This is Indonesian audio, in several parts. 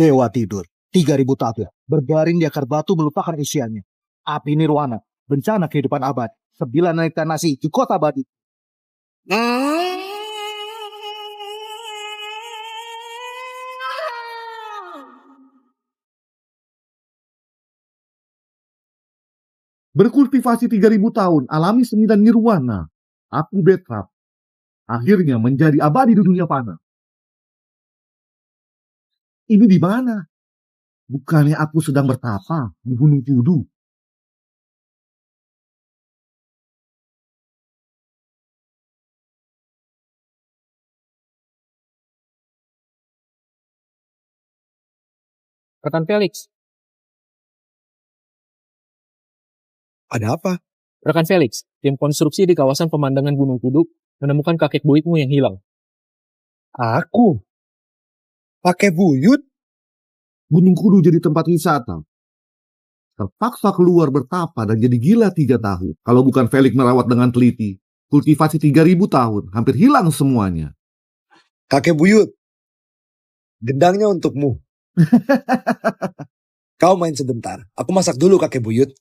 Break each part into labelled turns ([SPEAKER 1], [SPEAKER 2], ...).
[SPEAKER 1] Dewa tidur, 3.000 tahun, berbaring di akar batu melupakan usianya. Api nirwana, bencana kehidupan abadi, 9 wanita nasi di kota abadi.
[SPEAKER 2] Berkultivasi 3.000 tahun, alami seni dan nirwana. Aku Betrap. Akhirnya menjadi abadi di dunia fana. Ini di mana? Bukannya aku sedang bertapa di Gunung Kudu?
[SPEAKER 3] Rekan Felix.
[SPEAKER 4] Ada apa?
[SPEAKER 3] Rekan Felix, tim konstruksi di kawasan pemandangan Gunung Kudu menemukan kakek buyutmu yang hilang.
[SPEAKER 4] Aku? Pakai buyut?
[SPEAKER 2] Gunung Kudu jadi tempat wisata. Terpaksa keluar bertapa dan jadi gila 3 tahun. Kalau bukan Felix merawat dengan teliti, kultivasi 3.000 tahun, hampir hilang semuanya.
[SPEAKER 4] Kakek buyut, gendangnya untukmu. Kau main sebentar, aku masak dulu kakek buyut.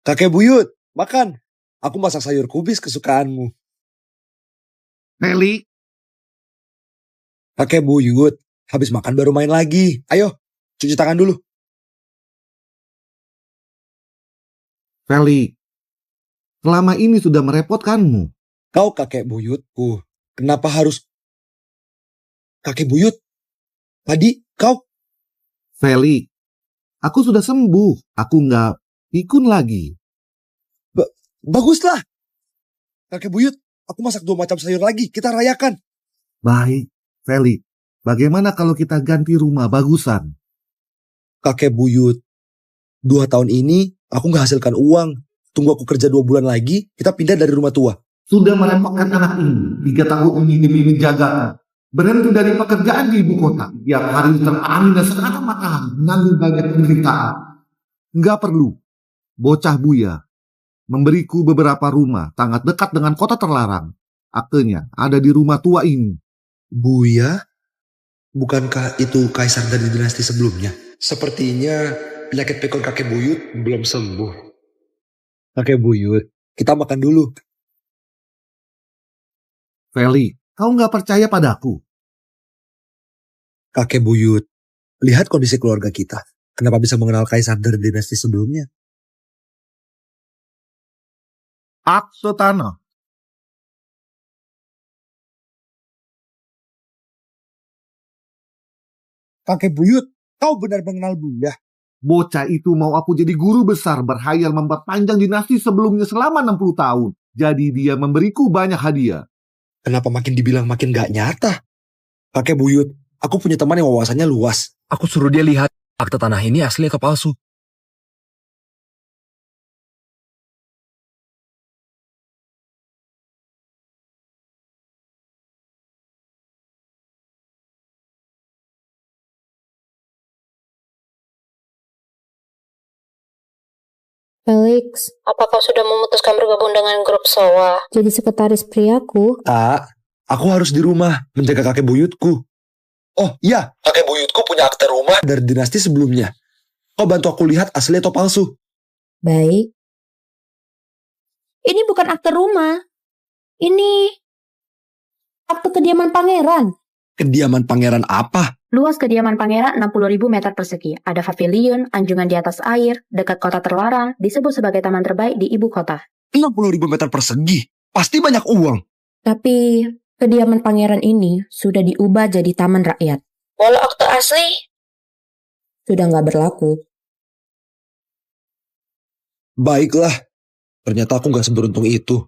[SPEAKER 4] Kakek buyut, makan. Aku masak sayur kubis kesukaanmu.
[SPEAKER 2] Felix,
[SPEAKER 4] Kakek buyut, habis makan baru main lagi. Ayo, cuci tangan dulu.
[SPEAKER 2] Felix, selama ini sudah merepotkanmu.
[SPEAKER 4] Kau kakek buyutku, kenapa harus... Kakek buyut, tadi kau...
[SPEAKER 2] Felix, aku sudah sembuh. Aku nggak pikun lagi.
[SPEAKER 4] Baguslah. Kakek buyut, aku masak 2 macam sayur lagi, kita rayakan.
[SPEAKER 2] Baik, Felix. Bagaimana kalau kita ganti rumah bagusan?
[SPEAKER 4] Kakek buyut, 2 tahun ini aku nggak hasilkan uang. Tunggu aku kerja 2 bulan lagi, kita pindah dari rumah tua.
[SPEAKER 2] Sudah merepotkan anak ini 3 tahun ini demi menjaga. Berhenti dari pekerjaan di ibu kota. Tiap hari terangin dan sekata matahari menanggung banyak penderitaan. Nggak perlu. Bocah Buya memberiku beberapa rumah sangat dekat dengan kota terlarang. Aktenya ada di rumah tua ini.
[SPEAKER 4] Buya? Bukankah itu kaisar dari dinasti sebelumnya? Sepertinya penyakit pekon kakek buyut belum sembuh. Kakek buyut, kita makan dulu.
[SPEAKER 2] Feli, kau nggak percaya padaku?
[SPEAKER 4] Kakek buyut, lihat kondisi keluarga kita. Kenapa bisa mengenal kaisar dari dinasti sebelumnya?
[SPEAKER 2] Akte tanah.
[SPEAKER 4] Kakek buyut, kau benar mengenal Buya?
[SPEAKER 2] Bocah itu mau aku jadi guru besar berhayal memperpanjang dinasti sebelumnya selama 60 tahun. Jadi dia memberiku banyak hadiah.
[SPEAKER 4] Kenapa makin dibilang makin gak nyata? Kakek buyut, aku punya teman yang wawasannya luas.
[SPEAKER 5] Aku suruh dia lihat akte tanah ini asli atau palsu.
[SPEAKER 6] Felix, apa kau sudah memutuskan bergabung dengan grup SOA? Jadi sekretaris priaku?
[SPEAKER 4] Tak, aku harus di rumah menjaga kakek buyutku. Oh iya, kakek buyutku punya akte rumah dari dinasti sebelumnya. Kau bantu aku lihat asli atau palsu.
[SPEAKER 6] Baik. Ini bukan akte rumah. Ini akte kediaman pangeran.
[SPEAKER 4] Kediaman pangeran apa?
[SPEAKER 6] Luas kediaman pangeran 60.000 meter persegi. Ada pavilion, anjungan di atas air, dekat kota terlarang, disebut sebagai taman terbaik di ibu kota.
[SPEAKER 4] 60.000 meter persegi? Pasti banyak uang.
[SPEAKER 6] Tapi kediaman pangeran ini sudah diubah jadi taman rakyat. Walau akte asli sudah nggak berlaku.
[SPEAKER 4] Baiklah, ternyata aku gak seberuntung itu.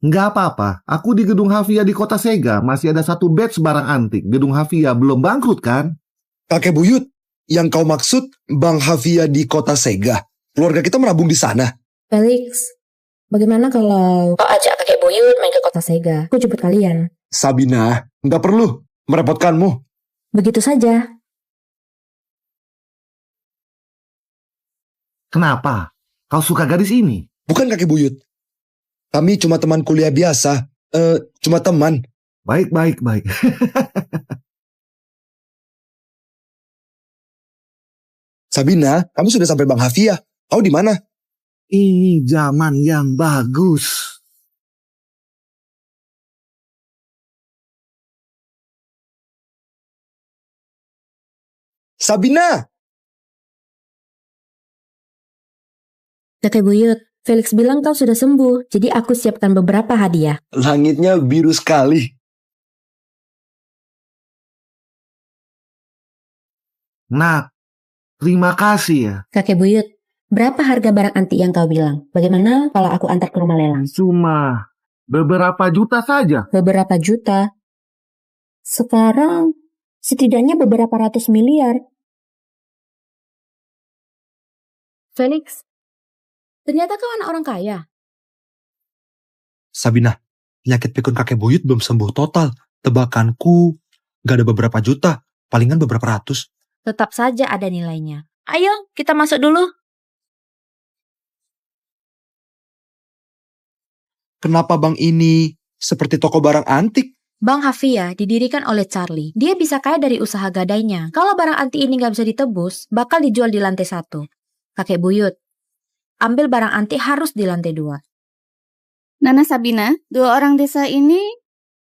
[SPEAKER 2] Nggak apa-apa, aku di Gedung Havia di kota Sega masih ada 1 batch barang antik. Gedung Havia belum bangkrut kan?
[SPEAKER 4] Kakek buyut, yang kau maksud Bang Havia di kota Sega. Keluarga kita menabung di sana.
[SPEAKER 6] Felix, bagaimana kalau kau ajak kakek buyut main ke kota Sega? Aku jemput kalian.
[SPEAKER 4] Sabina, gak perlu merepotkanmu.
[SPEAKER 6] Begitu saja.
[SPEAKER 2] Kenapa? Kau suka gadis ini?
[SPEAKER 4] Bukan kakek buyut. Kami cuma teman kuliah biasa. Cuma teman.
[SPEAKER 2] Baik, baik, baik.
[SPEAKER 4] Sabina, kamu sudah sampai Bang Hafia. Kau di mana?
[SPEAKER 2] Ini zaman yang bagus.
[SPEAKER 4] Sabina!
[SPEAKER 6] Kakek Buyut, Felix bilang kau sudah sembuh, jadi aku siapkan beberapa hadiah.
[SPEAKER 4] Langitnya biru sekali.
[SPEAKER 2] Nak, terima kasih ya.
[SPEAKER 6] Kakek Buyut, berapa harga barang antik yang kau bilang? Bagaimana kalau aku antar ke rumah lelang?
[SPEAKER 2] Cuma beberapa juta saja.
[SPEAKER 6] Beberapa juta. Sekarang setidaknya beberapa ratus miliar. Felix, ternyata kau anak orang kaya.
[SPEAKER 4] Sabina, penyakit pikun kakek buyut belum sembuh total. Tebakanku gak ada beberapa juta, palingan beberapa ratus.
[SPEAKER 6] Tetap saja ada nilainya. Ayo, kita masuk dulu.
[SPEAKER 4] Kenapa bang ini seperti toko barang antik?
[SPEAKER 6] Bang Hafia didirikan oleh Charlie. Dia bisa kaya dari usaha gadainya. Kalau barang antik ini nggak bisa ditebus, bakal dijual di lantai 1. Kakek Buyut, ambil barang antik harus di lantai 2.
[SPEAKER 7] Nana Sabina, 2 orang desa ini,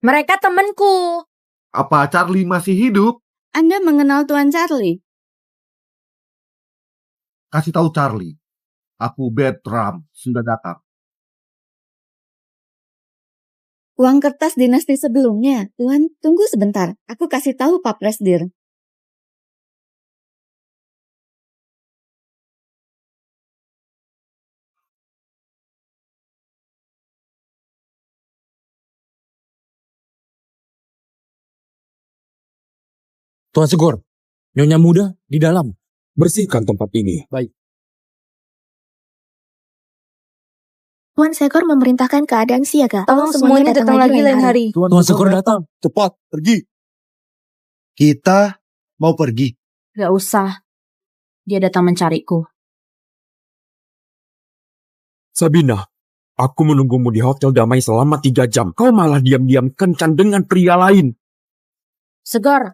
[SPEAKER 6] Mereka temanku.
[SPEAKER 2] Apa Charlie masih hidup?
[SPEAKER 7] Anda mengenal Tuan Charlie?
[SPEAKER 2] Kasih tahu Charlie. Aku Bertram sudah datang.
[SPEAKER 7] Uang kertas dinasti sebelumnya. Tuan, tunggu sebentar. Aku kasih tahu Pak Presdir.
[SPEAKER 5] Tuan Segor, Nyonya Muda di dalam. Bersihkan tempat ini.
[SPEAKER 8] Tuan Segor memerintahkan keadaan siaga. Tolong semuanya datang lagi lain hari.
[SPEAKER 5] Tuan Segor datang.
[SPEAKER 4] Cepat, pergi. Kita mau pergi.
[SPEAKER 6] Gak usah. Dia datang mencariku.
[SPEAKER 5] Sabina, aku menunggumu di Hotel Damai selama 3 jam. Kau malah diam-diam kencan dengan pria lain.
[SPEAKER 6] Segor,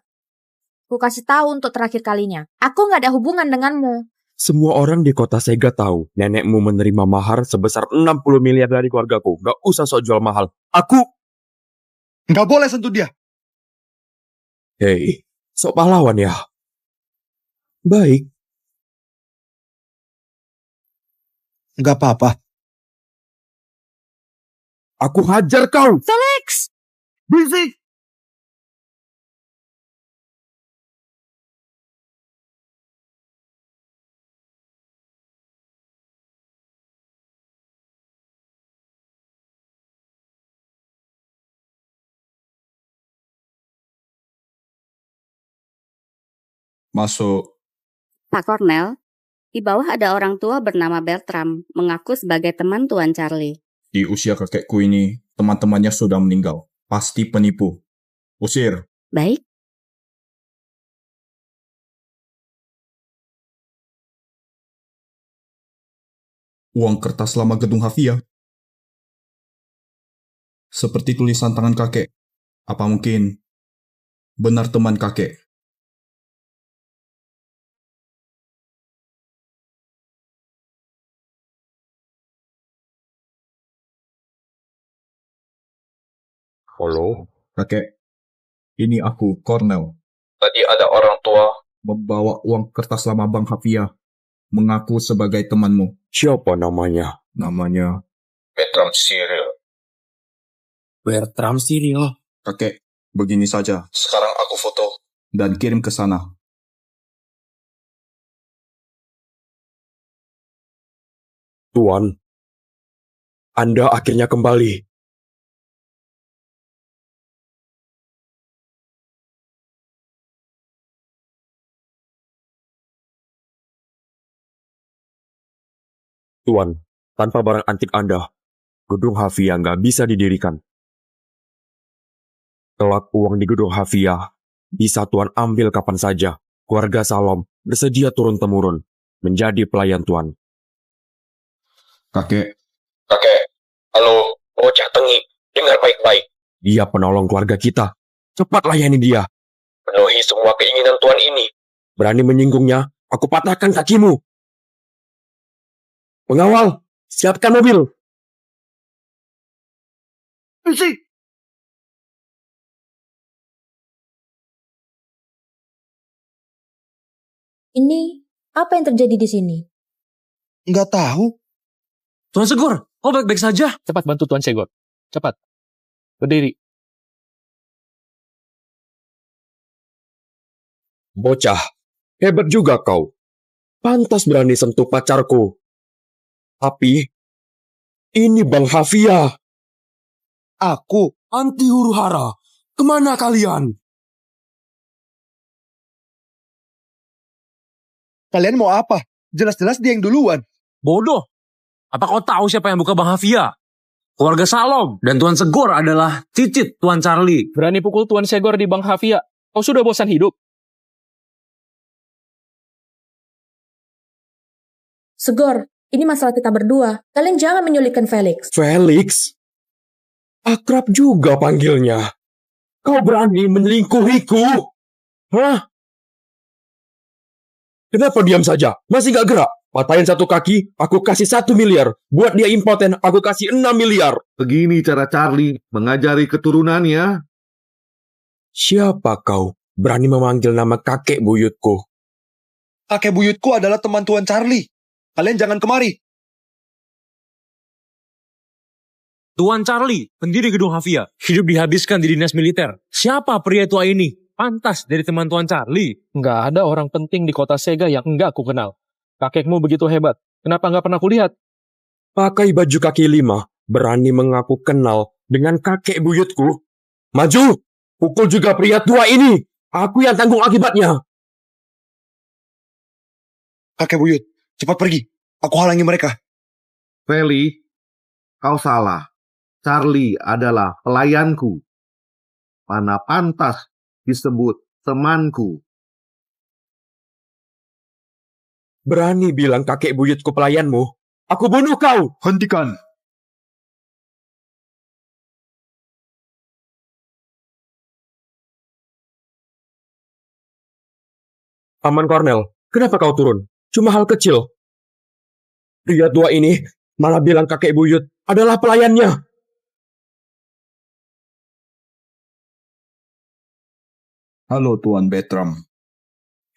[SPEAKER 6] aku kasih tahu untuk terakhir kalinya. Aku gak ada hubungan denganmu.
[SPEAKER 5] Semua orang di kota Sega tahu nenekmu menerima mahar sebesar 60 miliar dari keluargaku. Gak usah sok jual mahal. Aku...
[SPEAKER 4] Nggak boleh sentuh dia.
[SPEAKER 5] Hei, sok pahlawan ya. Baik.
[SPEAKER 4] Nggak apa-apa.
[SPEAKER 5] Aku hajar kau.
[SPEAKER 6] Felix!
[SPEAKER 2] Berisik!
[SPEAKER 9] Masuk.
[SPEAKER 7] Pak Cornell, di bawah ada orang tua bernama Bertram, mengaku sebagai teman Tuan Charlie.
[SPEAKER 9] Di usia kakekku ini, teman-temannya sudah meninggal. Pasti penipu. Usir.
[SPEAKER 7] Baik,
[SPEAKER 9] Uang kertas lama gedung Hafia. Seperti tulisan tangan kakek. Apa mungkin benar teman kakek?
[SPEAKER 5] Halo?
[SPEAKER 9] Kakek, ini aku, Cornell. Tadi ada orang tua membawa uang kertas lama Bang Hafia, mengaku sebagai temanmu.
[SPEAKER 5] Siapa namanya?
[SPEAKER 9] Namanya Bertram Cyril.
[SPEAKER 5] Bertram Cyril.
[SPEAKER 9] Kakek, begini saja. Sekarang aku foto dan kirim ke sana.
[SPEAKER 5] Tuan, Anda akhirnya kembali. Tuan, tanpa barang antik Anda, gedung Hafia nggak bisa didirikan. Kelak uang di gedung Hafia bisa Tuan ambil kapan saja. Keluarga Salom bersedia turun-temurun menjadi pelayan Tuan.
[SPEAKER 9] Kakek,
[SPEAKER 5] Kakek, halo, bocah tengik, dengar baik-baik. Dia penolong keluarga kita. Cepat layani dia. Penuhi semua keinginan Tuan ini. Berani menyinggungnya, aku patahkan kakimu. Pengawal, siapkan mobil.
[SPEAKER 2] Isi!
[SPEAKER 6] Ini apa yang terjadi di sini?
[SPEAKER 1] Nggak tahu.
[SPEAKER 3] Tuan Segor, kau baik-baik saja? Cepat bantu Tuan Segor. Cepat. Berdiri.
[SPEAKER 5] Bocah, hebat juga kau. Pantas berani sentuh pacarku. Tapi, ini Bang Hafia.
[SPEAKER 1] Aku.
[SPEAKER 5] Anti huru hara. Kemana kalian?
[SPEAKER 1] Kalian mau apa? Jelas-jelas dia yang duluan.
[SPEAKER 3] Bodoh. Apa kau tahu siapa yang buka Bang Hafia? Keluarga Salom dan Tuan Segor adalah cicit Tuan Charlie. Berani pukul Tuan Segor di Bang Hafia. Kau sudah bosan hidup?
[SPEAKER 6] Segor, ini masalah kita berdua. Kalian jangan menyulitkan Felix.
[SPEAKER 5] Felix? Akrab juga panggilnya. Kau berani menyelingkuhiku? Hah? Kenapa diam saja? Masih gak gerak? Patahin satu kaki, aku kasih 1 miliar. Buat dia impoten, aku kasih 6 miliar.
[SPEAKER 2] Begini cara Charlie mengajari keturunannya.
[SPEAKER 5] Siapa kau berani memanggil nama kakek buyutku?
[SPEAKER 1] Kakek buyutku adalah teman Tuan Charlie. Kalian jangan kemari.
[SPEAKER 3] Tuan Charlie, pendiri gedung Hafia, hidup dihabiskan di dinas militer. Siapa pria tua ini? Pantas dari teman Tuan Charlie. Nggak ada orang penting di kota Sega yang enggak aku kenal. Kakekmu begitu hebat. Kenapa nggak pernah kulihat?
[SPEAKER 5] Pakai baju kaki 5, berani mengaku kenal dengan kakek buyutku. Maju, pukul juga pria tua ini. Aku yang tanggung akibatnya.
[SPEAKER 1] Kakek buyut, cepat pergi. Aku halangi mereka.
[SPEAKER 2] Feli, kau salah. Charlie adalah pelayanku. Mana pantas disebut temanku.
[SPEAKER 5] Berani bilang kakek buyutku pelayanmu? Aku bunuh kau.
[SPEAKER 9] Hentikan.
[SPEAKER 5] Paman Cornel, kenapa kau turun? Cuma hal kecil. Pria tua ini malah bilang kakek buyut adalah pelayannya.
[SPEAKER 9] Halo Tuan Bertram.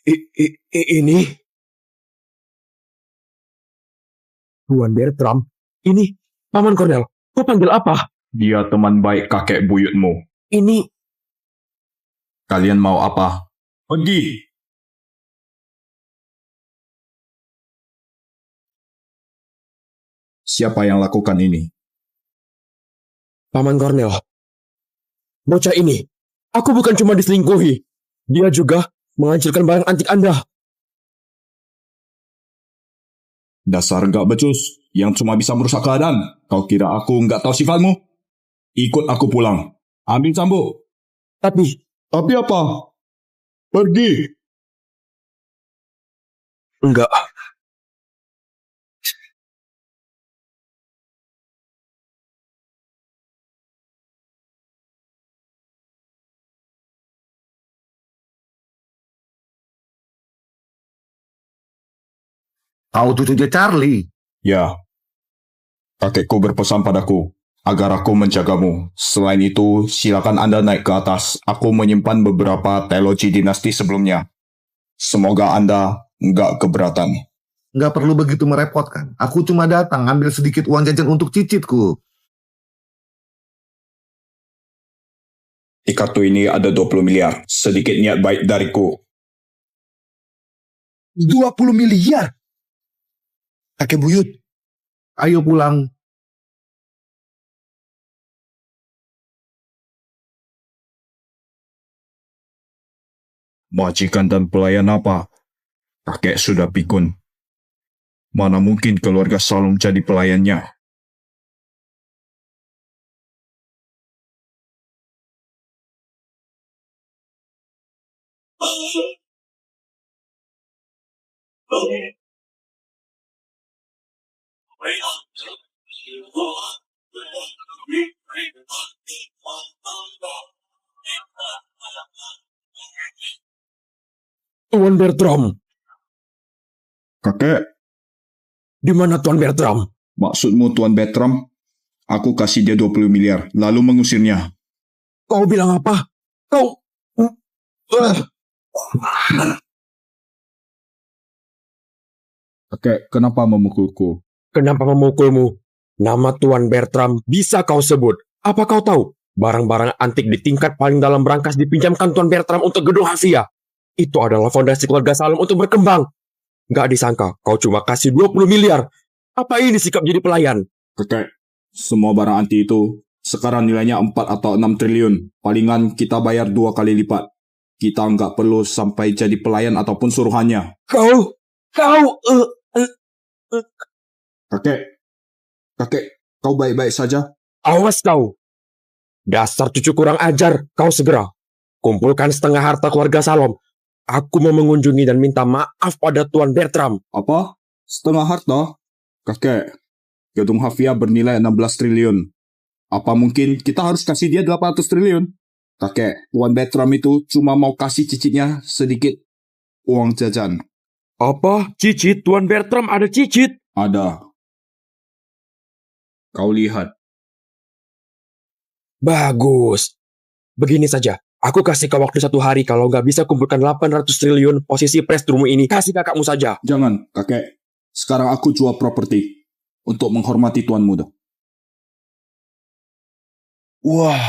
[SPEAKER 5] Ini? Tuan Bertram? Ini Paman Cornel. Kau panggil apa?
[SPEAKER 9] Dia teman baik kakek buyutmu.
[SPEAKER 5] Ini...
[SPEAKER 9] Kalian mau apa? Pergi. Siapa yang lakukan ini?
[SPEAKER 5] Paman Cornel. Bocah ini. Aku bukan cuma diselingkuhi. Dia juga menghancurkan barang antik Anda.
[SPEAKER 9] Dasar gak becus yang cuma bisa merusak keadaan. Kau kira aku nggak tahu sifatmu? Ikut aku pulang. Ambil cambuk.
[SPEAKER 5] Tapi
[SPEAKER 9] apa? Pergi.
[SPEAKER 5] enggak.
[SPEAKER 2] Kau cucunya Charlie.
[SPEAKER 9] Ya. Kakekku berpesan padaku agar aku menjagamu. Selain itu, silakan Anda naik ke atas. Aku menyimpan beberapa teologi dinasti sebelumnya. Semoga Anda nggak keberatan.
[SPEAKER 2] Nggak perlu begitu merepotkan. Aku cuma datang ambil sedikit uang jajan untuk cicitku.
[SPEAKER 9] Di kartu ini ada 20 miliar. Sedikit niat baik dariku.
[SPEAKER 1] 20 miliar? Kakek buyut.
[SPEAKER 2] Ayo pulang.
[SPEAKER 9] Majikan dan pelayan apa? Kakek sudah pikun. Mana mungkin keluarga Salom jadi pelayannya?
[SPEAKER 5] Tuan Bertram,
[SPEAKER 9] Kakek,
[SPEAKER 5] di mana Tuan Bertram?
[SPEAKER 9] maksudmu Tuan Bertram? Aku kasih dia 20 miliar, lalu mengusirnya.
[SPEAKER 5] Kau bilang apa? Kau...
[SPEAKER 9] Kakek, kenapa memukulku?
[SPEAKER 5] Kenapa memukulmu? Nama Tuan Bertram bisa kau sebut. Apa kau tahu? Barang-barang antik di tingkat paling dalam berangkas dipinjamkan Tuan Bertram untuk gedung Hafia. Itu adalah fondasi keluarga Salom untuk berkembang. Gak disangka kau cuma kasih 20 miliar. Apa ini sikap jadi pelayan?
[SPEAKER 9] Kakek, semua barang anti itu sekarang nilainya 4 atau 6 triliun. Palingan kita bayar 2 kali lipat. Kita nggak perlu sampai jadi pelayan ataupun suruhannya.
[SPEAKER 5] Kau...
[SPEAKER 9] Kakek, kau baik-baik saja?
[SPEAKER 5] Awas kau. Dasar cucu kurang ajar, kau segera. Kumpulkan setengah harta keluarga Salom. Aku mau mengunjungi dan minta maaf pada Tuan Bertram.
[SPEAKER 9] Apa? Setengah harta? Kakek, gedung Hafia bernilai 16 triliun. Apa mungkin kita harus kasih dia 800 triliun? Kakek, Tuan Bertram itu cuma mau kasih cicitnya sedikit uang jajan.
[SPEAKER 5] Apa? Cicit? Tuan Bertram ada cicit?
[SPEAKER 9] Ada. Kau lihat.
[SPEAKER 5] Bagus. Begini saja. Aku kasih kau waktu 1 hari. Kalau nggak bisa kumpulkan 800 triliun posisi presturmu ini. Kasih kakakmu saja.
[SPEAKER 9] Jangan, kakek. Sekarang aku jual properti untuk menghormati tuan muda.
[SPEAKER 4] Wah,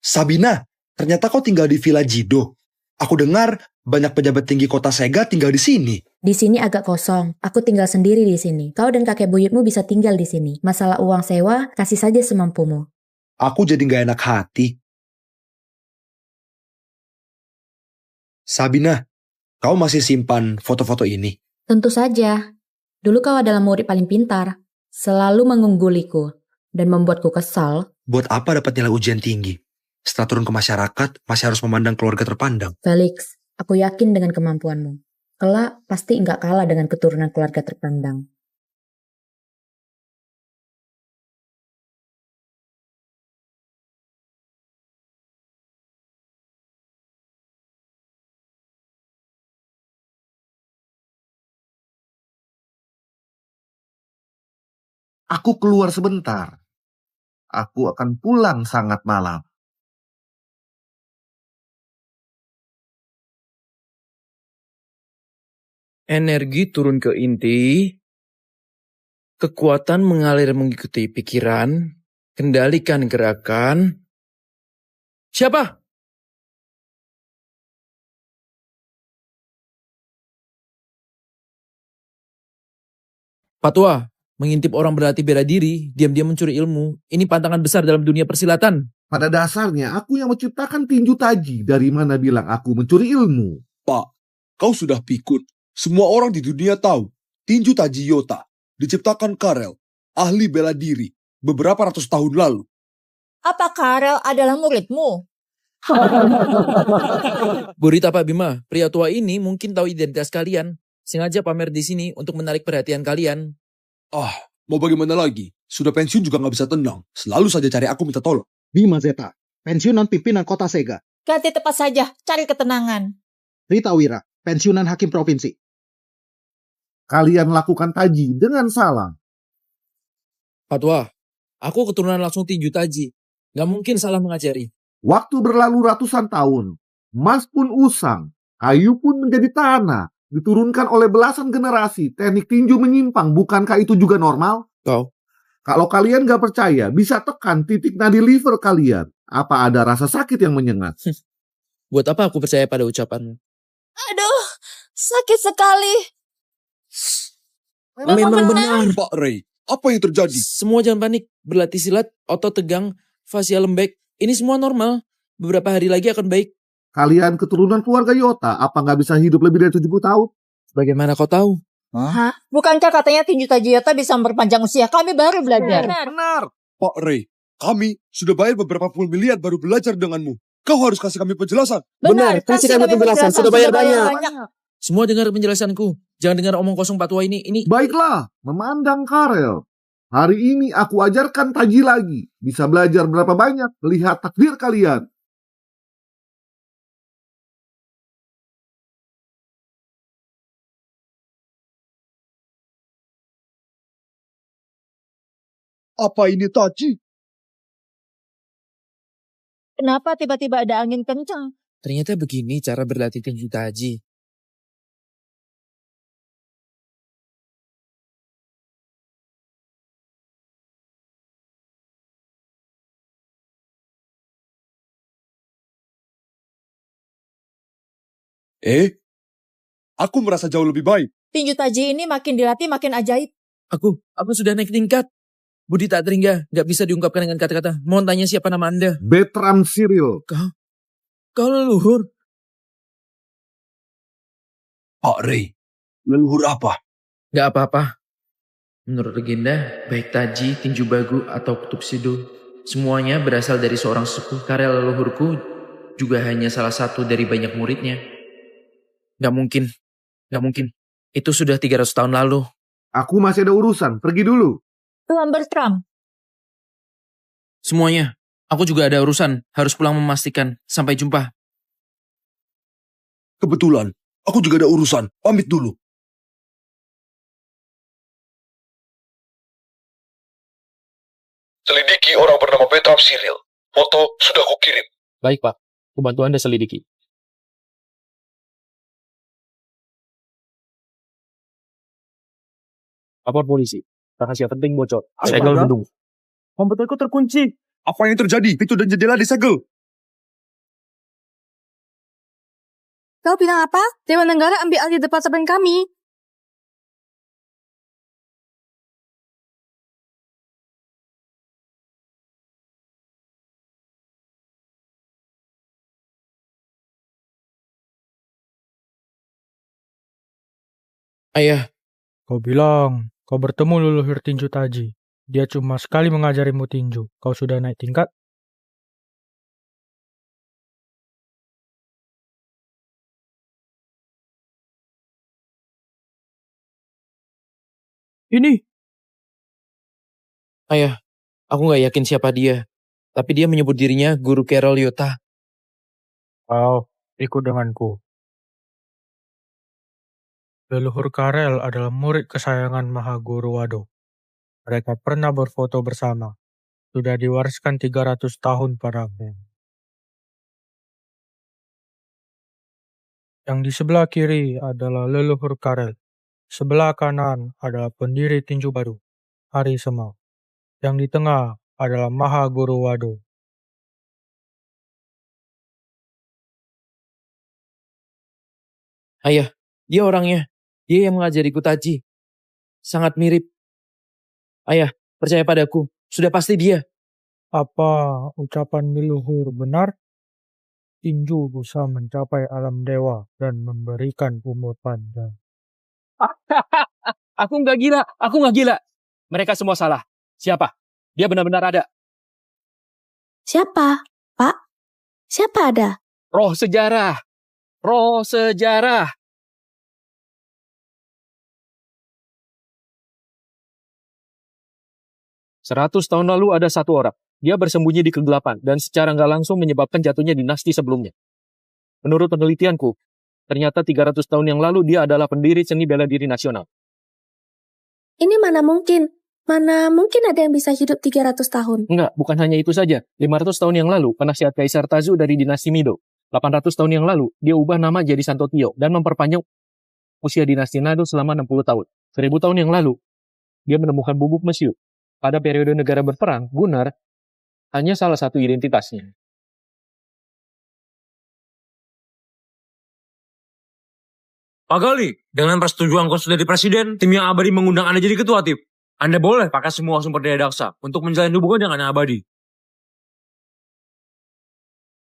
[SPEAKER 4] Sabina, ternyata kau tinggal di Villa Jido. Aku dengar banyak pejabat tinggi kota Sega tinggal di sini.
[SPEAKER 6] Di sini agak kosong. Aku tinggal sendiri di sini. Kau dan kakek buyutmu bisa tinggal di sini. Masalah uang sewa, kasih saja semampumu.
[SPEAKER 4] Aku jadi gak enak hati. Sabina, kau masih simpan foto-foto ini?
[SPEAKER 6] Tentu saja. Dulu kau adalah murid paling pintar. Selalu mengungguliku. Dan membuatku kesal.
[SPEAKER 4] Buat apa dapat nilai ujian tinggi? Setelah turun ke masyarakat, masih harus memandang keluarga terpandang.
[SPEAKER 6] Felix, aku yakin dengan kemampuanmu. Kelak pasti enggak kalah dengan keturunan keluarga terpandang.
[SPEAKER 2] Aku keluar sebentar. Aku akan pulang sangat malam.
[SPEAKER 10] Energi turun ke inti, kekuatan mengalir mengikuti pikiran, kendalikan gerakan. Siapa? Patwa, mengintip orang berlatih bela diri, diam-diam mencuri ilmu. Ini pantangan besar dalam dunia persilatan.
[SPEAKER 2] Pada dasarnya, aku yang menciptakan tinju taji. Dari mana bilang aku mencuri ilmu?
[SPEAKER 11] Pak, kau sudah pikun. Semua orang di dunia tahu, tinju taji Yota diciptakan Karel, ahli bela diri, beberapa ratus tahun lalu.
[SPEAKER 12] Apa Karel adalah muridmu?
[SPEAKER 10] Burita Pak Bima, pria tua ini mungkin tahu identitas kalian. Sengaja pamer di sini untuk menarik perhatian kalian.
[SPEAKER 11] Ah, mau bagaimana lagi? Sudah pensiun juga nggak bisa tenang. Selalu saja cari aku minta tolong.
[SPEAKER 1] Bima Zeta, pensiunan pimpinan kota Sega.
[SPEAKER 12] Ganti tepat saja, cari ketenangan.
[SPEAKER 1] Rita Wira, pensiunan hakim provinsi.
[SPEAKER 2] Kalian lakukan taji dengan salah.
[SPEAKER 10] Patwa, aku keturunan langsung tinju taji. Gak mungkin salah mengajari.
[SPEAKER 2] Waktu berlalu ratusan tahun. Emas pun usang. Kayu pun menjadi tanah. Diturunkan oleh belasan generasi. Teknik tinju menyimpang. Bukankah itu juga normal?
[SPEAKER 10] Kau?
[SPEAKER 2] Kalau kalian gak percaya, bisa tekan titik nadi liver kalian. Apa ada rasa sakit yang menyengat?
[SPEAKER 10] Buat apa aku percaya pada ucapanmu?
[SPEAKER 12] Aduh, sakit sekali.
[SPEAKER 10] Memang benar.
[SPEAKER 11] Pak Ray, apa yang terjadi?
[SPEAKER 10] Semua jangan panik. Berlatih silat, otot tegang, fascia lembek. Ini semua normal. Beberapa hari lagi akan baik.
[SPEAKER 2] Kalian keturunan keluarga Yota, apa nggak bisa hidup lebih dari 70 tahun?
[SPEAKER 10] Bagaimana kau tahu?
[SPEAKER 12] Hah? Bukankah katanya tinju taji Yota bisa memperpanjang usia? Kami baru belajar.
[SPEAKER 2] Benar.
[SPEAKER 11] Pak Ray, kami sudah bayar beberapa puluh miliar baru belajar denganmu. Kau harus kasih kami penjelasan.
[SPEAKER 5] Benar, kasih kami penjelasan. Sudah bayar banyak.
[SPEAKER 10] Semua dengar penjelasanku. Jangan dengar omong kosong Pak Tua ini.
[SPEAKER 2] Baiklah, memandang Karel. Hari ini aku ajarkan taji lagi. Bisa belajar berapa banyak, lihat takdir kalian.
[SPEAKER 11] Apa ini Taji?
[SPEAKER 12] Kenapa tiba-tiba ada angin kencang?
[SPEAKER 10] Ternyata begini cara berlatih tinju taji.
[SPEAKER 11] Aku merasa jauh lebih baik.
[SPEAKER 12] Tinju taji ini makin dilatih makin ajaib.
[SPEAKER 10] Aku sudah naik tingkat. Budi tak terhingga, gak bisa diungkapkan dengan kata-kata. Mohon tanya siapa nama Anda?
[SPEAKER 2] Bertram Cyril.
[SPEAKER 10] Kau leluhur.
[SPEAKER 5] Pak Ray, leluhur apa?
[SPEAKER 10] Gak apa-apa. Menurut legenda, baik taji, tinju bagu, atau kutub sidul, semuanya berasal dari seorang sepuh. Karya leluhurku juga hanya salah satu dari banyak muridnya. Gak mungkin. Itu sudah 300 tahun lalu.
[SPEAKER 2] Aku masih ada urusan, pergi dulu.
[SPEAKER 12] Tuan Bertram.
[SPEAKER 10] Semuanya. Aku juga ada urusan. Harus pulang memastikan. Sampai jumpa.
[SPEAKER 11] Kebetulan, aku juga ada urusan. Pamit dulu.
[SPEAKER 5] Selidiki orang bernama Bertram Cyril. Foto sudah kukirim.
[SPEAKER 3] Baik, Pak. Aku bantu Anda selidiki. Lapor polisi. Rahasia penting bocor. Segel gedung.
[SPEAKER 11] Komputerku terkunci. Apa yang terjadi? Pintu dan jendela disegel.
[SPEAKER 8] Kau bilang apa? Dewan Negara ambil alih departemen kami.
[SPEAKER 10] Ayah.
[SPEAKER 13] Kau bilang kau bertemu leluhur tinju Taji. Dia cuma sekali mengajarimu tinju. Kau sudah naik tingkat?
[SPEAKER 10] Ini. Ayah, aku gak yakin siapa dia. Tapi dia menyebut dirinya Guru Carol Yota.
[SPEAKER 13] Kau ikut denganku. Leluhur Karel adalah murid kesayangan Mahaguru Wado. Mereka pernah berfoto bersama. Sudah diwariskan 300 tahun padaku. Yang di sebelah kiri adalah leluhur Karel. Sebelah kanan adalah pendiri tinju baru, Hari Semau. Yang di tengah adalah Mahaguru Wado.
[SPEAKER 10] Ayah, dia orangnya. Dia yang mengajariku taji. Sangat mirip. Ayah, percaya padaku. Sudah pasti dia.
[SPEAKER 13] Apa ucapan leluhur benar? Tinju bisa mencapai alam dewa dan memberikan umur panjang.
[SPEAKER 3] Aku nggak gila. Mereka semua salah. Siapa? Dia benar-benar ada.
[SPEAKER 8] Siapa, Pak? Siapa ada?
[SPEAKER 3] Roh sejarah. 100 tahun lalu ada satu orang. Dia bersembunyi di kegelapan dan secara nggak langsung menyebabkan jatuhnya dinasti sebelumnya. Menurut penelitianku, ternyata 300 tahun yang lalu dia adalah pendiri seni bela diri nasional.
[SPEAKER 8] Ini mana mungkin? Mana mungkin ada yang bisa hidup 300 tahun?
[SPEAKER 3] Enggak, bukan hanya itu saja. 500 tahun yang lalu, penasihat Kaisar Tazu dari dinasti Mido. 800 tahun yang lalu, dia ubah nama jadi Santo Tio dan memperpanjang usia dinasti Nado selama 60 tahun. 1000 tahun yang lalu, dia menemukan bubuk mesiu. Pada periode negara berperang, Gunnar hanya salah satu identitasnya. Pak Gali, dengan persetujuan konsul dari Presiden, tim yang abadi mengundang Anda jadi ketua tim. Anda boleh pakai semua sumber daya daksa untuk menjalin hubungan dengan yang abadi.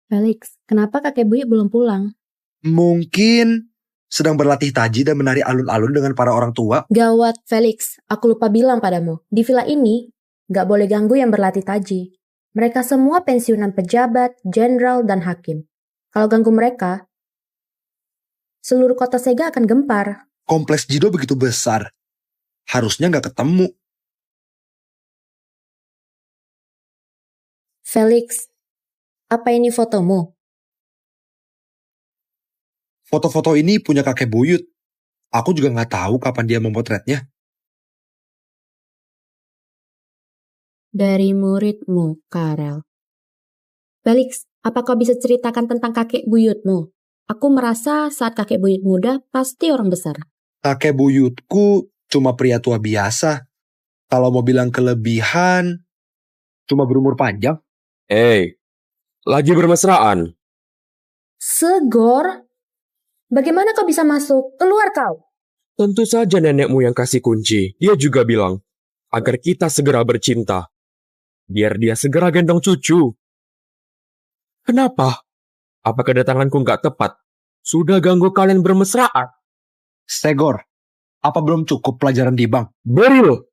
[SPEAKER 6] Felix, kenapa kakek Buyut belum pulang?
[SPEAKER 4] Mungkin sedang berlatih taji dan menari alun-alun dengan para orang tua.
[SPEAKER 6] Gawat, Felix. Aku lupa bilang padamu. Di villa ini, gak boleh ganggu yang berlatih taji. Mereka semua pensiunan pejabat, jenderal, dan hakim. Kalau ganggu mereka, seluruh kota Sega akan gempar.
[SPEAKER 4] Kompleks Jido begitu besar. Harusnya gak ketemu.
[SPEAKER 6] Felix, apa ini fotomu?
[SPEAKER 4] Foto-foto ini punya kakek Buyut. Aku juga gak tahu kapan dia memotretnya.
[SPEAKER 6] Dari muridmu, Karel. Felix, apa kau bisa ceritakan tentang kakek buyutmu? Aku merasa saat kakek buyut muda, pasti orang besar.
[SPEAKER 4] Kakek buyutku cuma pria tua biasa. Kalau mau bilang kelebihan, cuma berumur panjang.
[SPEAKER 5] Lagi bermesraan.
[SPEAKER 6] Segor? Bagaimana kau bisa masuk? Keluar kau!
[SPEAKER 5] Tentu saja nenekmu yang kasih kunci. Dia juga bilang, agar kita segera bercinta. Biar dia segera gendong cucu. Kenapa? Apa kedatanganku nggak tepat? Sudah ganggu kalian bermesraan?
[SPEAKER 4] Segor, apa belum cukup pelajaran di bank?
[SPEAKER 5] Beri loh.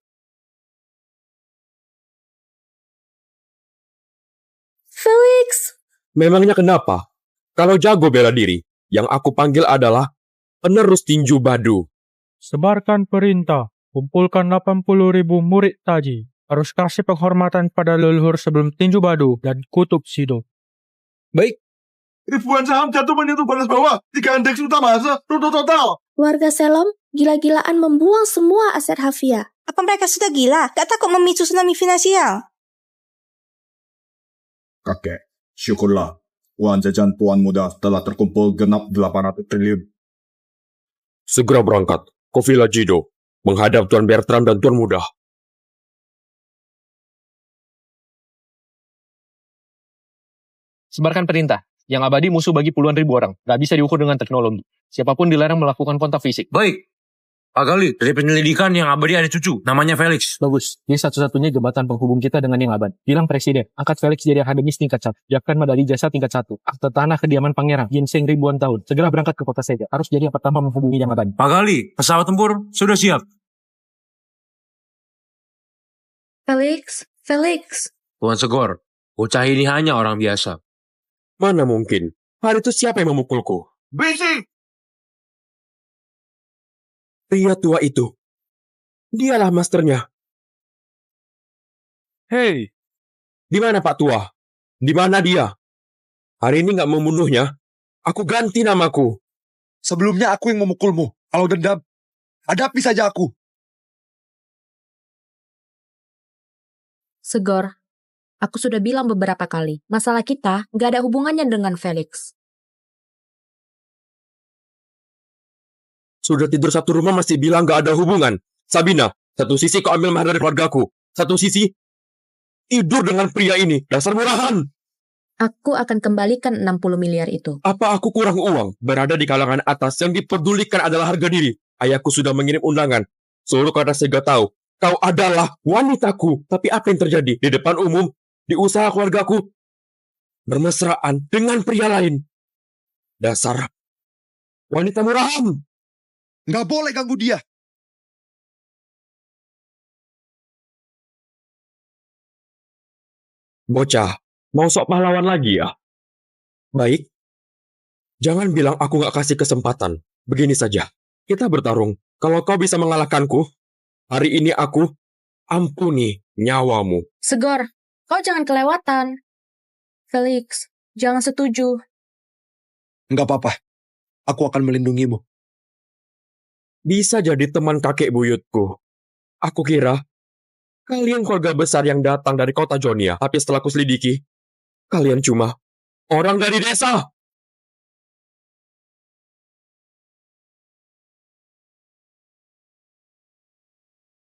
[SPEAKER 8] Felix!
[SPEAKER 5] Memangnya kenapa? Kalau jago bela diri, yang aku panggil adalah penerus tinju badu.
[SPEAKER 13] Sebarkan perintah, kumpulkan 80.000 murid taji. Harus kasih penghormatan pada leluhur sebelum tinju badu dan kutub sido.
[SPEAKER 11] Baik. Ribuan saham jatuh menyentuh batas bawah. 3 indeks utama, runtuh total.
[SPEAKER 8] Warga Selom gila-gilaan membuang semua aset Hafia.
[SPEAKER 12] Apa mereka sudah gila? Gak takut memicu tsunami finansial?
[SPEAKER 9] Kakek, syukurlah. Uang jajan Tuan Muda telah terkumpul genap 800 triliun.
[SPEAKER 5] Segera berangkat ke Villa Jido, menghadap Tuan Bertram dan Tuan Muda.
[SPEAKER 3] Sebarkan perintah. Yang abadi musuh bagi puluhan ribu orang. Gak bisa diukur dengan teknologi. Siapapun dilarang melakukan kontak fisik.
[SPEAKER 14] Baik. Pak Gali, dari penyelidikan yang abadi ada cucu. Namanya Felix.
[SPEAKER 3] Bagus. Dia satu-satunya jembatan penghubung kita dengan yang abadi. Bilang presiden, angkat Felix jadi akademis tingkat 1. Siapkan medali jasa tingkat 1. Akte tanah kediaman pangeran. Ginseng ribuan tahun. Segera berangkat ke kota Sega. Harus jadi yang pertama menghubungi yang abadi.
[SPEAKER 14] Pak Gali, pesawat tempur sudah siap.
[SPEAKER 6] Felix.
[SPEAKER 14] Tuan Segor, bocah ini hanya orang biasa.
[SPEAKER 5] Mana mungkin? Hari itu siapa yang memukulku?
[SPEAKER 11] Bisi!
[SPEAKER 5] Pria tua itu. Dialah masternya. Hei, di mana Pak Tua? Di mana dia? Hari ini nggak membunuhnya. Aku ganti namaku.
[SPEAKER 4] Sebelumnya aku yang memukulmu. Kalau dendam, hadapi saja aku.
[SPEAKER 6] Segor, aku sudah bilang beberapa kali, masalah kita nggak ada hubungannya dengan Felix.
[SPEAKER 5] Sudah tidur satu rumah masih bilang gak ada hubungan. Sabina, satu sisi kau ambil mahar dari keluargaku. Satu sisi, tidur dengan pria ini. Dasar murahan.
[SPEAKER 6] Aku akan kembalikan 60 miliar itu.
[SPEAKER 5] Apa aku kurang uang? Berada di kalangan atas yang diperdulikan adalah harga diri. Ayahku sudah mengirim undangan. Seluruh kota Sega tahu, kau adalah wanitaku. Tapi apa yang terjadi? Di depan umum, di usaha keluargaku, bermesraan dengan pria lain. Dasar wanita murahan.
[SPEAKER 4] Nggak boleh ganggu dia.
[SPEAKER 5] Bocah, mau sok pahlawan lagi ya? Baik. Jangan bilang aku gak kasih kesempatan. Begini saja. Kita bertarung. Kalau kau bisa mengalahkanku, hari ini aku ampuni nyawamu.
[SPEAKER 6] Segor, kau jangan kelewatan. Felix, jangan setuju.
[SPEAKER 4] Nggak apa-apa. Aku akan melindungimu.
[SPEAKER 5] Bisa jadi teman kakek buyutku. Aku kira kalian keluarga besar yang datang dari kota Jonia. Tapi setelah kuselidiki, kalian cuma orang dari desa.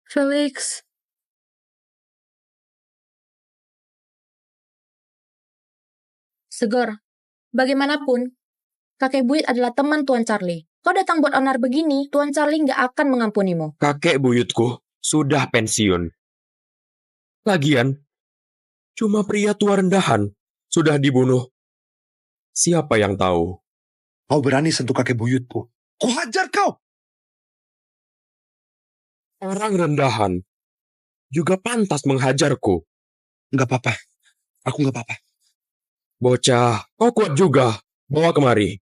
[SPEAKER 6] Felix. Segor, bagaimanapun, kakek buyut adalah teman Tuan Charlie. Kau datang buat onar begini, Tuan Charlie nggak akan mengampunimu.
[SPEAKER 5] Kakek buyutku sudah pensiun. Lagian, cuma pria tua rendahan sudah dibunuh. Siapa yang tahu?
[SPEAKER 4] Kau berani sentuh kakek buyutku. Ku hajar kau!
[SPEAKER 5] Orang rendahan juga pantas menghajarku.
[SPEAKER 4] Nggak apa-apa. Aku nggak apa-apa.
[SPEAKER 5] Bocah, kau kuat juga. Bawa kemari.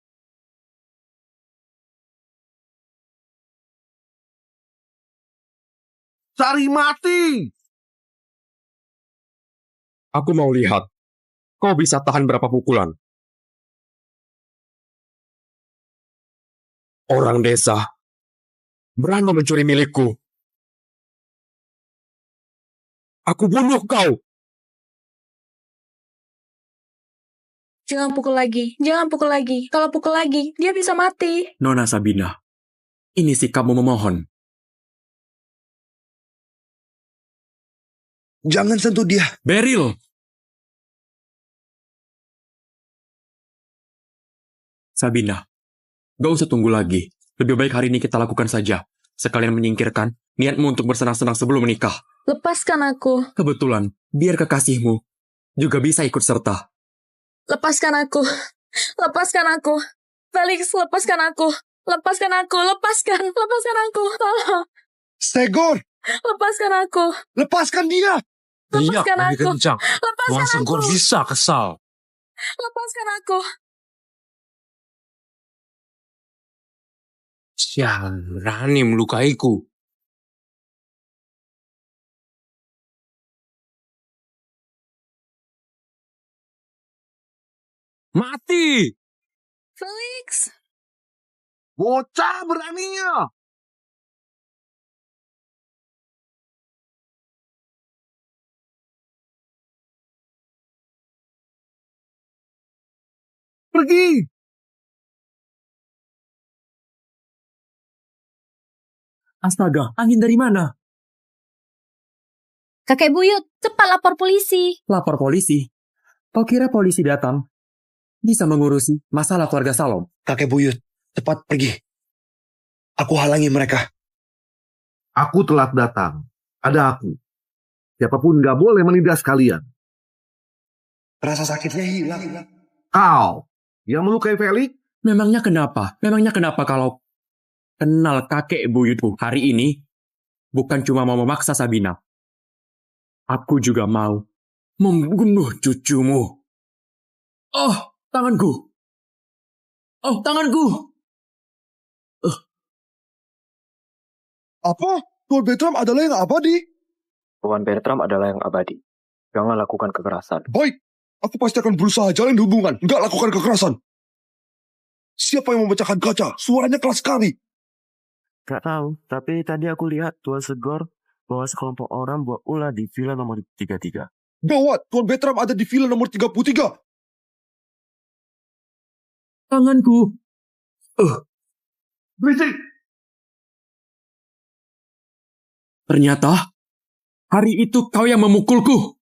[SPEAKER 11] Cari mati!
[SPEAKER 5] Aku mau lihat. Kau bisa tahan berapa pukulan? Orang desa berani mencuri milikku. Aku bunuh kau.
[SPEAKER 8] Jangan pukul lagi. Jangan pukul lagi. Kalau pukul lagi, dia bisa mati.
[SPEAKER 5] Nona Sabina, ini sikapmu memohon.
[SPEAKER 4] Jangan sentuh dia.
[SPEAKER 5] Beryl! Sabina, gak usah tunggu lagi. Lebih baik hari ini kita lakukan saja. Sekalian menyingkirkan niatmu untuk bersenang-senang sebelum menikah.
[SPEAKER 8] Lepaskan aku.
[SPEAKER 5] Kebetulan, biar kekasihmu juga bisa ikut serta.
[SPEAKER 8] Lepaskan aku. Lepaskan aku. Felix, lepaskan aku. Lepaskan aku. Lepaskan. Lepaskan aku. Tolong.
[SPEAKER 11] Segor!
[SPEAKER 8] Lepaskan aku.
[SPEAKER 11] Lepaskan dia!
[SPEAKER 8] Lepaskan
[SPEAKER 14] Iya,
[SPEAKER 8] aku.
[SPEAKER 14] kencang.
[SPEAKER 8] Lepaskan
[SPEAKER 14] Tuan Segor
[SPEAKER 8] aku.
[SPEAKER 14] bisa kesal.
[SPEAKER 8] Lepaskan aku.
[SPEAKER 14] Sial, berani melukaiku. Mati!
[SPEAKER 8] Felix.
[SPEAKER 2] Bocah beraninya. Pergi.
[SPEAKER 5] Astaga, angin dari mana?
[SPEAKER 6] Kakek buyut, cepat lapor polisi.
[SPEAKER 5] Lapor polisi? Kau kira polisi datang bisa mengurusi masalah keluarga Salom?
[SPEAKER 4] Kakek buyut, cepat pergi. Aku halangi mereka.
[SPEAKER 2] Aku telat datang. Ada aku. Siapapun gak boleh menindas kalian.
[SPEAKER 4] Rasa sakitnya hilang.
[SPEAKER 2] Kau yang melukai Felix?
[SPEAKER 5] Memangnya kenapa? Memangnya kenapa kalau kenal kakek buyutku hari ini bukan cuma mau memaksa Sabina. Aku juga mau membunuh cucumu. Oh, tanganku. Oh, tanganku.
[SPEAKER 11] Apa? Tuan Bertram adalah yang abadi?
[SPEAKER 15] Tuan Bertram adalah yang abadi. Jangan lakukan kekerasan.
[SPEAKER 11] Baik, aku pasti akan berusaha jalin hubungan, nggak lakukan kekerasan. Siapa yang memecahkan kaca? Suaranya keras sekali.
[SPEAKER 15] Gak tahu, tapi tadi aku lihat Tuan Segor bawa sekelompok orang buat ulah di villa nomor 33.
[SPEAKER 11] Gawat, Tuan Bertram ada di villa nomor 33.
[SPEAKER 5] Tanganku.
[SPEAKER 2] Berisik.
[SPEAKER 5] Ternyata hari itu kau yang memukulku.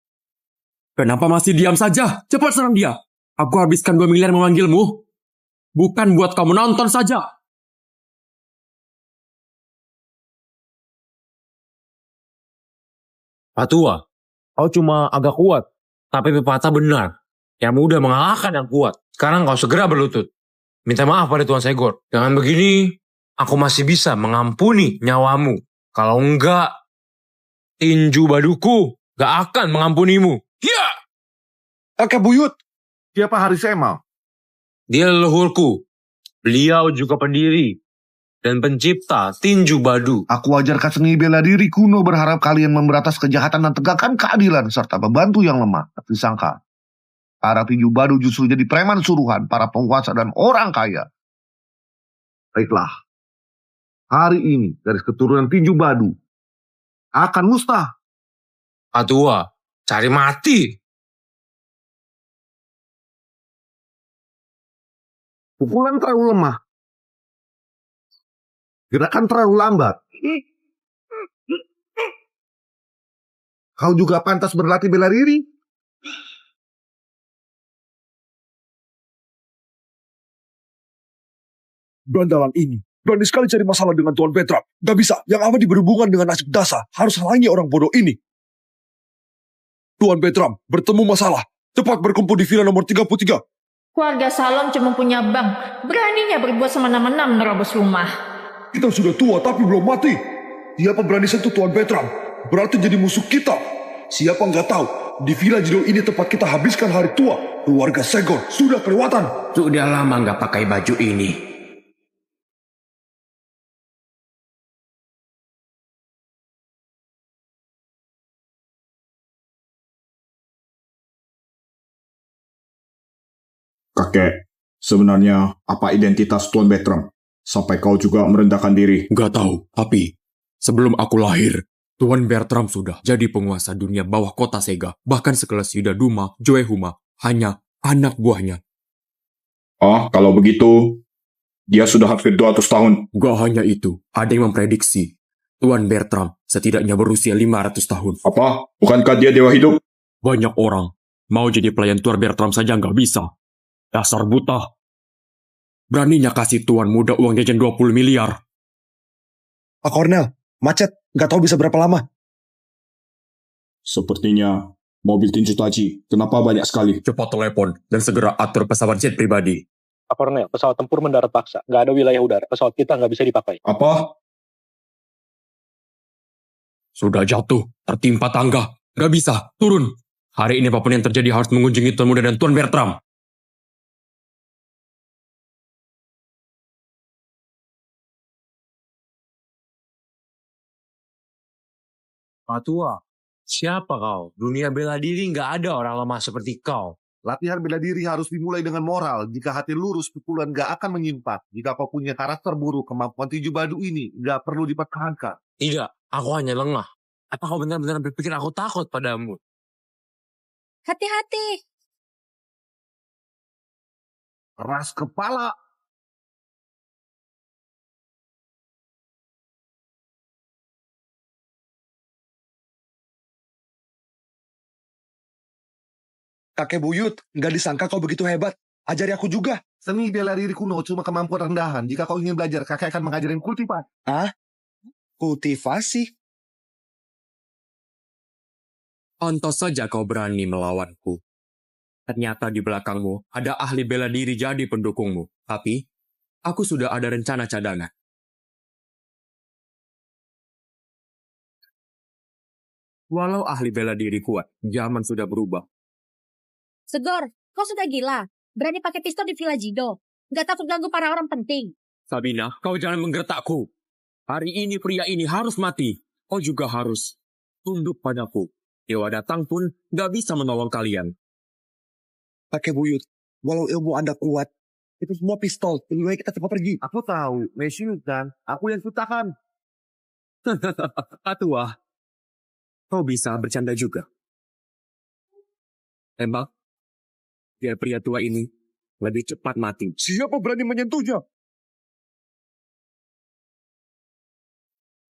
[SPEAKER 5] Kenapa masih diam saja? Cepat serang dia. Aku habiskan 2 miliar memanggilmu. Bukan buat kamu nonton saja.
[SPEAKER 14] Patua, kau cuma agak kuat. Tapi pepatah benar. Yang mudah mengalahkan yang kuat. Sekarang kau segera berlutut. Minta maaf pada Tuan Segor. Dengan begini, aku masih bisa mengampuni nyawamu. Kalau enggak, tinju baduku gak akan mengampunimu. Ya!
[SPEAKER 2] Kakek buyut. Siapa Harisema?
[SPEAKER 14] Dia leluhurku. Beliau juga pendiri dan pencipta tinju badu.
[SPEAKER 2] Aku ajarkan seni bela diri kuno berharap kalian memberantas kejahatan dan tegakkan keadilan serta membantu yang lemah. Tapi sangka, para tinju badu justru jadi preman suruhan para penguasa dan orang kaya. Baiklah, hari ini garis keturunan tinju badu akan musnah.
[SPEAKER 14] Patua, cari mati.
[SPEAKER 2] Pukulan terlalu lemah. Gerakan terlalu lambat. Kau juga pantas berlatih bela diri.
[SPEAKER 11] Berandalan ini berani sekali cari masalah dengan Tuan Bertram. Gak bisa, yang abadi berhubungan dengan nasib Dasa. Harus halangi orang bodoh ini. Tuan Bertram, bertemu masalah. Cepat berkumpul di villa nomor 33.
[SPEAKER 12] Keluarga Salom cuma punya bank. Beraninya berbuat semena-mena menerobos rumah.
[SPEAKER 11] Kita sudah tua tapi belum mati. Siapa berani sentuh Tuan Bertram? Berarti jadi musuh kita. Siapa nggak tahu, di villa jadul ini tempat kita habiskan hari tua. Keluarga Segor sudah kelewatan.
[SPEAKER 5] Sudah lama nggak pakai baju ini.
[SPEAKER 9] Kakek, sebenarnya apa identitas Tuan Bertram? Sampai kau juga merendahkan diri.
[SPEAKER 5] Gak tahu, tapi sebelum aku lahir, Tuan Bertram sudah jadi penguasa dunia bawah kota Sega. Bahkan sekelas Yuda Duma, Joe Huma, hanya anak buahnya.
[SPEAKER 9] Kalau begitu, dia sudah hampir 200 tahun.
[SPEAKER 5] Gak hanya itu, ada yang memprediksi Tuan Bertram setidaknya berusia 500 tahun.
[SPEAKER 9] Apa? Bukankah dia dewa hidup?
[SPEAKER 5] Banyak orang mau jadi pelayan Tuan Bertram saja nggak bisa. Dasar buta. Beraninya kasih tuan muda uang jajan 20 miliar.
[SPEAKER 11] Pak Cornel, macet. Nggak tahu bisa berapa lama.
[SPEAKER 9] Sepertinya mobil tinju taji. Kenapa banyak sekali?
[SPEAKER 5] Cepat telepon dan segera atur pesawat jet pribadi.
[SPEAKER 3] Pak Cornel, pesawat tempur mendarat paksa. Nggak ada wilayah udara. Pesawat kita nggak bisa dipakai.
[SPEAKER 9] Apa?
[SPEAKER 5] Sudah jatuh, tertimpa tangga. Nggak bisa, turun. Hari ini apapun yang terjadi harus mengunjungi Tuan Muda dan Tuan Bertram.
[SPEAKER 14] Pak Tua, siapa kau? Dunia bela diri nggak ada orang lemah seperti kau.
[SPEAKER 2] Latihan bela diri harus dimulai dengan moral. Jika hati lurus, pukulan gak akan menyimpan. Jika kau punya karakter buruk, kemampuan tinju badu ini gak perlu dipertahankan.
[SPEAKER 14] Tidak, aku hanya lengah. Apa kau benar-benar berpikir aku takut padamu?
[SPEAKER 12] Hati-hati.
[SPEAKER 2] Keras kepala.
[SPEAKER 11] Kakek buyut, nggak disangka kau begitu hebat. Ajari aku juga.
[SPEAKER 2] Seni bela diri kuno cuma kemampuan rendahan. Jika kau ingin belajar, kakek akan mengajarin kultivasi.
[SPEAKER 11] Kultivasi?
[SPEAKER 5] Pantas saja kau berani melawanku. Ternyata di belakangmu ada ahli bela diri jadi pendukungmu. Tapi, aku sudah ada rencana cadangan. Walau ahli bela diri kuat, zaman sudah berubah.
[SPEAKER 6] Segor, kau sudah gila. Berani pakai pistol di Villa Jido. Nggak takut ganggu para orang penting.
[SPEAKER 5] Sabina, kau jangan menggertakku. Hari ini pria ini harus mati. Kau juga harus tunduk padaku. Dewa datang pun nggak bisa menolong kalian.
[SPEAKER 11] Kakek buyut, walau ilmu Anda kuat, itu semua pistol. Lebih baik kita cepat pergi.
[SPEAKER 2] Aku tahu, Mesiu kan. Aku yang ciptakan.
[SPEAKER 5] Atua, kau bisa bercanda juga. Tembak. Biar pria tua ini lebih cepat mati.
[SPEAKER 11] Siapa berani menyentuhnya?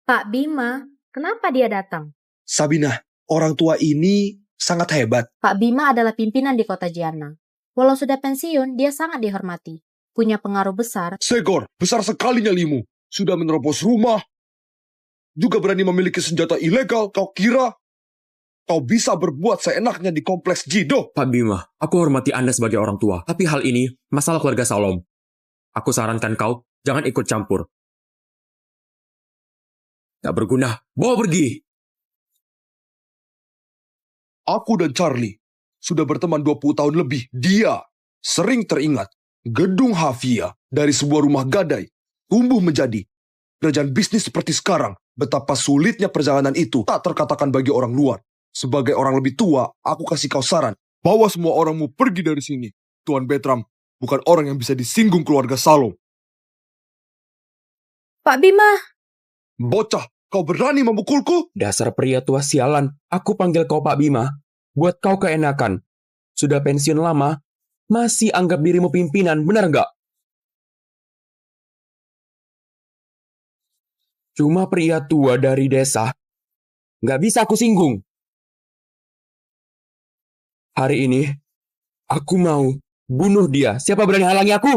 [SPEAKER 6] Pak Bima, kenapa dia datang?
[SPEAKER 11] Sabina, orang tua ini sangat hebat.
[SPEAKER 6] Pak Bima adalah pimpinan di kota Jiana. Walau sudah pensiun, dia sangat dihormati. Punya pengaruh besar.
[SPEAKER 11] Segor, besar sekali nyalimu. Sudah menerobos rumah. Juga berani memiliki senjata ilegal. Kau kira kau bisa berbuat seenaknya di kompleks Jido?
[SPEAKER 5] Pak Bima, aku hormati Anda sebagai orang tua. Tapi hal ini masalah keluarga Salom. Aku sarankan kau jangan ikut campur. Gak berguna. Bawa pergi.
[SPEAKER 11] Aku dan Charlie sudah berteman 20 tahun lebih. Dia sering teringat gedung Havia dari sebuah rumah gadai tumbuh menjadi kerajaan bisnis seperti sekarang. Betapa sulitnya perjalanan itu tak terkatakan bagi orang luar. Sebagai orang lebih tua, aku kasih kau saran. Bawa semua orangmu pergi dari sini. Tuan Bertram bukan orang yang bisa disinggung keluarga Salom.
[SPEAKER 6] Pak Bima.
[SPEAKER 11] Bocah, kau berani memukulku?
[SPEAKER 5] Dasar pria tua sialan. Aku panggil kau Pak Bima. Buat kau keenakan. Sudah pensiun lama, masih anggap dirimu pimpinan, benar nggak? Cuma pria tua dari desa. Nggak bisa aku singgung. Hari ini, aku mau bunuh dia. Siapa berani halangi aku?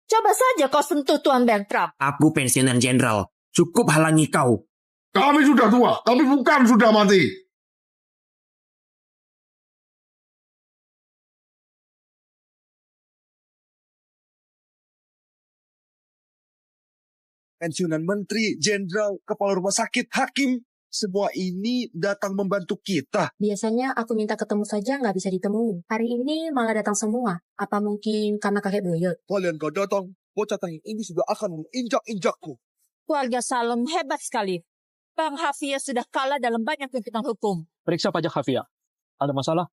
[SPEAKER 12] Coba saja kau sentuh Tuan Bertram.
[SPEAKER 5] Aku pensiunan jenderal. Cukup halangi kau.
[SPEAKER 2] Kami sudah tua, tapi bukan sudah mati.
[SPEAKER 11] Pensiunan menteri, jenderal, kepala rumah sakit, hakim. Semua ini datang membantu kita.
[SPEAKER 6] Biasanya aku minta ketemu saja nggak bisa ditemui. Hari ini malah datang semua. Apa mungkin karena kakek buyut?
[SPEAKER 11] Kalian gak datang, bocah tanging ini sudah akan menginjak-injakku.
[SPEAKER 12] Keluarga Salom hebat sekali. Bang Havia sudah kalah dalam banyak tuntutan hukum.
[SPEAKER 3] Periksa pajak Havia. Ada masalah?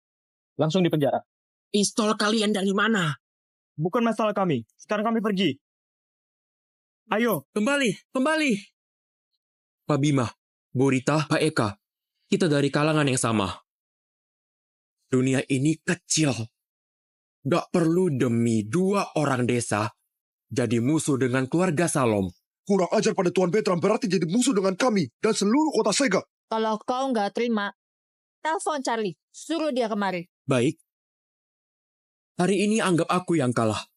[SPEAKER 3] Langsung dipenjara.
[SPEAKER 5] Pistol kalian dari mana?
[SPEAKER 3] Bukan masalah kami. Sekarang kami pergi. Ayo.
[SPEAKER 5] Kembali. Pak Bima, Bu Rita, Pak Eka, kita dari kalangan yang sama. Dunia ini kecil. Gak perlu demi 2 orang desa jadi musuh dengan keluarga Salom.
[SPEAKER 11] Kurang ajar pada Tuan Bertram berarti jadi musuh dengan kami dan seluruh kota Sega.
[SPEAKER 12] Kalau kau nggak terima, telepon Charlie. Suruh dia kemari.
[SPEAKER 5] Baik. Hari ini anggap aku yang kalah.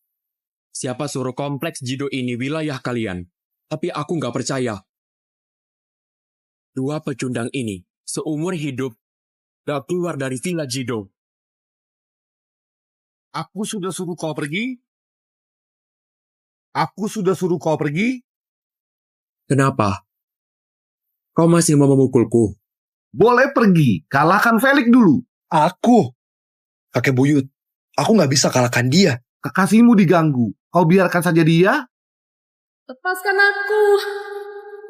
[SPEAKER 5] Siapa suruh kompleks Jido ini wilayah kalian? Tapi aku nggak percaya. 2 pecundang ini seumur hidup gak keluar dari villa Jido.
[SPEAKER 2] Aku sudah suruh kau pergi. Aku sudah suruh kau pergi.
[SPEAKER 5] Kenapa? Kau masih mau memukulku?
[SPEAKER 2] Boleh pergi. Kalahkan Felix dulu.
[SPEAKER 4] Aku? Kakek buyut, aku nggak bisa kalahkan dia.
[SPEAKER 2] Kekasihmu diganggu. Kau biarkan saja dia.
[SPEAKER 8] Lepaskan aku.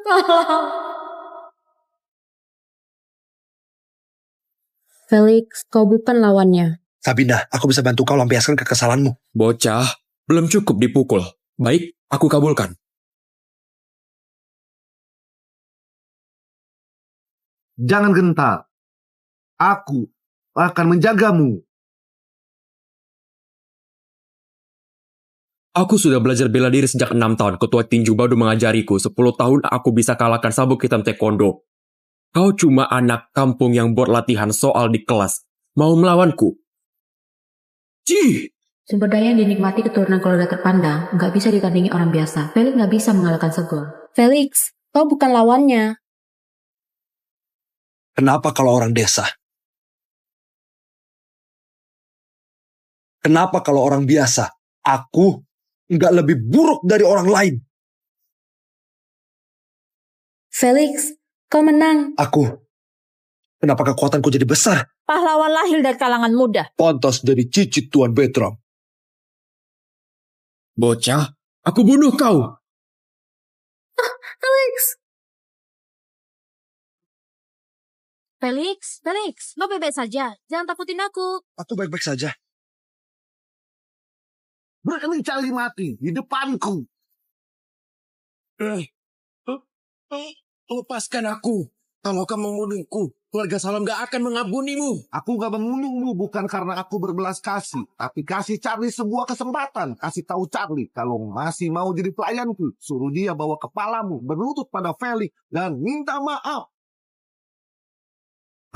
[SPEAKER 8] Tolong.
[SPEAKER 6] Felix, kau bukan lawannya.
[SPEAKER 4] Sabina, aku bisa bantu kau lampiaskan kekesalanmu.
[SPEAKER 5] Bocah, belum cukup dipukul. Baik, aku kabulkan.
[SPEAKER 2] Jangan gentar. Aku akan menjagamu.
[SPEAKER 5] Aku sudah belajar bela diri sejak 6 tahun. Ketua tinju Badu mengajariku. 10 tahun aku bisa kalahkan sabuk hitam taekwondo. Kau cuma anak kampung yang buat latihan soal di kelas. Mau melawanku? Cih!
[SPEAKER 6] Sumber daya yang dinikmati keturunan keluarga terpandang nggak bisa ditandingi orang biasa. Felix nggak bisa mengalahkan Segor. Felix, kau bukan lawannya.
[SPEAKER 4] Kenapa kalau orang desa? Kenapa kalau orang biasa? Aku nggak lebih buruk dari orang lain.
[SPEAKER 6] Felix, kau menang.
[SPEAKER 4] Aku. Kenapa kekuatanku jadi besar?
[SPEAKER 12] Pahlawan lahir dari kalangan muda.
[SPEAKER 11] Pantas jadi cicit Tuan Bertram.
[SPEAKER 5] Bocah, aku bunuh kau.
[SPEAKER 8] Felix. Felix, lo bebek saja. Jangan takutin aku.
[SPEAKER 4] Aku baik-baik saja.
[SPEAKER 2] Berani Charlie mati di depanku.
[SPEAKER 5] Lepaskan aku. Kalau kamu membunuhku, keluarga Salam gak akan mengampunimu.
[SPEAKER 2] Aku gak membunuhmu bukan karena aku berbelas kasih. Tapi kasih Charlie sebuah kesempatan. Kasih tahu Charlie kalau masih mau jadi pelayanku. Suruh dia bawa kepalamu, berlutut pada Felix, dan minta maaf.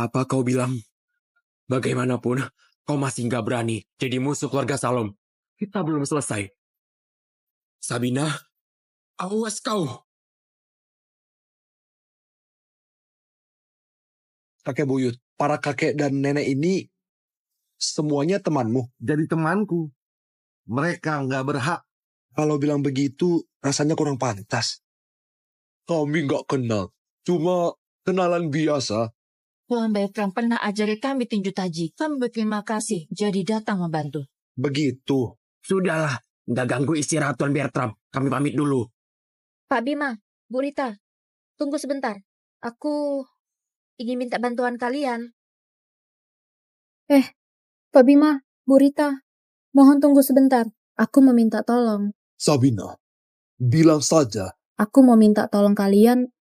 [SPEAKER 5] Apa kau bilang? Bagaimanapun, kau masih gak berani jadi musuh keluarga Salom. Kita belum selesai. Sabina, awas kau.
[SPEAKER 4] Kakek buyut, para kakek dan nenek ini semuanya temanmu.
[SPEAKER 2] Jadi temanku. Mereka nggak berhak.
[SPEAKER 4] Kalau bilang begitu, rasanya kurang pantas.
[SPEAKER 11] Kami nggak kenal. Cuma kenalan biasa.
[SPEAKER 12] Tuan Bertram pernah ajari kami tinju taji. Kami berterima kasih jadi datang membantu.
[SPEAKER 4] Begitu.
[SPEAKER 5] Sudahlah, nggak ganggu istirahat Tuan Bertram. Kami pamit dulu.
[SPEAKER 6] Pak Bima, Bu Rita, tunggu sebentar. Aku ingin minta bantuan kalian. Pak Bima, Bu Rita, mohon tunggu sebentar. Aku mau minta tolong.
[SPEAKER 11] Sabina, bilang saja.
[SPEAKER 6] Aku mau minta tolong kalian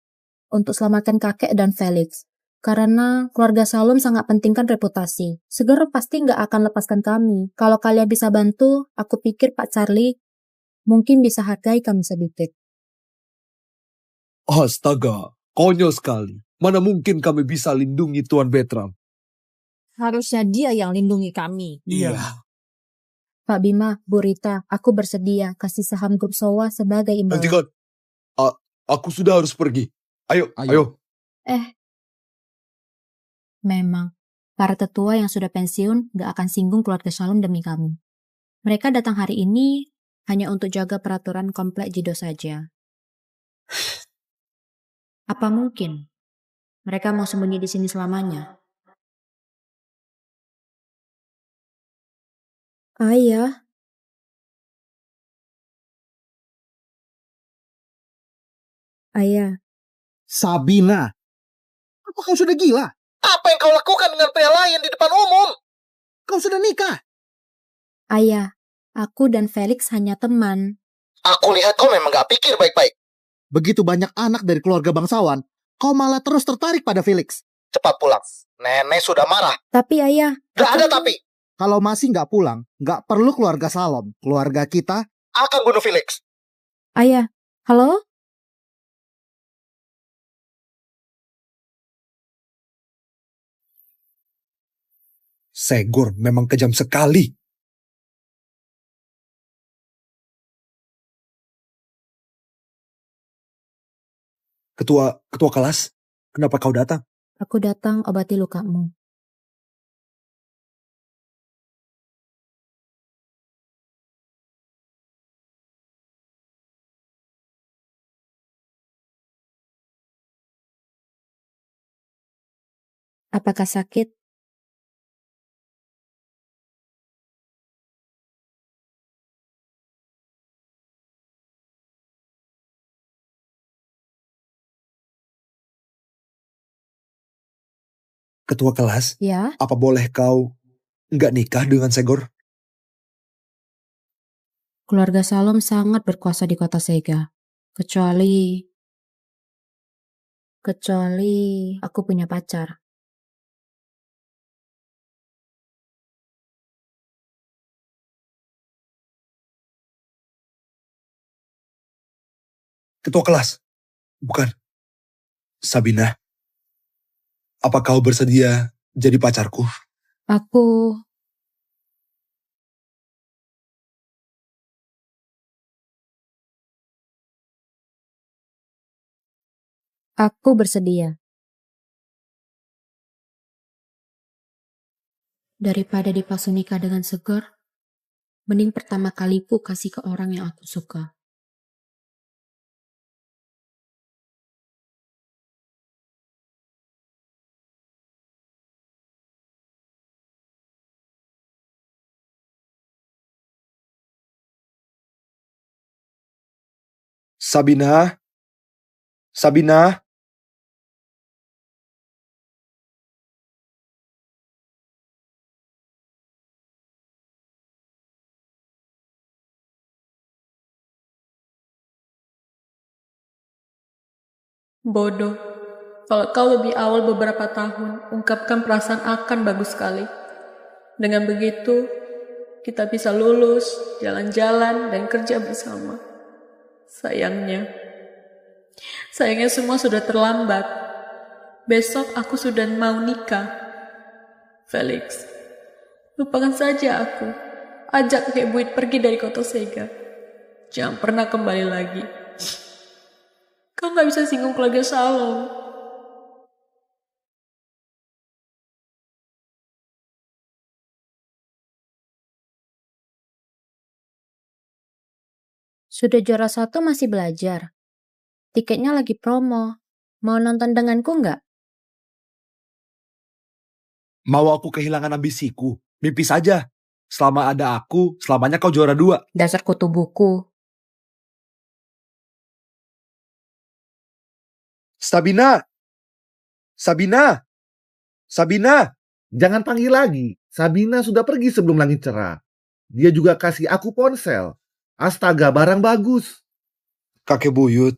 [SPEAKER 6] untuk selamatkan kakek dan Felix. Karena keluarga Salom sangat pentingkan reputasi. Segera pasti nggak akan lepaskan kami. Kalau kalian bisa bantu, aku pikir Pak Charlie mungkin bisa hargai kami sedikit.
[SPEAKER 11] Astaga, konyol sekali. Mana mungkin kami bisa lindungi Tuan Bertram.
[SPEAKER 12] Harusnya dia yang lindungi kami.
[SPEAKER 11] Iya.
[SPEAKER 6] Pak Bima, Bu Rita, aku bersedia kasih saham grup Sowa sebagai imbalan.
[SPEAKER 11] Hentikan. Aku sudah harus pergi. Ayo.
[SPEAKER 6] Memang, para tetua yang sudah pensiun gak akan singgung keluarga Shalom demi kamu. Mereka datang hari ini hanya untuk jaga peraturan komplek Jido saja. Apa mungkin mereka mau sembunyi di sini selamanya? Ayah. Ayah.
[SPEAKER 1] Sabina, apa kau sudah gila? Apa yang kau lakukan dengan pria lain di depan umum? Kau sudah nikah.
[SPEAKER 6] Ayah, aku dan Felix hanya teman.
[SPEAKER 1] Aku lihat kau memang gak pikir baik-baik. Begitu banyak anak dari keluarga bangsawan, Kau malah terus tertarik pada Felix. Cepat pulang. Nenek sudah marah.
[SPEAKER 6] Tapi ayah...
[SPEAKER 1] Gak ada tapi. Kalau masih nggak pulang, nggak perlu keluarga Salom. Keluarga kita akan bunuh Felix.
[SPEAKER 6] Ayah, halo?
[SPEAKER 4] Segor memang kejam sekali. Ketua kelas, kenapa kau datang?
[SPEAKER 6] Aku datang obati lukamu. Apakah sakit?
[SPEAKER 4] Ketua kelas,
[SPEAKER 6] Ya?
[SPEAKER 4] apa boleh kau nggak nikah dengan Segor?
[SPEAKER 6] Keluarga Salom sangat berkuasa di kota Sega. Kecuali aku punya pacar.
[SPEAKER 4] Ketua kelas, bukan. Sabina, apa kau bersedia jadi pacarku?
[SPEAKER 6] Aku bersedia. Daripada dipaksa nikah dengan Segor, mending pertama kaliku kasih ke orang yang aku suka.
[SPEAKER 4] Sabina? Sabina?
[SPEAKER 8] Bodoh. Kalau kau lebih awal beberapa tahun, ungkapkan perasaan akan bagus sekali. Dengan begitu, kita bisa lulus, jalan-jalan, dan kerja bersama. Sayangnya semua sudah terlambat. Besok aku sudah mau nikah. Felix, lupakan saja aku. Ajak kakek Buit pergi dari kota Sega. Jangan pernah kembali lagi. Kau gak bisa singgung keluarga Salom.
[SPEAKER 6] Sudah juara 1 masih belajar. Tiketnya lagi promo. Mau nonton denganku nggak?
[SPEAKER 4] Mau aku kehilangan ambisiku? Mimpi saja. Selama ada aku, selamanya kau juara 2.
[SPEAKER 6] Dasar kutu buku.
[SPEAKER 2] Sabina! Sabina! Sabina! Jangan panggil lagi. Sabina sudah pergi sebelum langit cerah. Dia juga kasih aku ponsel. Astaga, barang bagus.
[SPEAKER 4] Kakek Buyut,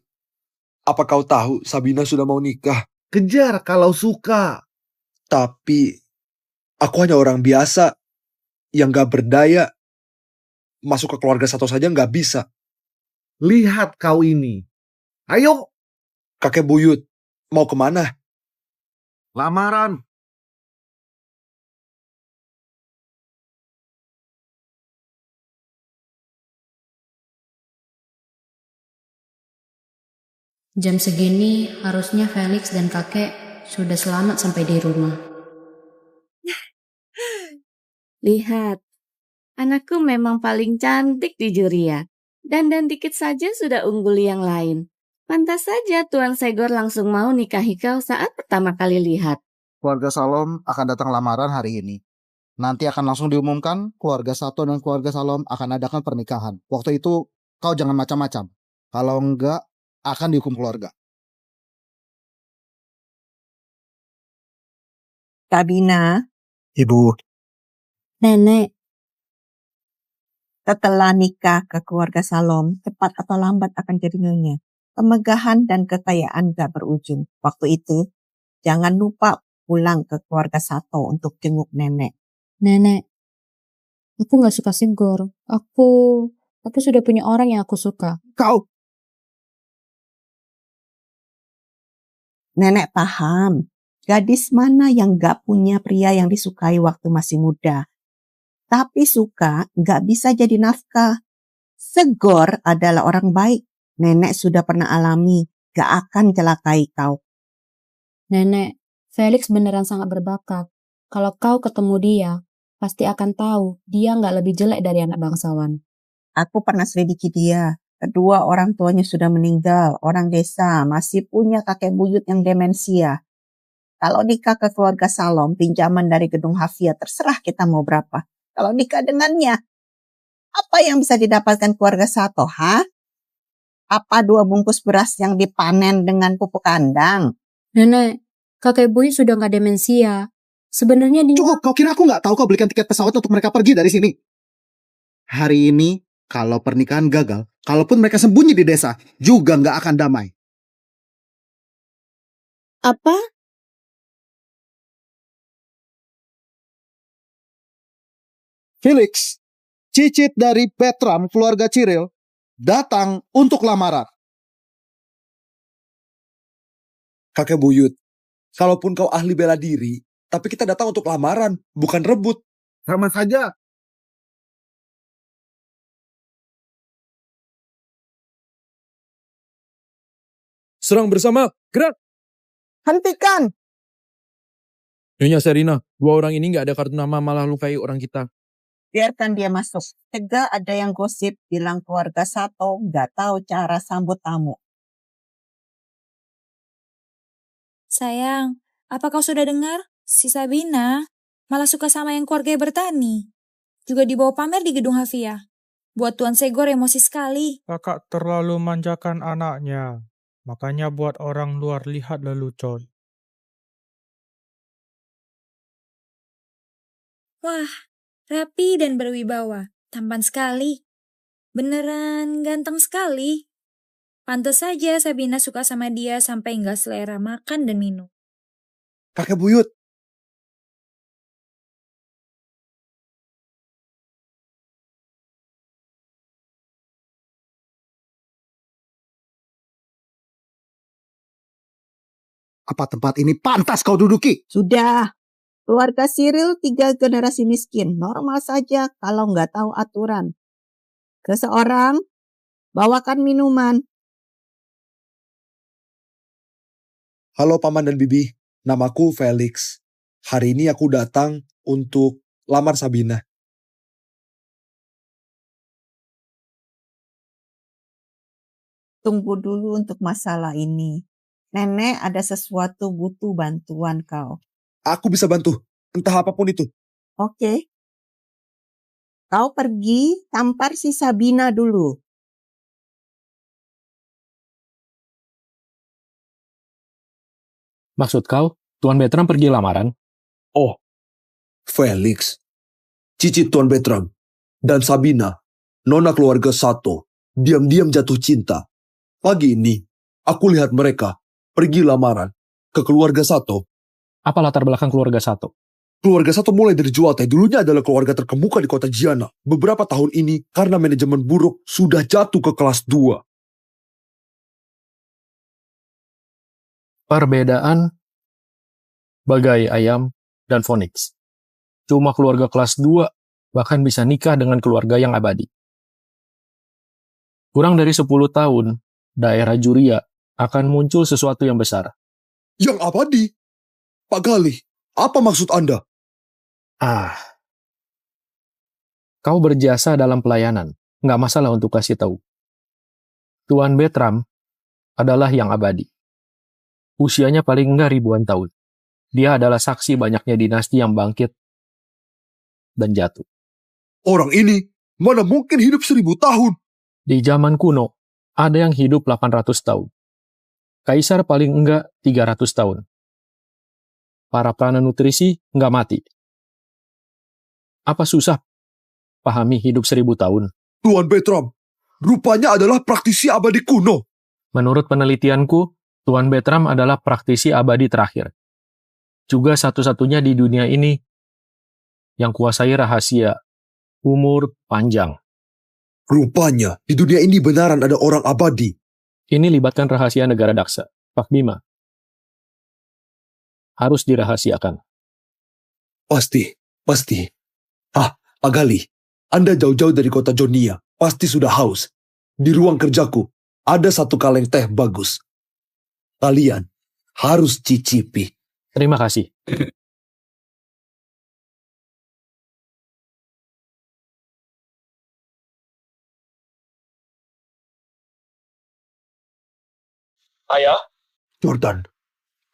[SPEAKER 4] apa kau tahu Sabina sudah mau nikah?
[SPEAKER 2] Kejar kalau suka.
[SPEAKER 4] Tapi, aku hanya orang biasa yang gak berdaya. Masuk ke keluarga satu saja gak bisa.
[SPEAKER 2] Lihat kau ini. Ayo.
[SPEAKER 4] Kakek Buyut, mau kemana?
[SPEAKER 2] Lamaran.
[SPEAKER 6] Jam segini harusnya Felix dan kakek sudah selamat sampai di rumah.
[SPEAKER 7] Lihat, anakku memang paling cantik di Juria. Dan dikit saja sudah unggul yang lain. Pantas saja Tuan Segor langsung mau nikahi kau saat pertama kali lihat.
[SPEAKER 1] Keluarga Salom akan datang lamaran hari ini. Nanti akan langsung diumumkan keluarga Sato dan keluarga Salom akan adakan pernikahan. Waktu itu kau jangan macam-macam. Kalau enggak, akan dihukum keluarga.
[SPEAKER 16] Sabina.
[SPEAKER 4] Ibu.
[SPEAKER 16] Nenek. Setelah nikah ke keluarga Salom, cepat atau lambat akan jadi nyonya. kemegahan dan kekayaan gak berujung. Waktu itu, jangan lupa pulang ke keluarga Sato untuk jenguk nenek.
[SPEAKER 6] Nenek, aku gak suka Segor. Aku sudah punya orang yang aku suka.
[SPEAKER 2] Kau,
[SPEAKER 16] Nenek paham, gadis mana yang gak punya pria yang disukai waktu masih muda. Tapi suka gak bisa jadi nafkah. Segor adalah orang baik. Nenek sudah pernah alami, gak akan celakai kau.
[SPEAKER 6] Nenek, Felix beneran sangat berbakat. Kalau kau ketemu dia, pasti akan tahu dia gak lebih jelek dari anak bangsawan.
[SPEAKER 16] Aku pernah selidiki dia. Kedua orang tuanya sudah meninggal, orang desa, masih punya kakek buyut yang demensia. Kalau nikah ke keluarga Salom, pinjaman dari gedung Hafia, terserah kita mau berapa. Kalau nikah dengannya, apa yang bisa didapatkan keluarga Sato, ha? Apa 2 bungkus beras yang dipanen dengan pupuk kandang?
[SPEAKER 6] Nenek, kakek buyut sudah gak demensia. Sebenarnya dia...
[SPEAKER 1] Cukup, kau kira aku gak tahu kau belikan tiket pesawat untuk mereka pergi dari sini? Hari ini, kalau pernikahan gagal, kalaupun mereka sembunyi di desa, juga gak akan damai.
[SPEAKER 16] Apa?
[SPEAKER 1] Felix, cicit dari Bertram keluarga Cyril, datang untuk lamaran.
[SPEAKER 11] Kakek buyut, kalaupun kau ahli bela diri, tapi kita datang untuk lamaran, bukan rebut.
[SPEAKER 2] sama saja.
[SPEAKER 5] Serang bersama, gerak!
[SPEAKER 16] Hentikan!
[SPEAKER 5] Nyonya Serina, 2 orang ini nggak ada kartu nama malah lukai orang kita.
[SPEAKER 16] Biarkan dia masuk. Cegah ada yang gosip bilang keluarga Sato gak tahu cara sambut tamu.
[SPEAKER 17] Sayang, apa kau sudah dengar? Si Sabina malah suka sama yang keluarga bertani. Juga dibawa pamer di gedung Hafia. Buat Tuan Segor emosi sekali.
[SPEAKER 13] Kakak terlalu manjakan anaknya. Makanya buat orang luar lihat lelucon.
[SPEAKER 17] Wah, rapi dan berwibawa. Tampan sekali. Beneran ganteng sekali. Pantes saja Sabina suka sama dia sampai nggak selera makan dan minum.
[SPEAKER 11] Kakek buyut,
[SPEAKER 1] Apa tempat ini pantas kau duduki?
[SPEAKER 16] Sudah. Keluarga Cyril 3 generasi miskin. Normal saja kalau nggak tahu aturan. Ke seorang, bawakan minuman.
[SPEAKER 11] halo Paman dan Bibi, namaku Felix. Hari ini aku datang untuk lamar Sabina.
[SPEAKER 16] Tunggu dulu untuk masalah ini. Nenek ada sesuatu butuh bantuan kau.
[SPEAKER 11] Aku bisa bantu, entah apapun itu.
[SPEAKER 16] Oke. Kau pergi tampar si Sabina dulu.
[SPEAKER 3] Maksud kau, Tuan Bertram pergi lamaran?
[SPEAKER 11] Oh, Felix, cicit Tuan Bertram, dan Sabina, nona keluarga Sato, diam-diam jatuh cinta. Pagi ini, aku lihat mereka pergi lamaran ke keluarga Sato.
[SPEAKER 3] Apa latar belakang keluarga Sato?
[SPEAKER 11] Keluarga Sato mulai dari Juwate, dulunya adalah keluarga terkemuka di kota Jiana. Beberapa tahun ini, karena manajemen buruk, sudah jatuh ke kelas 2.
[SPEAKER 3] Perbedaan bagai ayam dan Phoenix. Cuma keluarga kelas 2 bahkan bisa nikah dengan keluarga yang abadi. Kurang dari 10 tahun, daerah Juria akan muncul sesuatu yang besar.
[SPEAKER 11] Yang abadi? Pak Galih, apa maksud Anda?
[SPEAKER 3] Kau berjasa dalam pelayanan, nggak masalah untuk kasih tahu. Tuan Bertram adalah yang abadi. Usianya paling nggak ribuan tahun. Dia adalah saksi banyaknya dinasti yang bangkit dan jatuh.
[SPEAKER 11] Orang ini mana mungkin hidup 1000 tahun?
[SPEAKER 3] Di zaman kuno, ada yang hidup 800 tahun. Kaisar paling enggak 300 tahun. Para pranutrisi nggak mati. Apa susah pahami hidup 1000 tahun?
[SPEAKER 11] Tuan Bertram, rupanya adalah praktisi abadi kuno.
[SPEAKER 3] Menurut penelitianku, Tuan Bertram adalah praktisi abadi terakhir. Juga satu-satunya di dunia ini yang kuasai rahasia umur panjang.
[SPEAKER 11] Rupanya, di dunia ini benaran ada orang abadi.
[SPEAKER 3] Ini libatkan rahasia negara Daksa. Pak Bima. Harus dirahasiakan.
[SPEAKER 11] Pasti. Pak Gali, Anda jauh-jauh dari kota Jonia, pasti sudah haus. Di ruang kerjaku, ada satu kaleng teh bagus. Kalian harus cicipi.
[SPEAKER 3] Terima kasih.
[SPEAKER 11] Ayah? Jordan,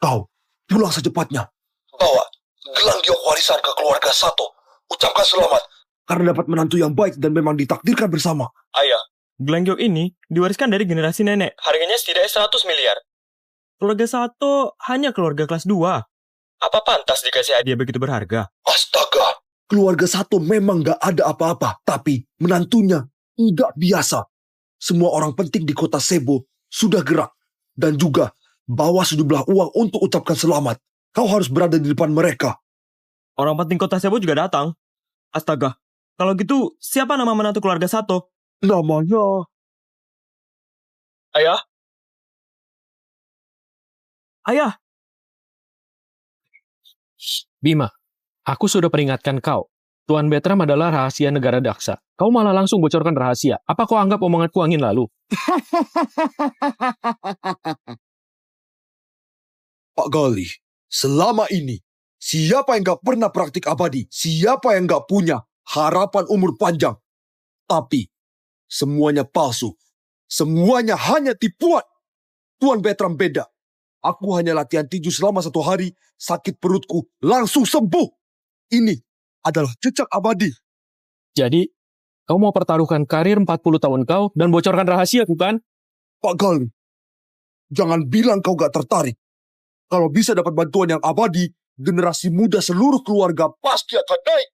[SPEAKER 11] kau pulang secepatnya. Bawa gelang giok warisan ke keluarga Sato. Ucapkan selamat karena dapat menantu yang baik dan memang ditakdirkan bersama.
[SPEAKER 18] Ayah, gelang giok ini diwariskan dari generasi nenek. Harganya setidaknya 100 miliar. Keluarga Sato hanya keluarga kelas 2. Apa pantas dikasih hadiah begitu berharga?
[SPEAKER 11] Astaga, keluarga Sato memang gak ada apa-apa. Tapi menantunya tidak biasa. Semua orang penting di kota Sebo sudah gerak. Dan juga bawa sejumlah uang untuk ucapkan selamat. Kau harus berada di depan mereka.
[SPEAKER 18] Orang penting kota Sebo juga datang. Astaga, kalau gitu siapa nama menantu keluarga Sato?
[SPEAKER 11] Namanya...
[SPEAKER 18] Ayah? Ayah!
[SPEAKER 3] Bima, aku sudah peringatkan kau. Tuan Bertram adalah rahasia negara Daksa. Kau malah langsung bocorkan rahasia. Apa kau anggap omonganku angin lalu?
[SPEAKER 11] Pak Gali, selama ini, siapa yang gak pernah praktik abadi? Siapa yang gak punya harapan umur panjang? Tapi, semuanya palsu. Semuanya hanya tipuan. Tuan Bertram beda. Aku hanya latihan tinju selama 1 hari, sakit perutku langsung sembuh. Ini adalah jejak abadi.
[SPEAKER 3] Jadi, kau mau pertaruhkan karir 40 tahun kau dan bocorkan rahasia, bukan?
[SPEAKER 11] Pak Gali, jangan bilang kau gak tertarik. Kalau bisa dapat bantuan yang abadi, generasi muda seluruh keluarga pasti akan naik.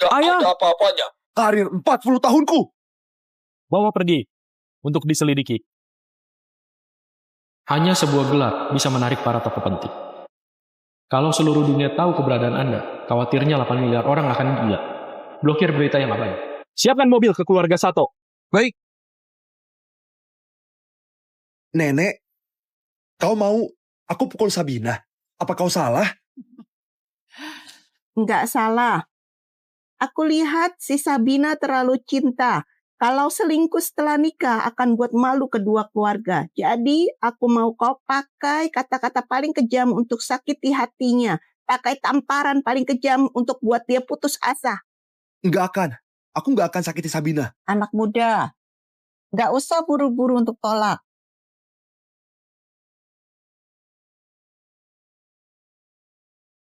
[SPEAKER 11] Gak ada apa-apanya. Karir 40 tahunku.
[SPEAKER 3] Bawa pergi untuk diselidiki. Hanya sebuah gelar bisa menarik para tokoh penting. Kalau seluruh dunia tahu keberadaan Anda, khawatirnya 8 miliar orang akan gila. Blokir berita yang abadi. Siapkan mobil ke keluarga Sato.
[SPEAKER 11] Baik. Nenek, kau mau aku pukul Sabina? Apa kau salah?
[SPEAKER 16] Nggak salah. Aku lihat si Sabina terlalu cinta. Kalau selingkuh setelah nikah akan buat malu kedua keluarga. Jadi aku mau kau pakai kata-kata paling kejam untuk sakiti hatinya. Pakai tamparan paling kejam untuk buat dia putus asa.
[SPEAKER 11] Nggak akan. Aku nggak akan sakiti Sabina.
[SPEAKER 16] Anak muda, nggak usah buru-buru untuk tolak.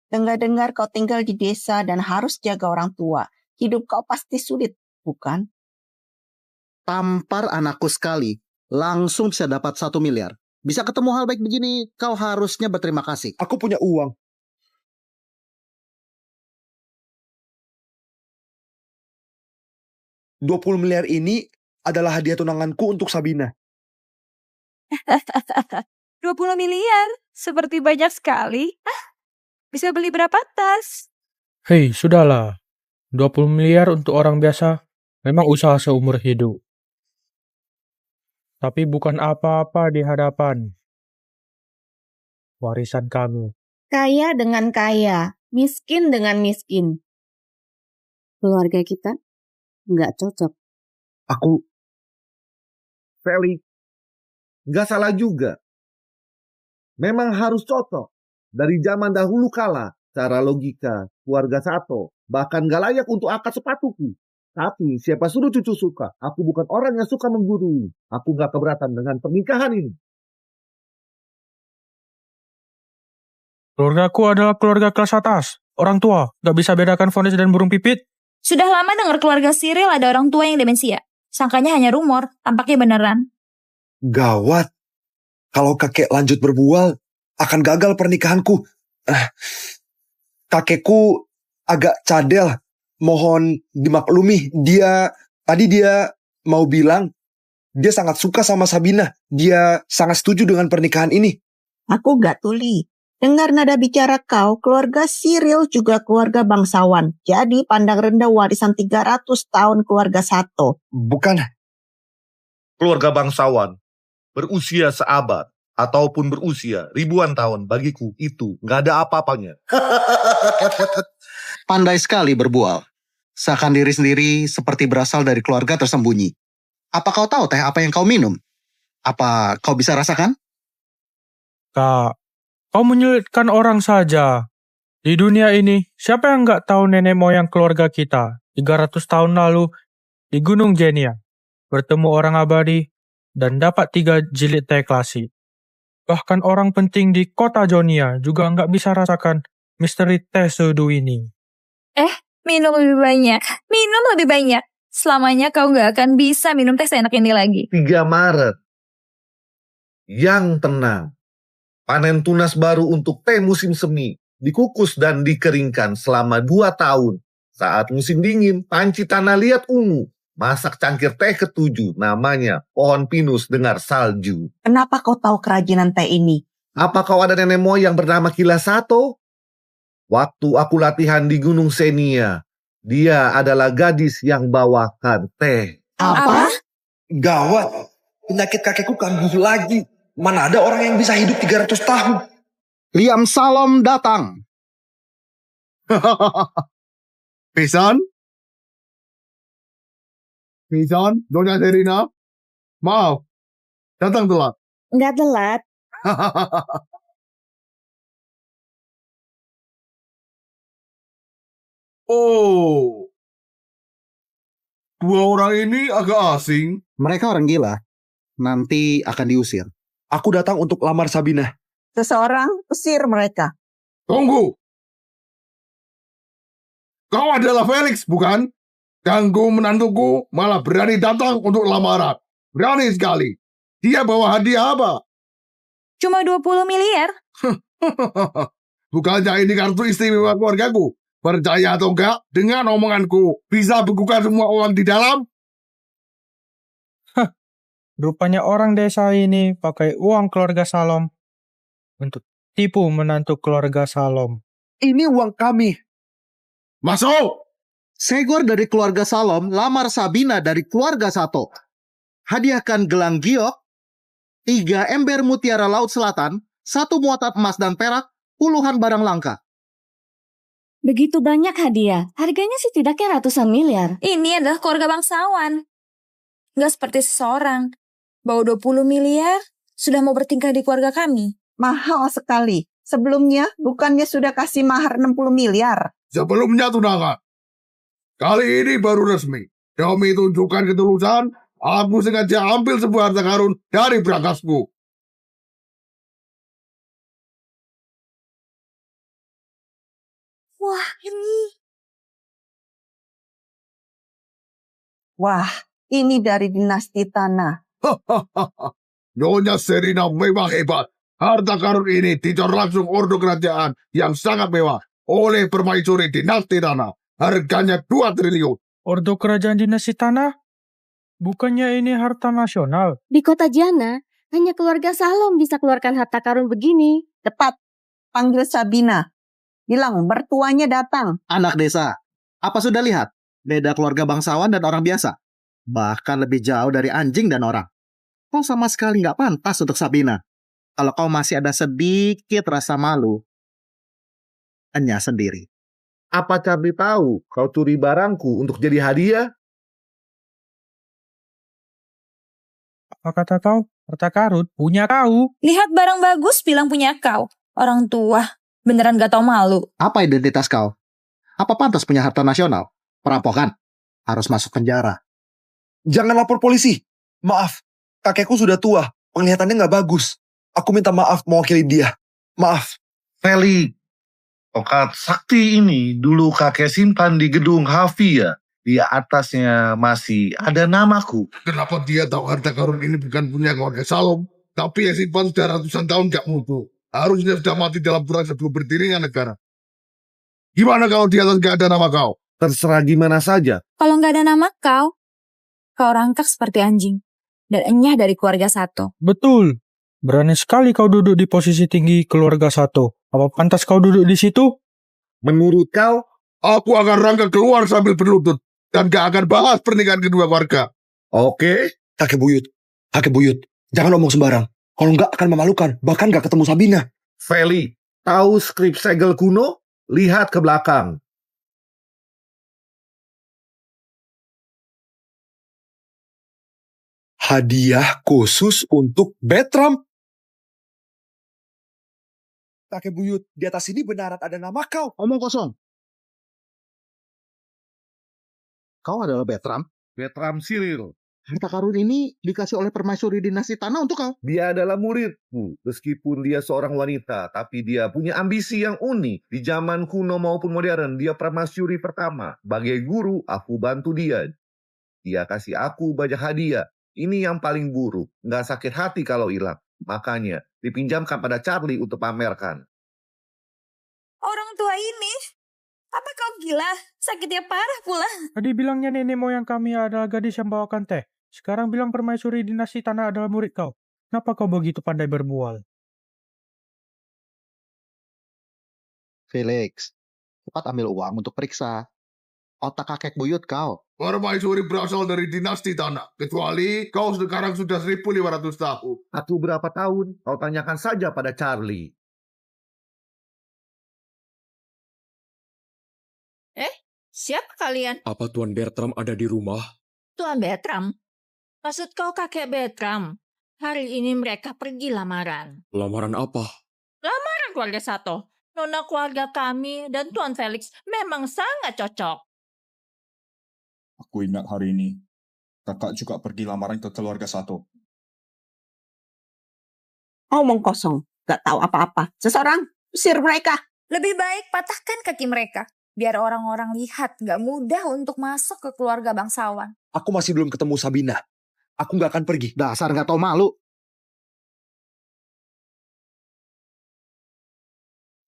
[SPEAKER 16] Dengar-dengar kau tinggal di desa dan harus jaga orang tua. Hidup kau pasti sulit, bukan?
[SPEAKER 1] Tampar anakku sekali, langsung bisa dapat 1 miliar. Bisa ketemu hal baik begini, kau harusnya berterima kasih.
[SPEAKER 11] Aku punya uang. $20 miliar ini adalah hadiah tunanganku untuk Sabina.
[SPEAKER 17] 20 miliar? Seperti banyak sekali. Bisa beli berapa tas?
[SPEAKER 13] Hei, sudahlah. 20 miliar untuk orang biasa memang usaha seumur hidup. Tapi bukan apa-apa di hadapan warisan kami.
[SPEAKER 7] Kaya dengan kaya, miskin dengan miskin. Keluarga kita nggak cocok.
[SPEAKER 2] Felix, nggak salah juga. Memang harus cocok. Dari zaman dahulu kala, cara logika, keluarga Sato, bahkan gak layak untuk akad sepatuku. Tapi siapa suruh cucu suka? Aku bukan orang yang suka menggurui. Aku gak keberatan dengan pernikahan ini.
[SPEAKER 13] Keluargaku adalah keluarga kelas atas. Orang tua, gak bisa bedakan vonis dan burung pipit.
[SPEAKER 17] Sudah lama dengar keluarga Cyril ada orang tua yang demensia. Sangkanya hanya rumor, tampaknya beneran.
[SPEAKER 11] Gawat. Kalau kakek lanjut berbual, akan gagal pernikahanku. Kakekku agak cadel. Mohon dimaklumi. Tadi dia mau bilang
[SPEAKER 4] Dia sangat suka sama Sabina. Dia sangat setuju dengan pernikahan ini.
[SPEAKER 16] Aku gak tuli. Dengar nada bicara kau, keluarga Cyril juga keluarga bangsawan. Jadi pandang rendah warisan 300 tahun keluarga Sato.
[SPEAKER 4] Bukan.
[SPEAKER 2] Keluarga bangsawan berusia seabad ataupun berusia ribuan tahun, bagiku itu nggak ada apa-apanya.
[SPEAKER 1] Pandai sekali berbual. Seakan diri sendiri seperti berasal dari keluarga tersembunyi. Apa kau tahu teh apa yang kau minum? Apa kau bisa rasakan?
[SPEAKER 13] Kak, kau menyulitkan orang saja. Di dunia ini, siapa yang nggak tahu nenek moyang keluarga kita 300 tahun lalu di Gunung Jenia, bertemu orang abadi, dan dapat 3 jilid teh klasik. Bahkan orang penting di kota Jonia juga nggak bisa rasakan misteri teh seduh ini.
[SPEAKER 17] Minum lebih banyak. Minum lebih banyak. Selamanya kau nggak akan bisa minum teh seenak ini lagi.
[SPEAKER 2] 3 Maret. Yang tenang. Panen tunas baru untuk teh musim semi. Dikukus dan dikeringkan selama 2 tahun. Saat musim dingin, panci tanah liat ungu. Masak cangkir teh ke-7, namanya pohon pinus dengar salju.
[SPEAKER 16] Kenapa kau tahu kerajinan teh ini?
[SPEAKER 2] Apa kau ada nenek moyang bernama Kila Sato? Waktu aku latihan di Gunung Senia, dia adalah gadis yang bawakan teh.
[SPEAKER 16] Apa?
[SPEAKER 4] Gawat. Penyakit kakekku kambuh lagi. Mana ada orang yang bisa hidup 300 tahun.
[SPEAKER 1] Liam Salom datang.
[SPEAKER 11] Pisan? Pisan, Nyonya Serina? Maaf, datang telat.
[SPEAKER 7] Nggak telat.
[SPEAKER 11] Oh, 2 orang ini agak asing.
[SPEAKER 1] Mereka orang gila. Nanti akan diusir.
[SPEAKER 4] Aku datang untuk lamar Sabina.
[SPEAKER 16] Seseorang usir mereka.
[SPEAKER 11] Tunggu. Kau adalah Felix, bukan? Ganggu menantuku, malah berani datang untuk lamaran. Berani sekali. Dia bawa hadiah apa?
[SPEAKER 17] Cuma 20 miliar.
[SPEAKER 11] Bukannya ini kartu istimewa keluargaku? Percaya atau enggak, dengan omonganku, bisa bekukan semua uang di dalam?
[SPEAKER 13] Rupanya orang desa ini pakai uang keluarga Salom untuk tipu menantu keluarga Salom.
[SPEAKER 4] Ini uang kami.
[SPEAKER 11] Masuk!
[SPEAKER 1] Segor dari keluarga Salom lamar Sabina dari keluarga Sato. Hadiahkan gelang giok, 3 ember mutiara laut selatan, 1 muatan emas dan perak, puluhan barang langka.
[SPEAKER 7] Begitu banyak hadiah. Harganya setidaknya ratusan miliar.
[SPEAKER 17] Ini adalah keluarga bangsawan. Nggak seperti seseorang. Bawa 20 miliar, sudah mau bertingkah di keluarga kami.
[SPEAKER 16] Mahal sekali. Sebelumnya, bukannya sudah kasih mahar 60 miliar?
[SPEAKER 11] Sebelumnya tunangan. Kali ini baru resmi. Demi tunjukkan ketulusan, aku sengaja ambil sebuah harta karun dari berangkasku.
[SPEAKER 17] Wah, ini.
[SPEAKER 16] Wah, ini dari dinasti tanah.
[SPEAKER 11] Nyonya Serina memang hebat. Harta karun ini dicor langsung ordo kerajaan yang sangat mewah oleh permaisuri dinasti tanah. Harganya 2 triliun.
[SPEAKER 13] Ordo kerajaan dinasti tanah? Bukannya ini harta nasional?
[SPEAKER 7] Di kota Jana, hanya keluarga Salom bisa keluarkan harta karun begini.
[SPEAKER 16] Cepat, panggil Sabina. Bilang mertuanya datang.
[SPEAKER 1] Anak desa, apa sudah lihat? Beda keluarga bangsawan dan orang biasa. Bahkan lebih jauh dari anjing dan orang. Kau sama sekali nggak pantas untuk Sabina. Kalau kau masih ada sedikit rasa malu, hanya sendiri.
[SPEAKER 2] Apa Charlie tahu kau curi barangku untuk jadi hadiah?
[SPEAKER 13] Apa kata kau? Harta karun punya kau.
[SPEAKER 17] Lihat barang bagus, bilang punya kau. Orang tua, beneran gak tau malu.
[SPEAKER 1] Apa identitas kau? Apa pantas punya harta nasional? Perampokan? Harus masuk penjara.
[SPEAKER 4] Jangan lapor polisi. Maaf, kakekku sudah tua. Penglihatannya nggak bagus. Aku minta maaf mewakili dia. Maaf.
[SPEAKER 2] Feli, tongkat sakti ini dulu kakek simpan di gedung Havia. Di atasnya masih ada namaku.
[SPEAKER 11] Kenapa dia tahu harta karun ini bukan punya keluarga Salom, tapi yang simpan sudah ratusan tahun gak mutu. Harusnya sudah mati dalam perang sebelum berdirinya negara. Gimana kalau di atas gak ada nama kau?
[SPEAKER 2] Terserah gimana saja.
[SPEAKER 17] Kalau nggak ada nama kau rangkak seperti anjing. dan enyah dari keluarga Sato.
[SPEAKER 13] Betul. Berani sekali kau duduk di posisi tinggi keluarga Sato. Apa pantas kau duduk di situ?
[SPEAKER 2] Menurut kau,
[SPEAKER 11] Aku akan rangka keluar sambil berlutut dan gak akan bahas pernikahan kedua keluarga.
[SPEAKER 2] oke?
[SPEAKER 4] Kakek buyut, jangan omong sembarang. Kalau nggak akan memalukan, bahkan nggak ketemu Sabina.
[SPEAKER 2] Feli, tahu skrip segel kuno? Lihat ke belakang.
[SPEAKER 4] Hadiah khusus untuk Bertram. Kakek buyut, di atas ini benaran ada nama kau.
[SPEAKER 1] Omong kosong. Kau adalah Bertram?
[SPEAKER 2] Bertram Cyril.
[SPEAKER 1] Harta karun ini dikasih oleh permaisuri dinasti tanah untuk kau.
[SPEAKER 2] Dia adalah muridku. Meskipun dia seorang wanita, tapi dia punya ambisi yang unik. Di zaman kuno maupun modern, dia permaisuri pertama. Sebagai guru, aku bantu dia. Dia kasih aku banyak hadiah. Ini yang paling buruk. Nggak sakit hati kalau hilang. Makanya, dipinjamkan pada Charlie untuk pamerkan.
[SPEAKER 17] Orang tua ini, apa kau gila? Sakitnya parah pula.
[SPEAKER 13] Tadi bilangnya nenek moyang kami adalah gadis yang bawakan teh. Sekarang bilang permaisuri dinasti tanah adalah murid kau. Kenapa kau begitu pandai berbual?
[SPEAKER 1] Felix, cepat ambil uang untuk periksa. Otak kakek buyut kau.
[SPEAKER 11] Permaisuri berasal dari dinasti tanah. Kecuali kau sekarang sudah 1500 tahun.
[SPEAKER 2] Aku berapa tahun? Kau tanyakan saja pada Charlie.
[SPEAKER 12] Siapa kalian?
[SPEAKER 5] Apa Tuan Bertram ada di rumah?
[SPEAKER 12] Tuan Bertram? Maksud kau kakek Bertram? Hari ini mereka pergi lamaran.
[SPEAKER 5] Lamaran apa?
[SPEAKER 12] Lamaran keluarga Sato. Nona keluarga kami dan Tuan Felix memang sangat cocok.
[SPEAKER 9] Aku ingat hari ini. Kakak juga pergi lamaran ke keluarga Sato.
[SPEAKER 16] Omong kosong, gak tahu apa-apa. Seseorang, usir mereka.
[SPEAKER 17] Lebih baik patahkan kaki mereka. Biar orang-orang lihat gak mudah untuk masuk ke keluarga bangsawan.
[SPEAKER 4] Aku masih belum ketemu Sabina. Aku nggak akan pergi.
[SPEAKER 1] Dasar gak tahu malu.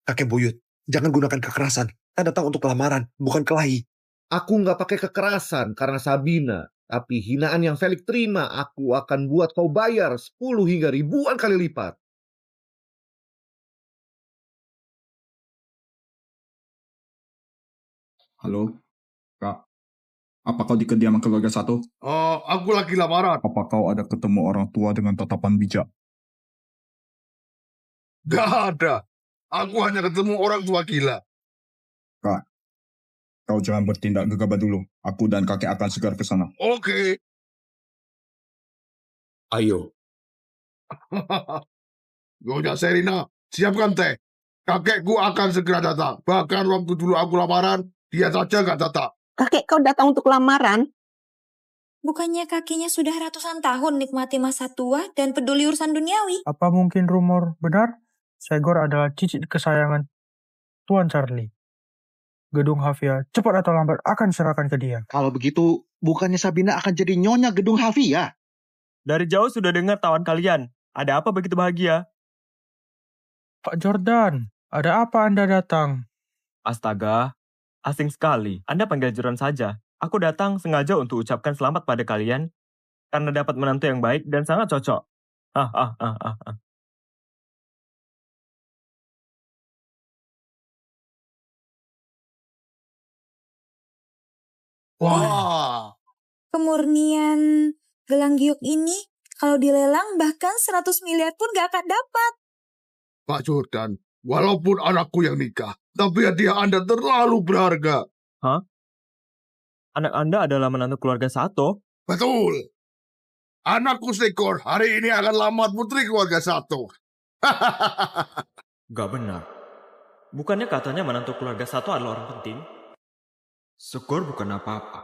[SPEAKER 4] Kakek buyut, jangan gunakan kekerasan. Kita datang untuk lamaran, bukan kelahi.
[SPEAKER 2] Aku nggak pakai kekerasan karena Sabina. Tapi hinaan yang Felix terima, aku akan buat kau bayar 10 hingga ribuan kali lipat.
[SPEAKER 9] Halo, Kak. Apa kau di kediaman keluarga Sato?
[SPEAKER 11] Aku lagi lamaran.
[SPEAKER 9] Apa kau ada ketemu orang tua dengan tatapan bijak?
[SPEAKER 11] Gak ada. Aku hanya ketemu orang tua gila.
[SPEAKER 9] Kak, kau jangan bertindak gegabah dulu. Aku dan kakek akan segera ke sana.
[SPEAKER 11] Oke.
[SPEAKER 5] Ayo.
[SPEAKER 11] Nyonya Serina, siapkan teh. Kakekku akan segera datang. Bahkan waktu dulu aku lamaran, dia saja gak datang.
[SPEAKER 16] Kakek kau datang untuk lamaran?
[SPEAKER 17] Bukannya kakinya sudah ratusan tahun nikmati masa tua dan peduli urusan duniawi?
[SPEAKER 13] Apa mungkin rumor benar? Segor adalah cicit kesayangan Tuan Charlie. Gedung Havia cepat atau lambat akan serahkan ke dia.
[SPEAKER 1] Kalau begitu, bukannya Sabina akan jadi nyonya Gedung Havia?
[SPEAKER 18] Dari jauh sudah dengar tawan kalian. Ada apa begitu bahagia?
[SPEAKER 13] Pak Jordan, ada apa Anda datang?
[SPEAKER 18] Astaga, asing sekali. Anda panggil Jordan saja. Aku datang sengaja untuk ucapkan selamat pada kalian karena dapat menantu yang baik dan sangat cocok.
[SPEAKER 11] Wah.
[SPEAKER 17] Kemurnian gelang giok ini kalau dilelang bahkan 100 miliar pun gak akan dapat.
[SPEAKER 11] Pak Jordan, walaupun anakku yang nikah, tapi hadiah Anda terlalu berharga.
[SPEAKER 18] Hah? Anak Anda adalah menantu keluarga Sato?
[SPEAKER 11] Betul. Anakku Segor hari ini akan lamar putri keluarga Sato.
[SPEAKER 18] Gak benar. Bukannya katanya menantu keluarga Sato adalah orang penting? Segor bukan apa-apa.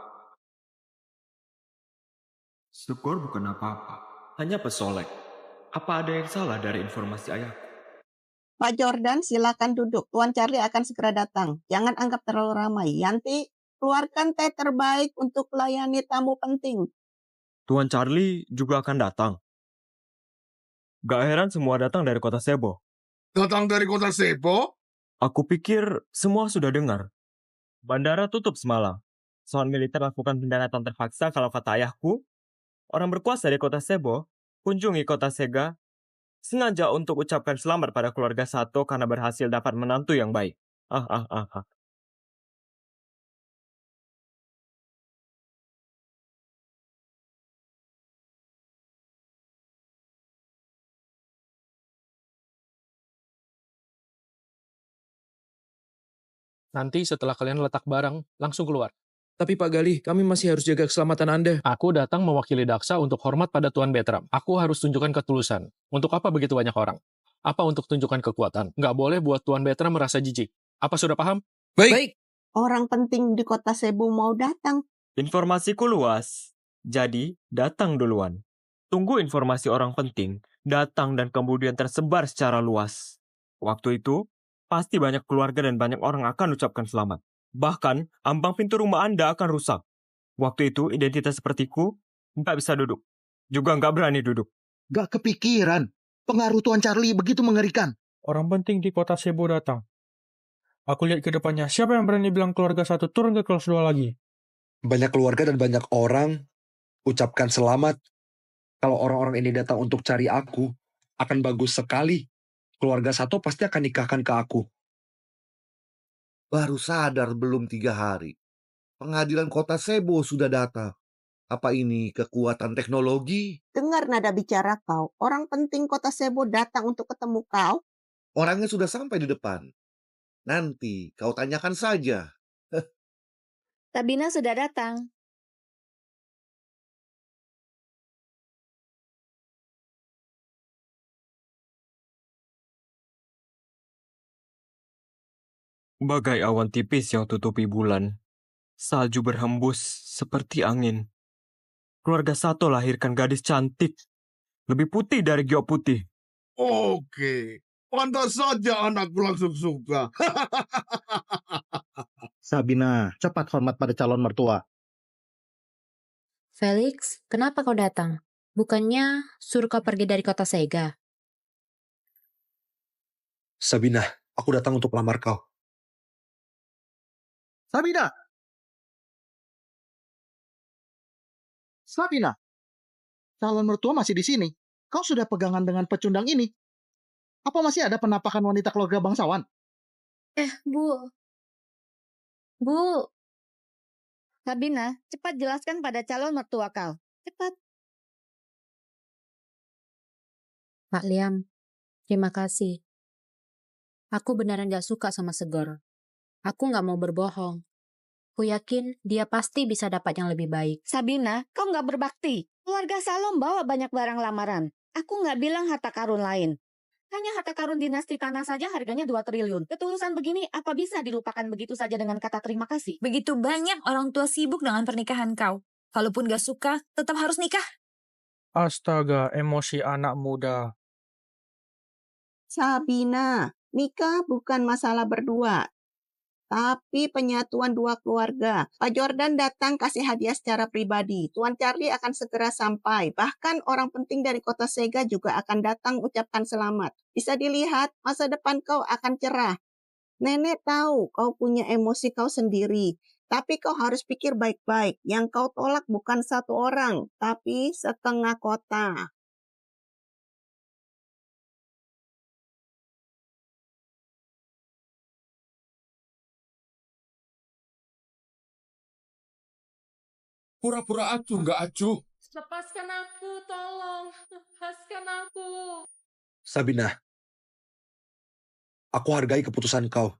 [SPEAKER 18] Segor bukan apa-apa. Hanya pesolek. Apa ada yang salah dari informasi ayahku?
[SPEAKER 16] Pak Jordan, silakan duduk. Tuan Charlie akan segera datang. Jangan anggap terlalu ramai. Yanti, keluarkan teh terbaik untuk melayani tamu penting.
[SPEAKER 18] Tuan Charlie juga akan datang. Gak heran semua datang dari kota Sebo.
[SPEAKER 11] Datang dari kota Sebo?
[SPEAKER 18] Aku pikir semua sudah dengar. Bandara tutup semalam. Soal militer lakukan pendaratan terpaksa kalau kata ayahku, orang berkuasa di kota Sebo, kunjungi kota Sega, sengaja untuk ucapkan selamat pada keluarga Sato karena berhasil dapat menantu yang baik. Ah, ah, ah, ah.
[SPEAKER 3] Nanti setelah kalian letak barang, langsung keluar.
[SPEAKER 10] Tapi Pak Galih, kami masih harus jaga keselamatan Anda.
[SPEAKER 3] Aku datang mewakili Daksa untuk hormat pada Tuan Bertram. Aku harus tunjukkan ketulusan. Untuk apa begitu banyak orang? Apa untuk tunjukkan kekuatan? Nggak boleh buat Tuan Bertram merasa jijik. Apa sudah paham?
[SPEAKER 10] Baik.
[SPEAKER 16] Orang penting di kota Cebu mau datang.
[SPEAKER 18] Informasiku luas, jadi datang duluan. Tunggu informasi orang penting, datang dan kemudian tersebar secara luas. Waktu itu, pasti banyak keluarga dan banyak orang akan ucapkan selamat. Bahkan, ambang pintu rumah Anda akan rusak. Waktu itu, identitas sepertiku nggak bisa duduk. Juga nggak berani duduk.
[SPEAKER 1] Gak kepikiran. Pengaruh Tuan Charlie begitu mengerikan.
[SPEAKER 13] Orang penting di kota Cebu datang. Aku lihat ke depannya, siapa yang berani bilang keluarga 1 turun ke kelas 2 lagi?
[SPEAKER 4] Banyak keluarga dan banyak orang ucapkan selamat. Kalau orang-orang ini datang untuk cari aku, akan bagus sekali. Keluarga Sato pasti akan nikahkan ke aku.
[SPEAKER 2] Baru sadar belum 3 hari. Pengadilan kota Sebo sudah datang. Apa ini kekuatan teknologi?
[SPEAKER 16] Dengar nada bicara kau. Orang penting kota Cebu datang untuk ketemu kau.
[SPEAKER 2] Orangnya sudah sampai di depan. Nanti kau tanyakan saja.
[SPEAKER 7] Sabina sudah datang.
[SPEAKER 18] Bagai awan tipis yang tutupi bulan, salju berhembus seperti angin. Keluarga Sato lahirkan gadis cantik, lebih putih dari giok putih.
[SPEAKER 11] Oke, pantas saja anakku langsung suka.
[SPEAKER 1] Sabina, cepat hormat pada calon mertua.
[SPEAKER 6] Felix, kenapa kau datang? Bukannya suruh kau pergi dari kota Sega?
[SPEAKER 4] Sabina, aku datang untuk melamar kau.
[SPEAKER 1] Sabina! Sabina! Calon mertua masih di sini. Kau sudah pegangan dengan pecundang ini. Apa masih ada penampakan wanita keluarga bangsawan?
[SPEAKER 7] Bu. Bu. Sabina, cepat jelaskan pada calon mertua kau. Cepat.
[SPEAKER 6] Pak Liam, terima kasih. Aku beneran gak suka sama Segor. Aku gak mau berbohong. Aku yakin dia pasti bisa dapat yang lebih baik.
[SPEAKER 7] Sabina, kau nggak berbakti. Keluarga Salom bawa banyak barang lamaran. Aku nggak bilang harta karun lain. Hanya harta karun dinasti tanah saja harganya 2 triliun. Ketulusan begini, apa bisa dilupakan begitu saja dengan kata terima kasih?
[SPEAKER 17] Begitu banyak orang tua sibuk dengan pernikahan kau. Kalaupun gak suka, tetap harus nikah.
[SPEAKER 13] Astaga, emosi anak muda.
[SPEAKER 16] Sabina, nikah bukan masalah berdua, tapi penyatuan 2 keluarga. Pak Jordan datang kasih hadiah secara pribadi. Tuan Charlie akan segera sampai. Bahkan orang penting dari kota Sega juga akan datang ucapkan selamat. Bisa dilihat, masa depan kau akan cerah. Nenek tahu kau punya emosi kau sendiri. Tapi kau harus pikir baik-baik. Yang kau tolak bukan 1 orang, tapi setengah kota.
[SPEAKER 11] Pura-pura acuh nggak acuh.
[SPEAKER 8] Lepaskan aku, tolong. Lepaskan aku.
[SPEAKER 4] Sabina, aku hargai keputusan kau.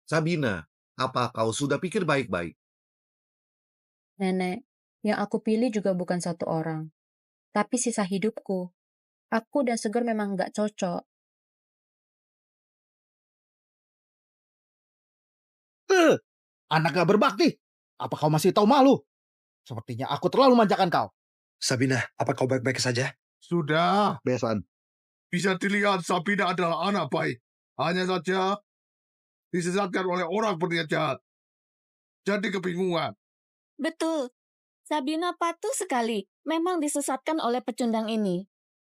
[SPEAKER 2] Sabina, apa kau sudah pikir baik-baik?
[SPEAKER 6] Nenek, yang aku pilih juga bukan 1 orang. Tapi sisa hidupku. Aku dan Segor memang gak cocok.
[SPEAKER 1] Anak gak berbakti. Apa kau masih tahu malu? Sepertinya aku terlalu manjakan kau.
[SPEAKER 4] Sabina, apa kau baik-baik saja?
[SPEAKER 11] Sudah.
[SPEAKER 1] Besan.
[SPEAKER 11] Bisa dilihat Sabina adalah anak baik. Hanya saja disesatkan oleh orang berniat jahat. Jadi kebingungan.
[SPEAKER 7] Betul. Sabina patuh sekali. Memang disesatkan oleh pecundang ini.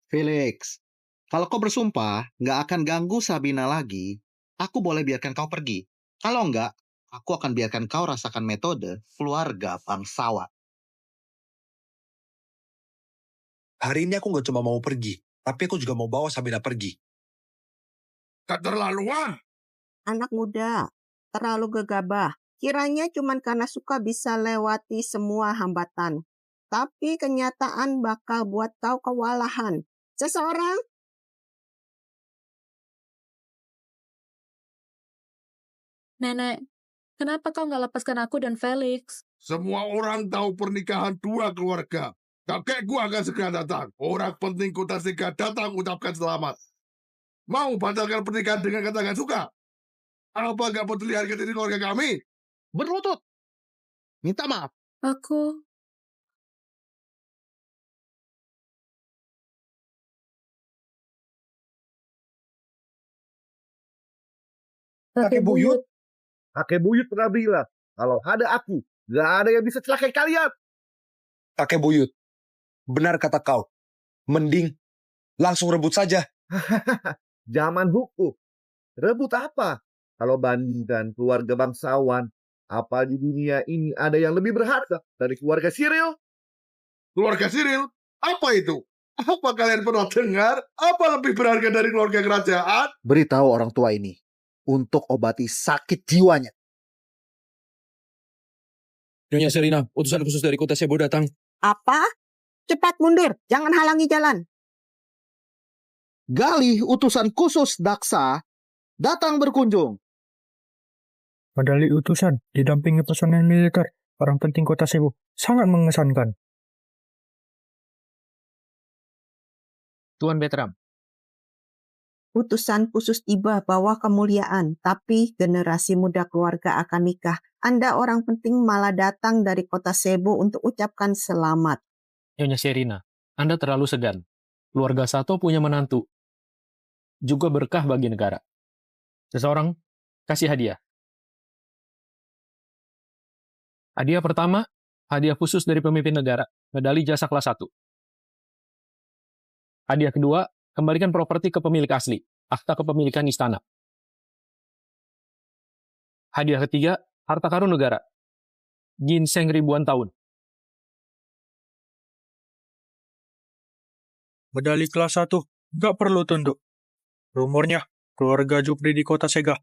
[SPEAKER 1] Felix, kalau kau bersumpah nggak akan ganggu Sabina lagi, aku boleh biarkan kau pergi. Kalau enggak, aku akan biarkan kau rasakan metode keluarga bangsawan.
[SPEAKER 4] Hari ini aku gak cuma mau pergi, tapi aku juga mau bawa Sabina pergi.
[SPEAKER 19] Keterlaluan!
[SPEAKER 16] Anak muda, terlalu gegabah. Kiranya cuma karena suka bisa lewati semua hambatan. Tapi kenyataan bakal buat kau kewalahan. Seseorang
[SPEAKER 8] Nenek, kenapa kau nggak lepaskan aku dan Felix?
[SPEAKER 19] Semua orang tahu pernikahan dua keluarga. Kakekku akan segera datang. Orang penting kota Sega datang ucapkan selamat. Mau batalkan pernikahan dengan kata gak suka? Apa gak peduli harga diri keluarga kami?
[SPEAKER 1] Berlutut. Minta maaf.
[SPEAKER 8] Aku...
[SPEAKER 2] Kakek Buyut. Kakek Buyut pernah bilang, kalau ada aku, gak ada yang bisa celakai kalian.
[SPEAKER 4] Kakek Buyut, benar kata kau. Mending langsung rebut saja.
[SPEAKER 2] Zaman hukum. Rebut apa? Kalau bandingkan keluarga bangsawan, apa di dunia ini ada yang lebih berharga dari keluarga Siril?
[SPEAKER 19] Keluarga Siril? Apa itu? Apa kalian pernah dengar? Apa lebih berharga dari keluarga kerajaan?
[SPEAKER 1] Beritahu orang tua ini untuk obati sakit jiwanya.
[SPEAKER 5] Nyonya Serina, utusan khusus dari kota Sebo datang.
[SPEAKER 16] apa? Cepat mundur, jangan halangi jalan.
[SPEAKER 1] Galih utusan khusus Daksa datang berkunjung.
[SPEAKER 13] Medali utusan didampingi personel militer, orang penting kota Sebo. Sangat mengesankan.
[SPEAKER 3] Tuan Bertram.
[SPEAKER 16] Utusan khusus tiba bawa kemuliaan, tapi generasi muda keluarga akan nikah. Anda orang penting malah datang dari kota Sebo untuk ucapkan selamat.
[SPEAKER 3] Nyonya Serina, Anda terlalu segan. Keluarga Sato punya menantu. Juga berkah bagi negara. Seseorang kasih hadiah. Hadiah pertama, hadiah khusus dari pemimpin negara, medali jasa kelas 1. Hadiah kedua, kembalikan properti ke pemilik asli, akta kepemilikan istana. Hadiah ketiga, harta karun negara, ginseng ribuan tahun.
[SPEAKER 13] Medali kelas 1, gak perlu tunduk. Rumornya, keluarga Jupri di kota Sega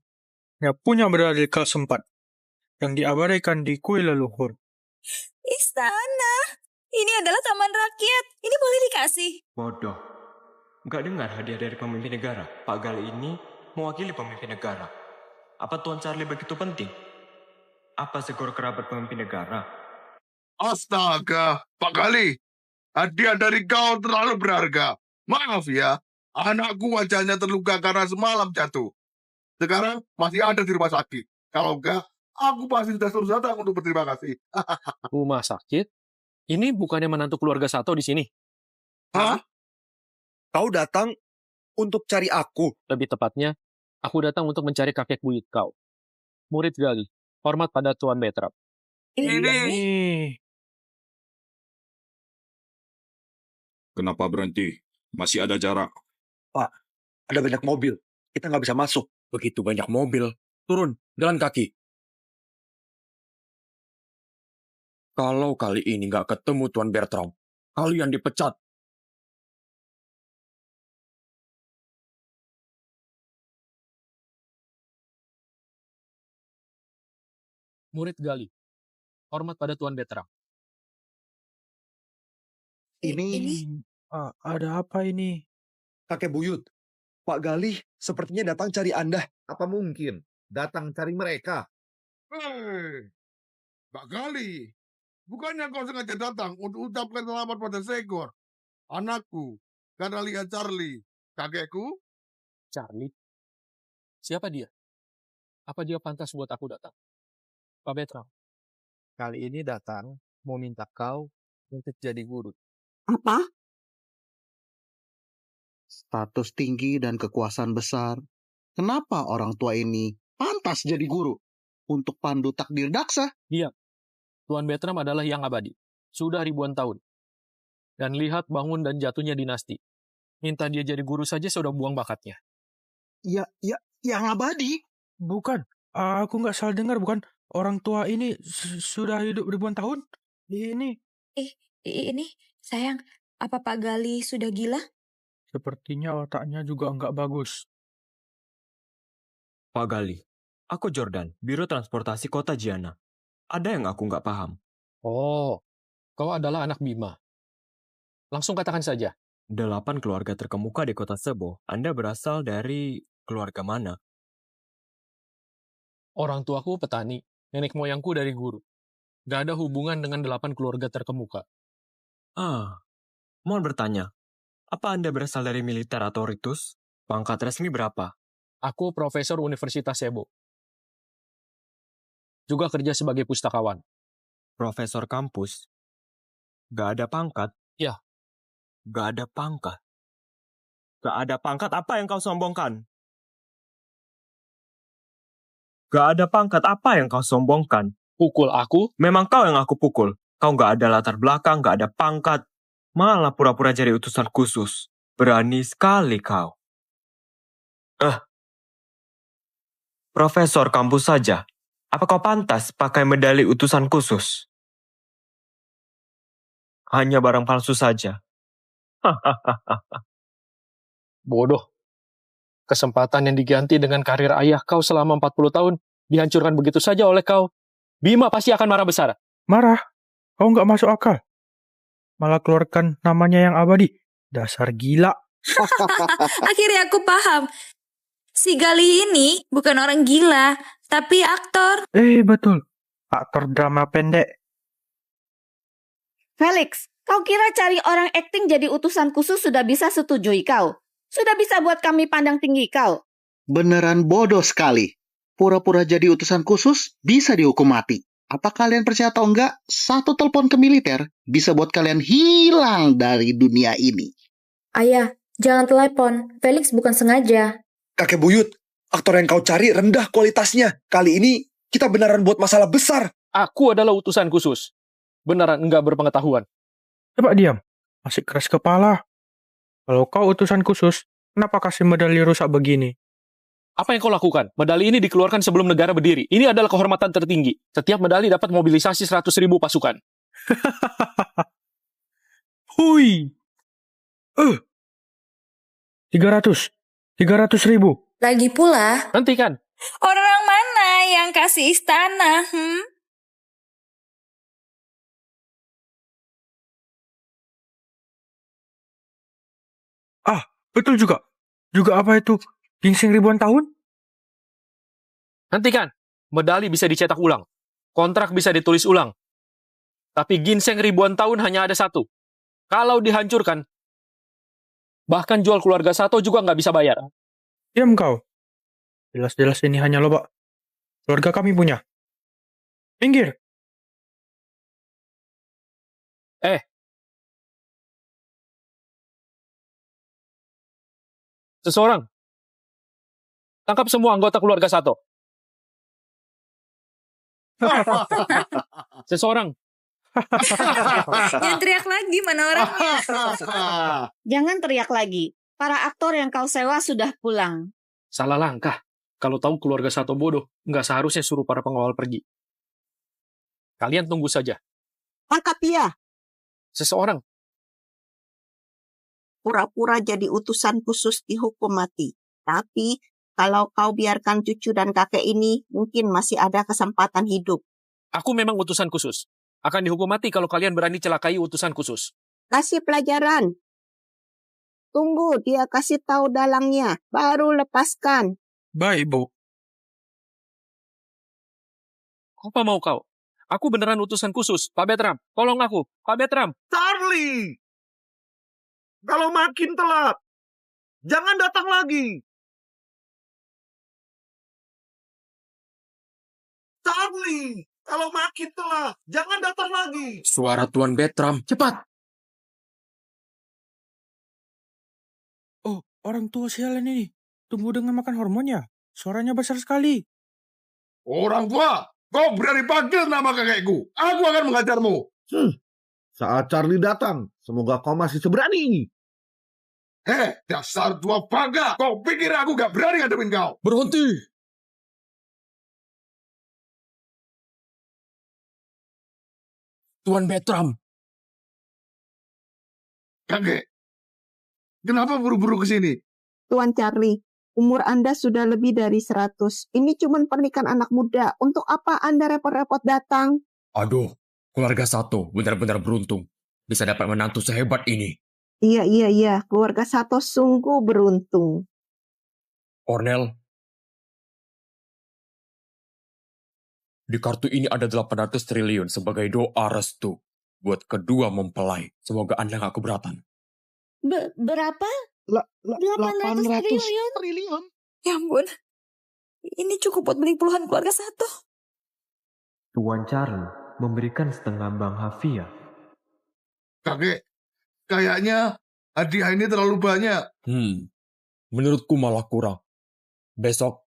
[SPEAKER 13] punya medali kelas 4 yang diabadikan di kuil leluhur.
[SPEAKER 17] Istana! Ini adalah taman rakyat. Ini boleh dikasih.
[SPEAKER 18] Bodoh. Nggak dengar hadiah dari pemimpin negara. Pak Gali ini mewakili pemimpin negara. Apa Tuan Charlie begitu penting? Apa Segor kerabat pemimpin negara?
[SPEAKER 19] Astaga, Pak Gali. Hadiah dari kau terlalu berharga. Maaf ya, anakku wajahnya terluka karena semalam jatuh. Sekarang masih ada di rumah sakit. Kalau enggak, aku pasti sudah suruh datang untuk berterima kasih.
[SPEAKER 3] Rumah sakit? Ini bukannya menantu keluarga Sato di sini?
[SPEAKER 19] Hah?
[SPEAKER 4] Kau datang untuk cari aku?
[SPEAKER 3] Lebih tepatnya, aku datang untuk mencari kakek buyut kau. Murid Gali, hormat pada Tuan Bertram.
[SPEAKER 19] Ini.
[SPEAKER 9] Kenapa berhenti? Masih ada jarak.
[SPEAKER 4] Pak, ada banyak mobil. Kita nggak bisa masuk.
[SPEAKER 5] Begitu banyak mobil. Turun, jalan kaki. Kalau kali ini nggak ketemu Tuan Bertram, kalian dipecat.
[SPEAKER 3] Murid Gali, hormat pada Tuan Bertram.
[SPEAKER 13] Ada apa ini?
[SPEAKER 2] Kakek Buyut, Pak Galih sepertinya datang cari Anda. Apa mungkin datang cari mereka?
[SPEAKER 19] Hei, Pak Gali. Bukannya kau sengaja datang untuk ucapkan selamat pada Segor, anakku, karena lihat Charlie, kakekku?
[SPEAKER 3] Charlie? Siapa dia? Apa dia pantas buat aku datang? Pak Bertram.
[SPEAKER 1] Kali ini datang mau minta kau untuk jadi guru.
[SPEAKER 16] Apa?
[SPEAKER 1] Status tinggi dan kekuasaan besar. Kenapa orang tua ini pantas jadi guru? Untuk pandu takdir Daksa?
[SPEAKER 3] Iya. Tuan Bertram adalah yang abadi. Sudah ribuan tahun. Dan lihat bangun dan jatuhnya dinasti. Minta dia jadi guru saja sudah buang bakatnya.
[SPEAKER 1] Ya, yang abadi.
[SPEAKER 13] Bukan. Aku nggak salah dengar, bukan? Orang tua ini sudah hidup ribuan tahun? Ini.
[SPEAKER 6] Ini, sayang,
[SPEAKER 17] Apa Pak Gali sudah gila?
[SPEAKER 13] Sepertinya otaknya juga nggak bagus.
[SPEAKER 18] Pak Gali, aku Jordan, Biro Transportasi Kota Jiana. Ada yang aku nggak paham.
[SPEAKER 3] Oh, kau adalah anak Bima. Langsung katakan saja.
[SPEAKER 18] 8 keluarga terkemuka di kota Sebo. Anda berasal dari keluarga mana?
[SPEAKER 3] Orang tuaku petani, nenek moyangku dari guru. Gak ada hubungan dengan 8 keluarga terkemuka.
[SPEAKER 18] Mohon bertanya, apa Anda berasal dari militer atau ritus? Pangkat resmi berapa?
[SPEAKER 3] Aku profesor Universitas Sebo. Juga kerja sebagai pustakawan.
[SPEAKER 18] Profesor kampus? Gak ada pangkat?
[SPEAKER 3] Ya.
[SPEAKER 18] Gak ada pangkat? Gak ada pangkat, apa yang kau sombongkan? Gak ada pangkat, apa yang kau sombongkan?
[SPEAKER 3] Pukul aku?
[SPEAKER 18] Memang kau yang aku pukul. Kau gak ada latar belakang, gak ada pangkat. Malah pura-pura jadi utusan khusus. Berani sekali kau. Profesor kampus saja. Apa kau pantas pakai medali utusan khusus? Hanya barang palsu saja.
[SPEAKER 3] Bodoh. Kesempatan yang diganti dengan karir ayah kau selama 40 tahun dihancurkan begitu saja oleh kau. Bima pasti akan marah besar.
[SPEAKER 13] Marah? Kau nggak masuk akal. Malah keluarkan namanya yang abadi. Dasar gila.
[SPEAKER 17] Akhirnya aku paham. Si Gali ini bukan orang gila, tapi aktor.
[SPEAKER 13] Betul. Aktor drama pendek.
[SPEAKER 7] Felix, kau kira cari orang akting jadi utusan khusus sudah bisa setujui kau? Sudah bisa buat kami pandang tinggi kau?
[SPEAKER 1] Beneran bodoh sekali. Pura-pura jadi utusan khusus bisa dihukum mati. Apa kalian percaya atau enggak, satu telepon ke militer bisa buat kalian hilang dari dunia ini.
[SPEAKER 6] Ayah, jangan telepon. Felix bukan sengaja.
[SPEAKER 11] Kakek buyut, aktor yang kau cari rendah kualitasnya. Kali ini kita beneran buat masalah besar.
[SPEAKER 3] Aku adalah utusan khusus. Beneran enggak berpengetahuan.
[SPEAKER 13] Coba diam. Masih keras kepala. Kalau kau utusan khusus, kenapa kasih medali rusak begini?
[SPEAKER 3] Apa yang kau lakukan? Medali ini dikeluarkan sebelum negara berdiri. Ini adalah kehormatan tertinggi. Setiap medali dapat mobilisasi 100.000 pasukan.
[SPEAKER 13] Hui. 300.000.
[SPEAKER 17] Lagi pula.
[SPEAKER 3] Hentikan.
[SPEAKER 17] Orang mana yang kasih istana?
[SPEAKER 13] Betul juga. Juga apa itu? Ginseng ribuan tahun?
[SPEAKER 3] Hentikan. Medali bisa dicetak ulang. Kontrak bisa ditulis ulang. Tapi ginseng ribuan tahun hanya ada satu. Kalau dihancurkan, bahkan jual keluarga Sato juga nggak bisa bayar.
[SPEAKER 13] Diam kau. Jelas-jelas ini hanya lobak. Keluarga kami punya. Minggir.
[SPEAKER 3] Seseorang. Tangkap semua anggota keluarga Sato. Seseorang.
[SPEAKER 17] Jangan teriak lagi, mana orangnya?
[SPEAKER 7] Jangan teriak lagi. Para aktor yang kau sewa sudah pulang.
[SPEAKER 3] Salah langkah. Kalau tahu keluarga Sato bodoh, nggak seharusnya suruh para pengawal pergi. Kalian tunggu saja.
[SPEAKER 16] Tangkap dia.
[SPEAKER 3] Seseorang.
[SPEAKER 16] Pura-pura jadi utusan khusus dihukum mati. Tapi kalau kau biarkan cucu dan kakek ini, mungkin masih ada kesempatan hidup.
[SPEAKER 3] Aku memang utusan khusus. Akan dihukum mati kalau kalian berani celakai utusan khusus.
[SPEAKER 16] Kasih pelajaran. Tunggu dia kasih tahu dalangnya, baru lepaskan.
[SPEAKER 13] Baik, Bu.
[SPEAKER 3] Apa mau kau? Aku beneran utusan khusus. Pak Betram, tolong aku. Pak Betram.
[SPEAKER 2] Charlie! Kalau makin telat, jangan datang lagi. Charlie! Kalau makin telat, jangan datang lagi.
[SPEAKER 5] Suara Tuan Betram, cepat!
[SPEAKER 13] Oh, orang tua sialan ini. Tumbuh dengan makan hormonnya. Suaranya besar sekali.
[SPEAKER 19] Orang tua, kau berani panggil nama kakekku. Aku akan mengajarmu.
[SPEAKER 2] Saat Charlie datang, semoga kau masih seberani ini.
[SPEAKER 19] Dasar tua bangga. Kau pikir aku gak berani ngadepin kau?
[SPEAKER 5] Berhenti! Tuan Betram.
[SPEAKER 19] Kakek, kenapa buru-buru ke sini?
[SPEAKER 16] Tuan Charlie, umur Anda sudah lebih dari 100. Ini cuma pernikahan anak muda. Untuk apa Anda repot-repot datang?
[SPEAKER 5] Aduh, keluarga Sato benar-benar beruntung bisa dapat menantu sehebat ini.
[SPEAKER 16] Iya. Keluarga Sato sungguh beruntung.
[SPEAKER 5] Ornel, di kartu ini ada 800 triliun sebagai doa restu buat kedua mempelai. Semoga Anda gak keberatan.
[SPEAKER 7] Berapa?
[SPEAKER 1] 800
[SPEAKER 7] 800
[SPEAKER 1] triliun.
[SPEAKER 17] Ya ampun, ini cukup buat beli puluhan keluarga Sato.
[SPEAKER 18] Tuan Charlie memberikan setengah Bank Hafia.
[SPEAKER 19] Kakek, kayaknya hadiah ini terlalu banyak.
[SPEAKER 5] Menurutku malah kurang. Besok,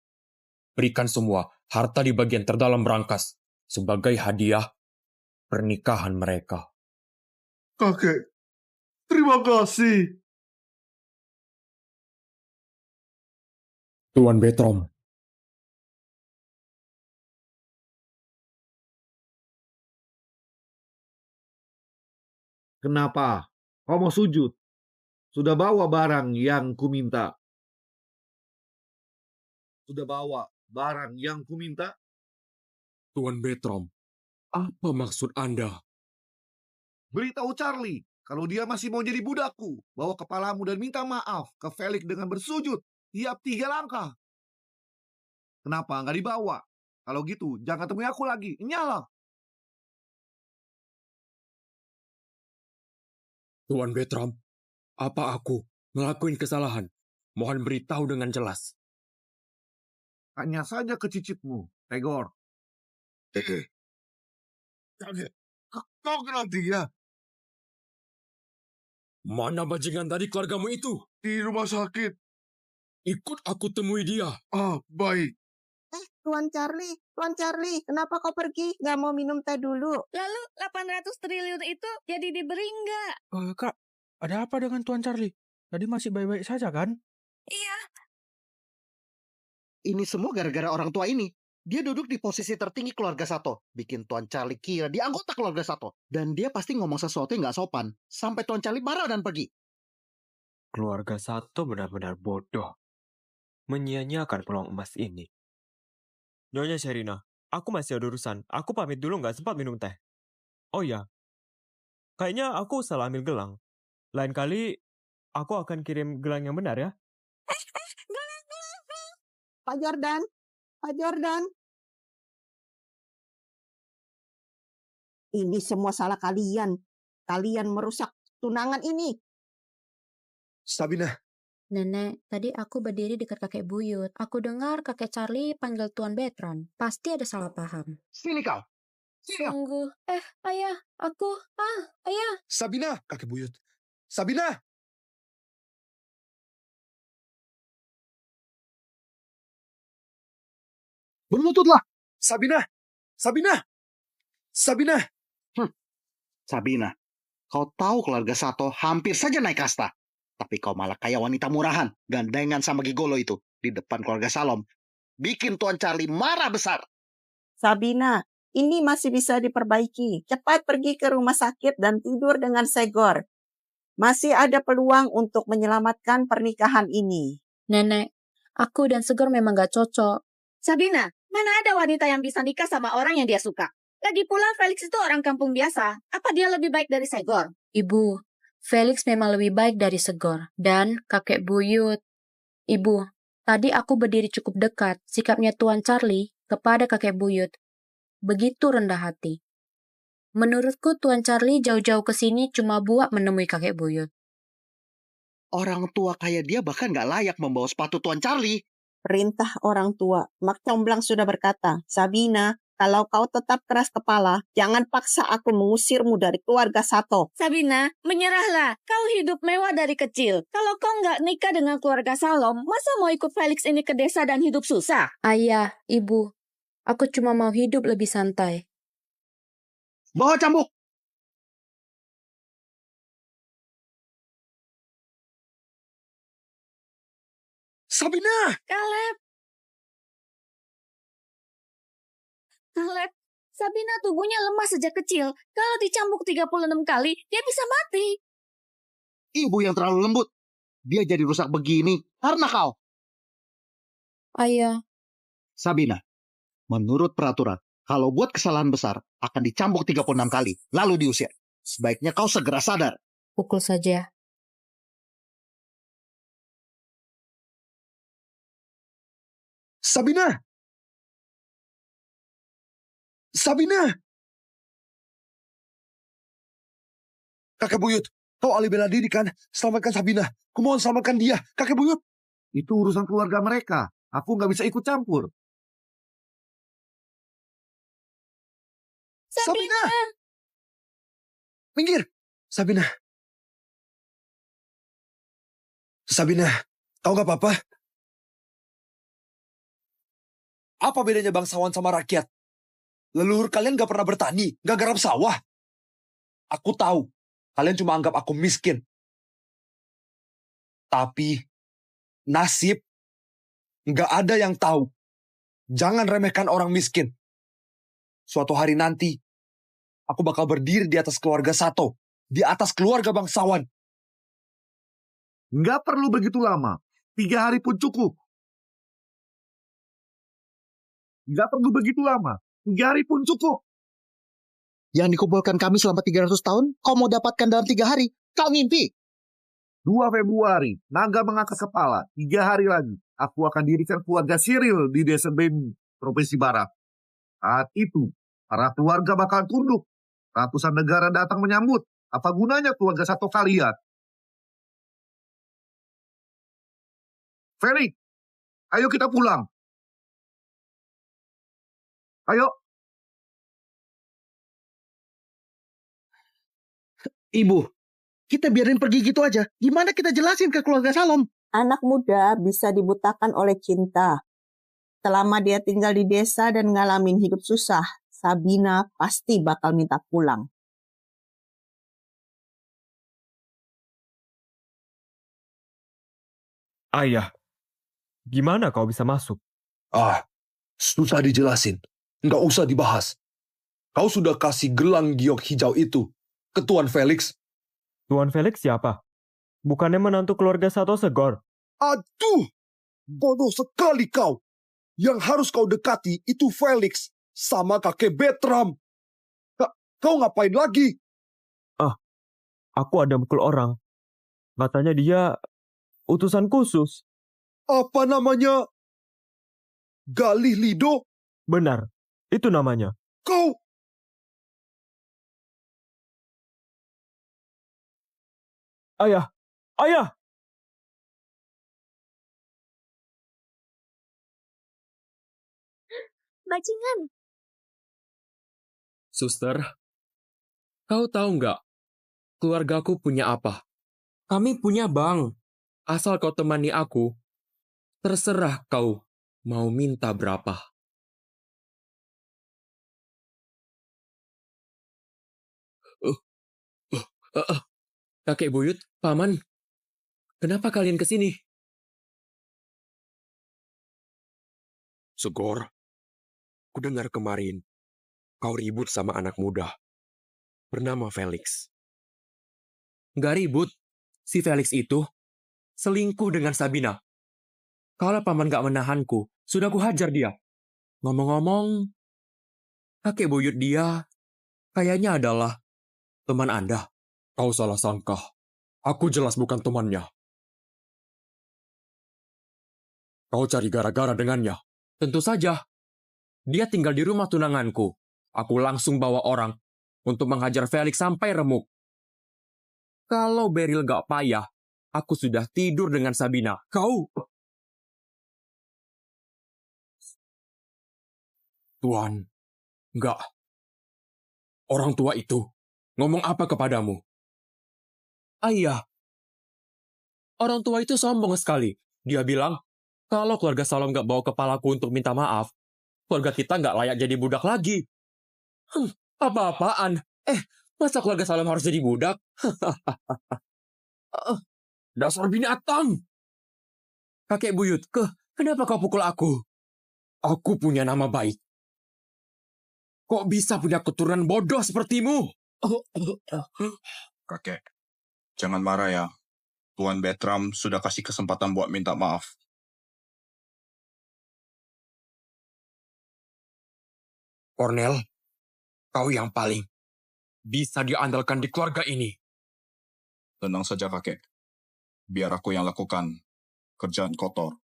[SPEAKER 5] berikan semua harta di bagian terdalam berangkas sebagai hadiah pernikahan mereka.
[SPEAKER 19] Kakek, terima kasih.
[SPEAKER 5] Tuan Bertram,
[SPEAKER 2] Kenapa? Kau mau sujud? Sudah bawa barang yang kuminta.
[SPEAKER 5] Tuan Bertram, apa maksud Anda?
[SPEAKER 2] Beritahu Charlie, kalau dia masih mau jadi budakku, bawa kepalamu dan minta maaf ke Felix dengan bersujud tiap 3 langkah. Kenapa nggak dibawa? Kalau gitu, jangan temui aku lagi. Nyala.
[SPEAKER 5] Tuan Bertram, apa aku ngelakuin kesalahan? Mohon beritahu dengan jelas.
[SPEAKER 2] Tanya saja ke cicitmu, Tegor.
[SPEAKER 19] Kakek, kau kenal dia?
[SPEAKER 5] Mana bajingan tadi keluargamu itu?
[SPEAKER 19] Di rumah sakit.
[SPEAKER 5] Ikut aku temui dia.
[SPEAKER 19] Baik.
[SPEAKER 16] Tuan Charlie, kenapa kau pergi? Gak mau minum teh dulu?
[SPEAKER 7] Lalu 800 triliun itu jadi diberi nggak?
[SPEAKER 13] Kak, ada apa dengan Tuan Charlie? Tadi masih baik-baik saja kan?
[SPEAKER 7] Iya.
[SPEAKER 1] Ini semua gara-gara orang tua ini. Dia duduk di posisi tertinggi keluarga Sato. Bikin Tuan Charlie kira dia anggota keluarga Sato. Dan dia pasti ngomong sesuatu yang gak sopan. Sampai Tuan Charlie marah dan pergi.
[SPEAKER 18] Keluarga Sato benar-benar bodoh. Menyia-nyiakan peluang emas ini. Nyonya Sherina, aku masih ada urusan. Aku pamit dulu, nggak sempat minum teh. Oh ya, kayaknya aku salah ambil gelang. Lain kali, aku akan kirim gelang yang benar ya.
[SPEAKER 16] Pak Jordan. Ini semua salah kalian. Kalian merusak tunangan ini.
[SPEAKER 4] Sabina.
[SPEAKER 6] Nenek, tadi aku berdiri dekat kakek buyut. Aku dengar kakek Charlie panggil Tuan Bertram. Pasti ada salah paham.
[SPEAKER 1] Sini kau.
[SPEAKER 6] Sungguh. Ayah, aku. Ayah.
[SPEAKER 4] Sabina, kakek buyut. Sabina!
[SPEAKER 1] Berlututlah.
[SPEAKER 4] Sabina!
[SPEAKER 1] Sabina, kau tahu keluarga Sato hampir saja naik kasta. Tapi kau malah kayak wanita murahan, gandengan sama gigolo itu di depan keluarga Salom. Bikin Tuan Charlie marah besar.
[SPEAKER 16] Sabina, ini masih bisa diperbaiki. Cepat pergi ke rumah sakit dan tidur dengan Segor. Masih ada peluang untuk menyelamatkan pernikahan ini.
[SPEAKER 6] Nenek, aku dan Segor memang gak cocok.
[SPEAKER 7] Sabina, mana ada wanita yang bisa nikah sama orang yang dia suka? Lagi pula Felix itu orang kampung biasa. Apa dia lebih baik dari Segor?
[SPEAKER 6] Ibu, Felix memang lebih baik dari Segor. Dan kakek buyut. Ibu, tadi aku berdiri cukup dekat. Sikapnya Tuan Charlie kepada kakek buyut begitu rendah hati. Menurutku Tuan Charlie jauh-jauh ke sini cuma buat menemui kakek buyut.
[SPEAKER 1] Orang tua kayak dia bahkan gak layak membawa sepatu Tuan Charlie.
[SPEAKER 16] Perintah orang tua. Mak Comblang sudah berkata, Sabina, kalau kau tetap keras kepala, jangan paksa aku mengusirmu dari keluarga Sato.
[SPEAKER 7] Sabina, menyerahlah. Kau hidup mewah dari kecil. Kalau kau nggak nikah dengan keluarga Salom, masa mau ikut Felix ini ke desa dan hidup susah?
[SPEAKER 6] Ayah, ibu, aku cuma mau hidup lebih santai.
[SPEAKER 1] Bawa cambuk.
[SPEAKER 4] Sabina!
[SPEAKER 7] Caleb, Sabina tubuhnya lemah sejak kecil. Kalau dicambuk 36 kali, dia bisa mati.
[SPEAKER 1] Ibu yang terlalu lembut. Dia jadi rusak begini karena kau.
[SPEAKER 6] Ayah.
[SPEAKER 1] Sabina, menurut peraturan, kalau buat kesalahan besar, akan dicambuk 36 kali, lalu diusir. Sebaiknya kau segera sadar.
[SPEAKER 6] Pukul saja.
[SPEAKER 11] Sabina! Sabina! Kakek buyut, kau ahli bela diri kan? Selamatkan Sabina. Kumohon selamatkan dia. Kakek buyut.
[SPEAKER 2] Itu urusan keluarga mereka. Aku nggak bisa ikut campur.
[SPEAKER 11] Sabina! Minggir! Sabina. Sabina, kau nggak apa-apa? Apa bedanya bangsawan sama rakyat? Leluhur kalian gak pernah bertani, gak garap sawah. Aku tahu, kalian cuma anggap aku miskin. Tapi, nasib gak ada yang tahu. Jangan remehkan orang miskin. Suatu hari nanti, aku bakal berdiri di atas keluarga Sato. Di atas keluarga bangsawan.
[SPEAKER 2] Nggak perlu begitu lama. 3 hari pun cukup. Nggak perlu begitu lama. 3 hari pun cukup.
[SPEAKER 1] Yang dikumpulkan kami selama 300 tahun, kau mau dapatkan dalam 3 hari. Kau ngimpi.
[SPEAKER 2] 2 Februari, naga mengangkat kepala. 3 hari lagi, aku akan dirikan keluarga Cyril di desa Bemi, Provinsi Barat. Saat itu, para keluarga bakal tunduk. Ratusan negara datang menyambut. Apa gunanya keluarga satu kalian? Felix, ayo kita pulang. Ayo.
[SPEAKER 1] Ibu, kita biarin pergi gitu aja. Gimana kita jelasin ke keluarga Salom?
[SPEAKER 16] Anak muda bisa dibutakan oleh cinta. Selama dia tinggal di desa dan ngalamin hidup susah, Sabina pasti bakal minta pulang.
[SPEAKER 18] Ayah, gimana kau bisa masuk?
[SPEAKER 11] Susah dijelasin. Nggak usah dibahas. Kau sudah kasih gelang giok hijau itu ke Tuan Felix.
[SPEAKER 18] Tuan Felix siapa? Bukannya menantu keluarga Sato Segor?
[SPEAKER 11] Aduh, bodoh sekali kau. Yang harus kau dekati itu Felix sama kakek Bertram. Kau ngapain lagi?
[SPEAKER 18] Aku ada mukul orang. Katanya dia utusan khusus.
[SPEAKER 11] Apa namanya? Galih Lido?
[SPEAKER 18] Benar, itu namanya.
[SPEAKER 11] Kau...
[SPEAKER 18] Ayah! Ayah!
[SPEAKER 20] Bajingan!
[SPEAKER 5] Suster, kau tahu nggak? Keluargaku punya apa? Kami punya bank. Asal kau temani aku, terserah kau mau minta berapa. Kakek buyut, paman, kenapa kalian ke sini?
[SPEAKER 21] Segor, ku dengar kemarin kau ribut sama anak muda bernama Felix.
[SPEAKER 5] Nggak ribut, si Felix itu selingkuh dengan Sabina. Kalau paman nggak menahanku, sudah ku hajar dia. Ngomong-ngomong, kakek buyut dia kayaknya adalah teman Anda.
[SPEAKER 21] Kau salah sangka. Aku jelas bukan temannya. Kau cari gara-gara dengannya.
[SPEAKER 5] Tentu saja. Dia tinggal di rumah tunanganku. Aku langsung bawa orang untuk menghajar Felix sampai remuk. Kalau Beryl gak payah, aku sudah tidur dengan Sabina. Kau...
[SPEAKER 21] Tuan, enggak. Orang tua itu ngomong apa kepadamu?
[SPEAKER 5] Ayah. Orang tua itu sombong sekali. Dia bilang, kalau keluarga Salom gak bawa kepalaku untuk minta maaf, keluarga kita gak layak jadi budak lagi. Apa-apaan? Masa keluarga Salom harus jadi budak?
[SPEAKER 21] Dasar binatang!
[SPEAKER 5] Kakek buyut, kenapa kau pukul aku?
[SPEAKER 21] Aku punya nama baik. Kok bisa punya keturunan bodoh sepertimu?
[SPEAKER 9] Kakek, jangan marah ya. Tuan Bertram sudah kasih kesempatan buat minta maaf.
[SPEAKER 21] Cornel, kau yang paling bisa diandalkan di keluarga ini.
[SPEAKER 9] Tenang saja kakek. Biar aku yang lakukan kerjaan kotor.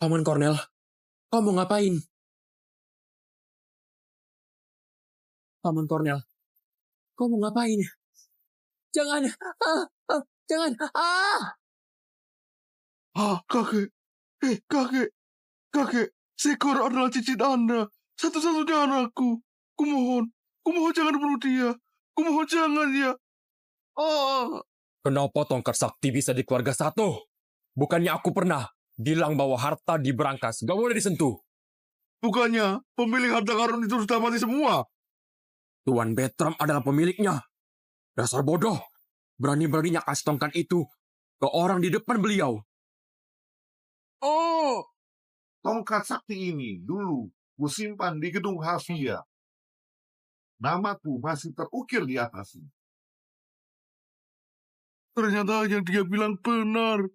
[SPEAKER 21] Paman Cornel, kau mau ngapain? Paman Cornel, kau mau ngapain? Jangan! Jangan!
[SPEAKER 19] Kakek, kakek, Segor adalah cicit Anda, satu-satunya anakku. Kumohon jangan bunuh dia. Kumohon jangan ya.
[SPEAKER 21] Kenapa tongkat sakti bisa di keluarga satu? Bukannya aku pernah bilang bahwa harta di berangkas gak boleh disentuh.
[SPEAKER 19] Bukannya pemilik harta karun itu sudah mati semua?
[SPEAKER 21] Tuan Bertram adalah pemiliknya. Dasar bodoh. Berani-beraninya kasih tongkat itu ke orang di depan beliau.
[SPEAKER 2] Tongkat sakti ini dulu kusimpan di gedung Hafia. Namaku masih terukir di atasnya.
[SPEAKER 19] Ternyata yang dia bilang benar.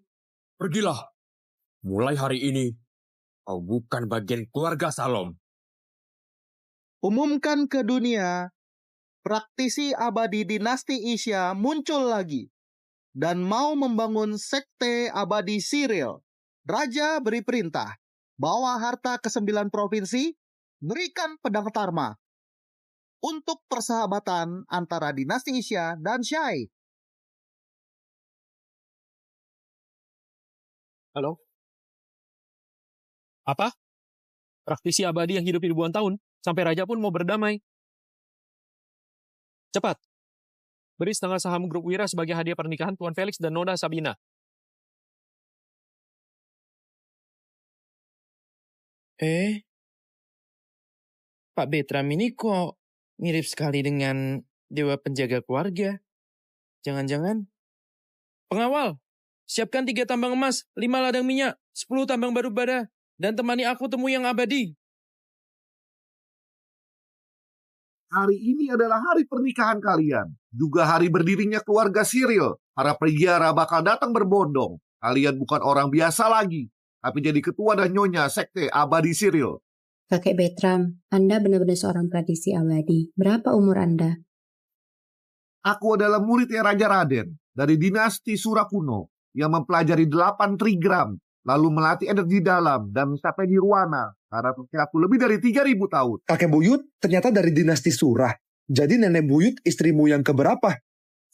[SPEAKER 21] Pergilah. Mulai hari ini, kau bukan bagian keluarga Salom.
[SPEAKER 1] Umumkan ke dunia, praktisi abadi dinasti Isya muncul lagi dan mau membangun sekte abadi Cyril. Raja beri perintah, bawa harta ke 9 provinsi, berikan pedang Tarma untuk persahabatan antara dinasti Isya dan Syai.
[SPEAKER 3] Halo? Apa? Praktisi abadi yang hidup ribuan tahun, sampai raja pun mau berdamai. Cepat, beri setengah saham grup Wira sebagai hadiah pernikahan Tuan Felix dan Nona Sabina.
[SPEAKER 10] Pak Bertram ini kok mirip sekali dengan dewa penjaga keluarga. Jangan-jangan. Pengawal, siapkan 3 tambang emas, 5 ladang minyak, 10 tambang batu bara, dan temani aku temu yang abadi.
[SPEAKER 2] Hari ini adalah hari pernikahan kalian. Juga hari berdirinya keluarga Cyril. Para pegiara bakal datang berbondong. Kalian bukan orang biasa lagi, tapi jadi ketua dan nyonya sekte abadi Cyril.
[SPEAKER 6] Kakek Bertram, Anda benar-benar seorang praktisi abadi. Berapa umur Anda?
[SPEAKER 2] Aku adalah muridnya Raja Raden dari dinasti Surakuno yang mempelajari 8 trigram, lalu melatih energi dalam dan mencapai nirwana karena aku lebih dari 3.000 tahun.
[SPEAKER 4] Kakek buyut ternyata dari dinasti Surah. Jadi nenek buyut istrimu yang keberapa?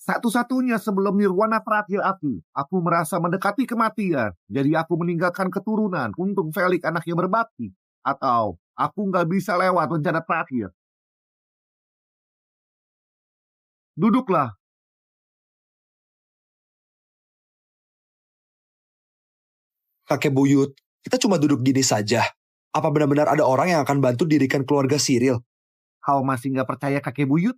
[SPEAKER 2] Satu-satunya sebelum nirwana terakhir aku merasa mendekati kematian. Jadi aku meninggalkan keturunan untuk Felix anaknya berbakti. Atau aku nggak bisa lewat rencana terakhir. Duduklah.
[SPEAKER 4] Kakek buyut, kita cuma duduk gini saja. Apa benar-benar ada orang yang akan bantu dirikan keluarga Cyril?
[SPEAKER 2] Kau masih nggak percaya kakek buyut?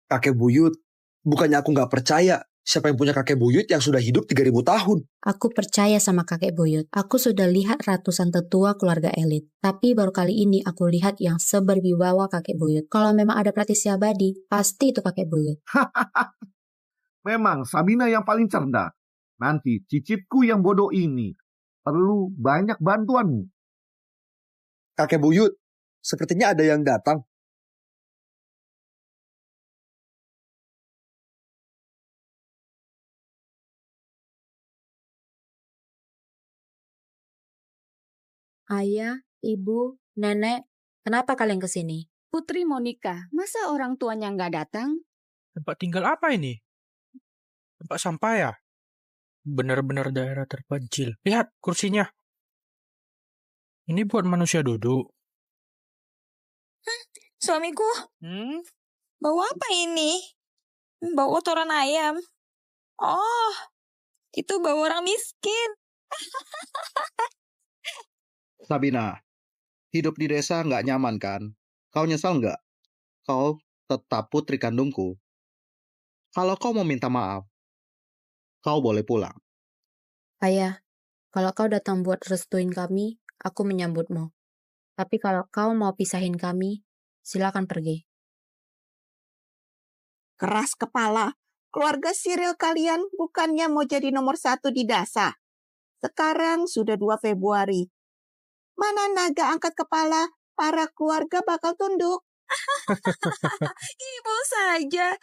[SPEAKER 4] Kakek buyut, bukannya aku nggak percaya. Siapa yang punya kakek buyut yang sudah hidup 3.000 tahun?
[SPEAKER 6] Aku percaya sama kakek buyut. Aku sudah lihat ratusan tetua keluarga elit. Tapi baru kali ini aku lihat yang seberwibawa kakek buyut. Kalau memang ada praktisi abadi, pasti itu kakek buyut.
[SPEAKER 2] Memang Sabina yang paling cerdas. Nanti cicitku yang bodoh ini perlu banyak bantuanmu.
[SPEAKER 4] Kakek buyut, sepertinya ada yang datang.
[SPEAKER 6] Ayah, ibu, nenek, kenapa kalian kesini?
[SPEAKER 7] Putri mau nikah, masa orang tuanya nggak datang?
[SPEAKER 13] Tempat tinggal apa ini? Tempat sampah ya? Benar-benar daerah terpencil. Lihat kursinya. Ini buat manusia duduk.
[SPEAKER 17] Suamiku, bau apa ini? Bau kotoran ayam. Oh, itu bau orang miskin.
[SPEAKER 1] Sabina, hidup di desa nggak nyaman kan? Kau nyesal nggak? Kau tetap putri kandungku. Kalau kau mau minta maaf, kau boleh pulang.
[SPEAKER 6] Ayah, Kalau kau datang buat restuin kami, aku menyambutmu. Tapi kalau kau mau pisahin kami, silakan pergi.
[SPEAKER 16] Keras kepala. Keluarga Cyril kalian bukannya mau jadi nomor 1 di Dasa. Sekarang sudah 2 Februari. Mana naga angkat kepala, para keluarga bakal tunduk.
[SPEAKER 17] Ibu saja.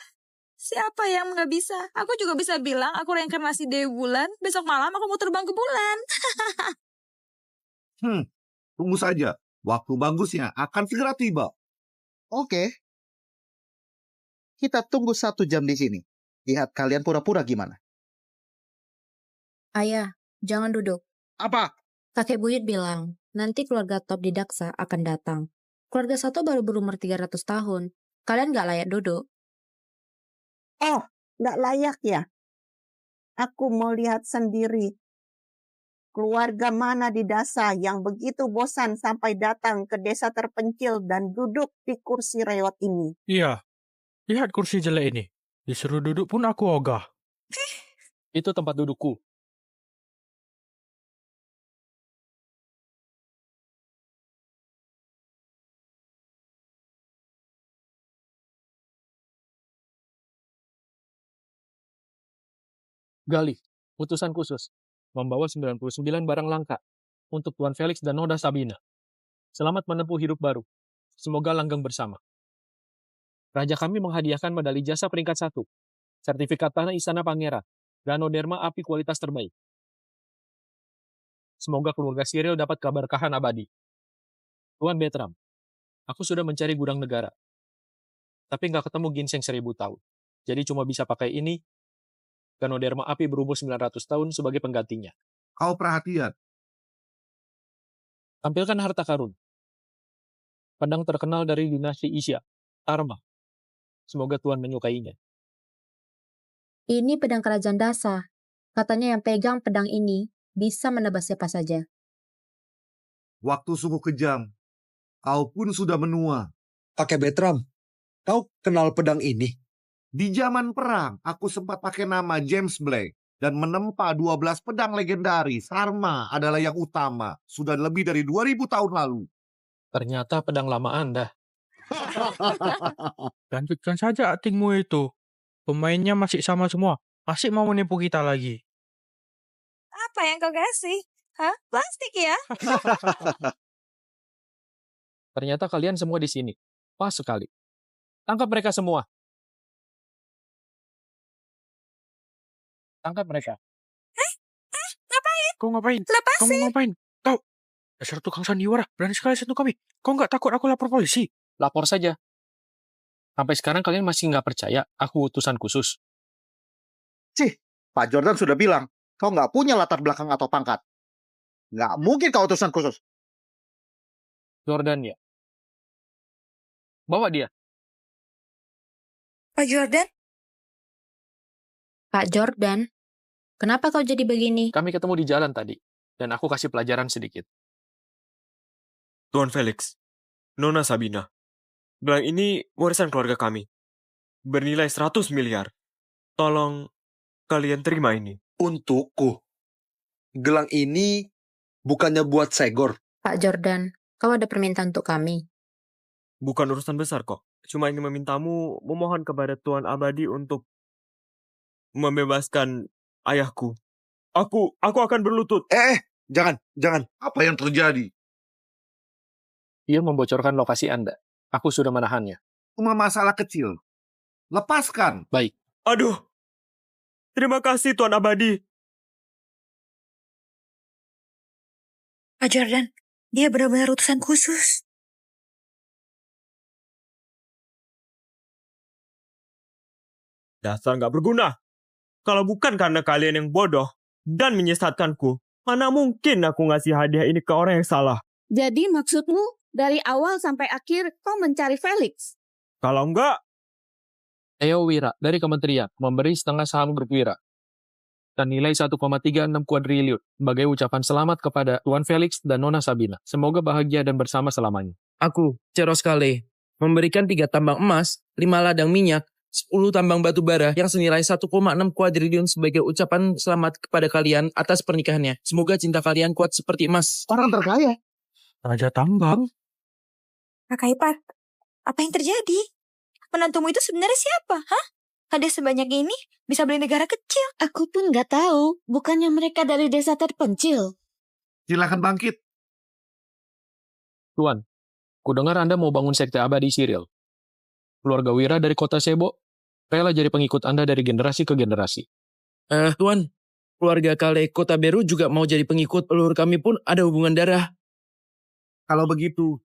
[SPEAKER 17] Siapa yang nggak bisa? Aku juga bisa bilang aku reinkarnasi Dewi Bulan. Besok malam aku mau terbang ke bulan.
[SPEAKER 2] Tunggu saja. Waktu bagusnya akan segera tiba.
[SPEAKER 1] Oke. Kita tunggu 1 jam di sini. Lihat kalian pura-pura gimana.
[SPEAKER 6] Ayah, jangan duduk.
[SPEAKER 1] Apa?
[SPEAKER 6] Kakek buyut bilang, nanti keluarga top di Daksa akan datang. Keluarga Sato baru berumur 300 tahun. Kalian nggak layak duduk.
[SPEAKER 16] Oh, nggak layak ya? Aku mau lihat sendiri. Keluarga mana di Dasa yang begitu bosan sampai datang ke desa terpencil dan duduk di kursi rewot ini?
[SPEAKER 13] Iya, lihat kursi jelek ini. Disuruh duduk pun aku ogah.
[SPEAKER 3] Itu tempat dudukku. Galih, utusan khusus, membawa 99 barang langka untuk Tuan Felix dan Noda Sabina. Selamat menempuh hidup baru. Semoga langgeng bersama. Raja kami menghadiahkan medali jasa peringkat 1, sertifikat tanah Istana Pangeran, dan Derma api kualitas terbaik. Semoga keluarga Cyril dapat keberkahan abadi. Tuan Bertram, aku sudah mencari gudang negara, tapi nggak ketemu ginseng 1000 tahun. Jadi cuma bisa pakai ini, Ganoderma api berumur 900 tahun sebagai penggantinya.
[SPEAKER 2] Kau perhatian.
[SPEAKER 3] Tampilkan harta karun. Pedang terkenal dari dinasti Isya, Tarma. Semoga Tuan menyukainya.
[SPEAKER 6] Ini pedang kerajaan Dasa. Katanya yang pegang pedang ini bisa menebas siapa saja.
[SPEAKER 2] Waktu sungguh kejam. Kau pun sudah menua.
[SPEAKER 4] Kakek Bertram, kau kenal pedang ini?
[SPEAKER 2] Di zaman perang, aku sempat pakai nama James Blake dan menempa 12 pedang legendaris. Sarma adalah yang utama. Sudah lebih dari 2000 tahun lalu.
[SPEAKER 3] Ternyata pedang lama Anda.
[SPEAKER 13] Lanjutkan saja aktingmu itu. Pemainnya masih sama semua. Masih mau menipu kita lagi.
[SPEAKER 17] Apa yang kau kasih? Hah? Plastik ya?
[SPEAKER 3] Ternyata kalian semua di sini. Pas sekali. Tangkap mereka semua. Tangkap mereka.
[SPEAKER 17] Ngapain?
[SPEAKER 13] Kau ngapain?
[SPEAKER 17] Lepasin.
[SPEAKER 13] Kamu ngapain? Kau, dasar tukang sandiwara. Berani sekali sentuh kami. Kau nggak takut aku lapor polisi?
[SPEAKER 3] Lapor saja. Sampai sekarang kalian masih nggak percaya aku utusan khusus.
[SPEAKER 1] Cih, Pak Jordan sudah bilang, kau nggak punya latar belakang atau pangkat. Nggak mungkin kau utusan khusus.
[SPEAKER 3] Jordan ya. Bawa dia.
[SPEAKER 17] Pak Jordan?
[SPEAKER 6] Pak Jordan, kenapa kau jadi begini?
[SPEAKER 3] Kami ketemu di jalan tadi, dan aku kasih pelajaran sedikit.
[SPEAKER 18] Tuan Felix, Nona Sabina, gelang ini warisan keluarga kami. Bernilai 100 miliar. Tolong kalian terima ini.
[SPEAKER 4] Untukku. Gelang ini bukannya buat Segor.
[SPEAKER 6] Pak Jordan, kau ada permintaan untuk kami?
[SPEAKER 18] Bukan urusan besar kok. Cuma ingin memintamu memohon kepada Tuan Abadi untuk membebaskan ayahku. Aku akan berlutut.
[SPEAKER 2] Jangan. Apa yang terjadi?
[SPEAKER 3] Ia membocorkan lokasi Anda. Aku sudah menahannya.
[SPEAKER 2] Cuma masalah kecil. Lepaskan.
[SPEAKER 3] Baik.
[SPEAKER 18] Aduh. Terima kasih Tuan Abadi.
[SPEAKER 17] Pak Jordan, dia benar-benar utusan khusus.
[SPEAKER 18] Dasar nggak berguna. Kalau bukan karena kalian yang bodoh dan menyesatkanku, mana mungkin aku ngasih hadiah ini ke orang yang salah.
[SPEAKER 7] Jadi maksudmu dari awal sampai akhir kau mencari Felix?
[SPEAKER 18] Kalau enggak,
[SPEAKER 3] Eo Wira dari Kementerian memberi setengah saham Grup Wira dan nilai 1,36 kuadriliun sebagai ucapan selamat kepada Tuan Felix dan Nona Sabina. Semoga bahagia dan bersama selamanya.
[SPEAKER 10] Aku, Ceros Kale, memberikan 3 tambang emas, 5 ladang minyak, 10 tambang batu bara yang senilai 1,6 kuadriliun sebagai ucapan selamat kepada kalian atas pernikahannya. Semoga cinta kalian kuat seperti emas.
[SPEAKER 1] Orang terkaya.
[SPEAKER 13] Raja tambang.
[SPEAKER 17] Kakak Ipar, apa yang terjadi? Menantumu itu sebenarnya siapa? Hah? Hadiah sebanyak ini bisa beli negara kecil.
[SPEAKER 7] Aku pun nggak tahu. Bukannya mereka dari desa terpencil.
[SPEAKER 2] Silakan bangkit.
[SPEAKER 3] Tuan, kudengar Anda mau bangun sekte abadi Siril. Keluarga Wira dari kota Sebo rela jadi pengikut Anda dari generasi ke generasi.
[SPEAKER 10] Tuan, keluarga Kale Kota Beru juga mau jadi pengikut. Leluhur kami pun ada hubungan darah.
[SPEAKER 2] Kalau begitu,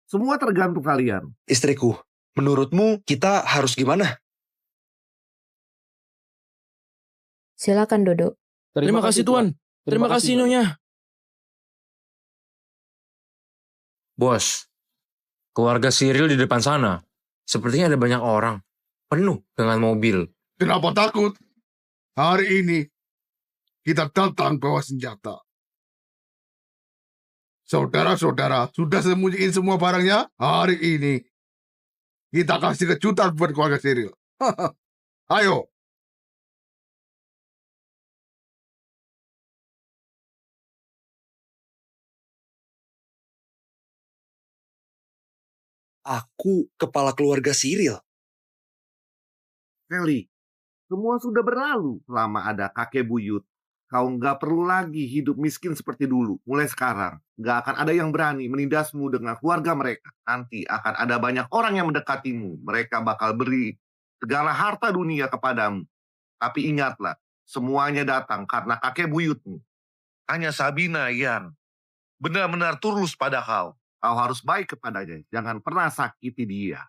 [SPEAKER 2] semua tergantung kalian.
[SPEAKER 4] Istriku, menurutmu kita harus gimana?
[SPEAKER 6] Silakan duduk.
[SPEAKER 10] Terima kasih Tuan. Terima kasih Nyonya.
[SPEAKER 14] Bos, keluarga Cyril di depan sana. Sepertinya ada banyak orang. Penuh dengan mobil.
[SPEAKER 19] Kenapa takut? Hari ini kita datang bawa senjata. Saudara-saudara sudah sembunyiin semua barangnya. Hari ini kita kasih kejutan buat keluarga Cyril. Ayo.
[SPEAKER 4] Aku kepala keluarga Cyril.
[SPEAKER 2] Kelly, semua sudah berlalu. Lama ada kakek buyut. Kau nggak perlu lagi hidup miskin seperti dulu. Mulai sekarang, nggak akan ada yang berani menindasmu dengan keluarga mereka. Nanti akan ada banyak orang yang mendekatimu. Mereka bakal beri segala harta dunia kepadamu. Tapi ingatlah, semuanya datang karena kakek buyutmu. Hanya Sabina yang benar-benar tulus pada kau. Kau harus baik kepadanya. Jangan pernah sakiti dia.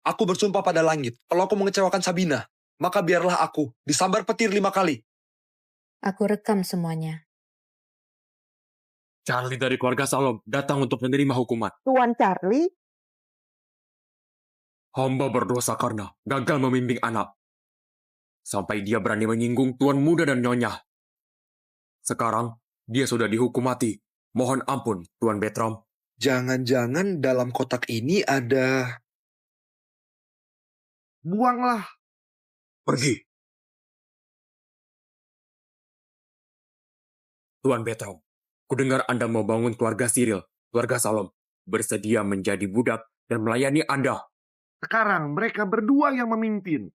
[SPEAKER 4] Aku bersumpah pada langit, kalau aku mengecewakan Sabina, maka biarlah aku disambar petir 5 kali.
[SPEAKER 6] Aku rekam semuanya.
[SPEAKER 21] Charlie dari keluarga Salom datang untuk menerima hukuman.
[SPEAKER 16] Tuan Charlie?
[SPEAKER 21] Hamba berdosa karena gagal membimbing anak. Sampai dia berani menyinggung tuan muda dan nyonya. Sekarang, dia sudah dihukum mati. Mohon ampun, Tuan Bertram.
[SPEAKER 4] Jangan-jangan dalam kotak ini ada...
[SPEAKER 2] Buanglah.
[SPEAKER 21] Pergi. Tuan Bertram, kudengar Anda mau bangun keluarga Cyril, keluarga Salom, bersedia menjadi budak dan melayani Anda.
[SPEAKER 2] Sekarang mereka berdua yang memimpin.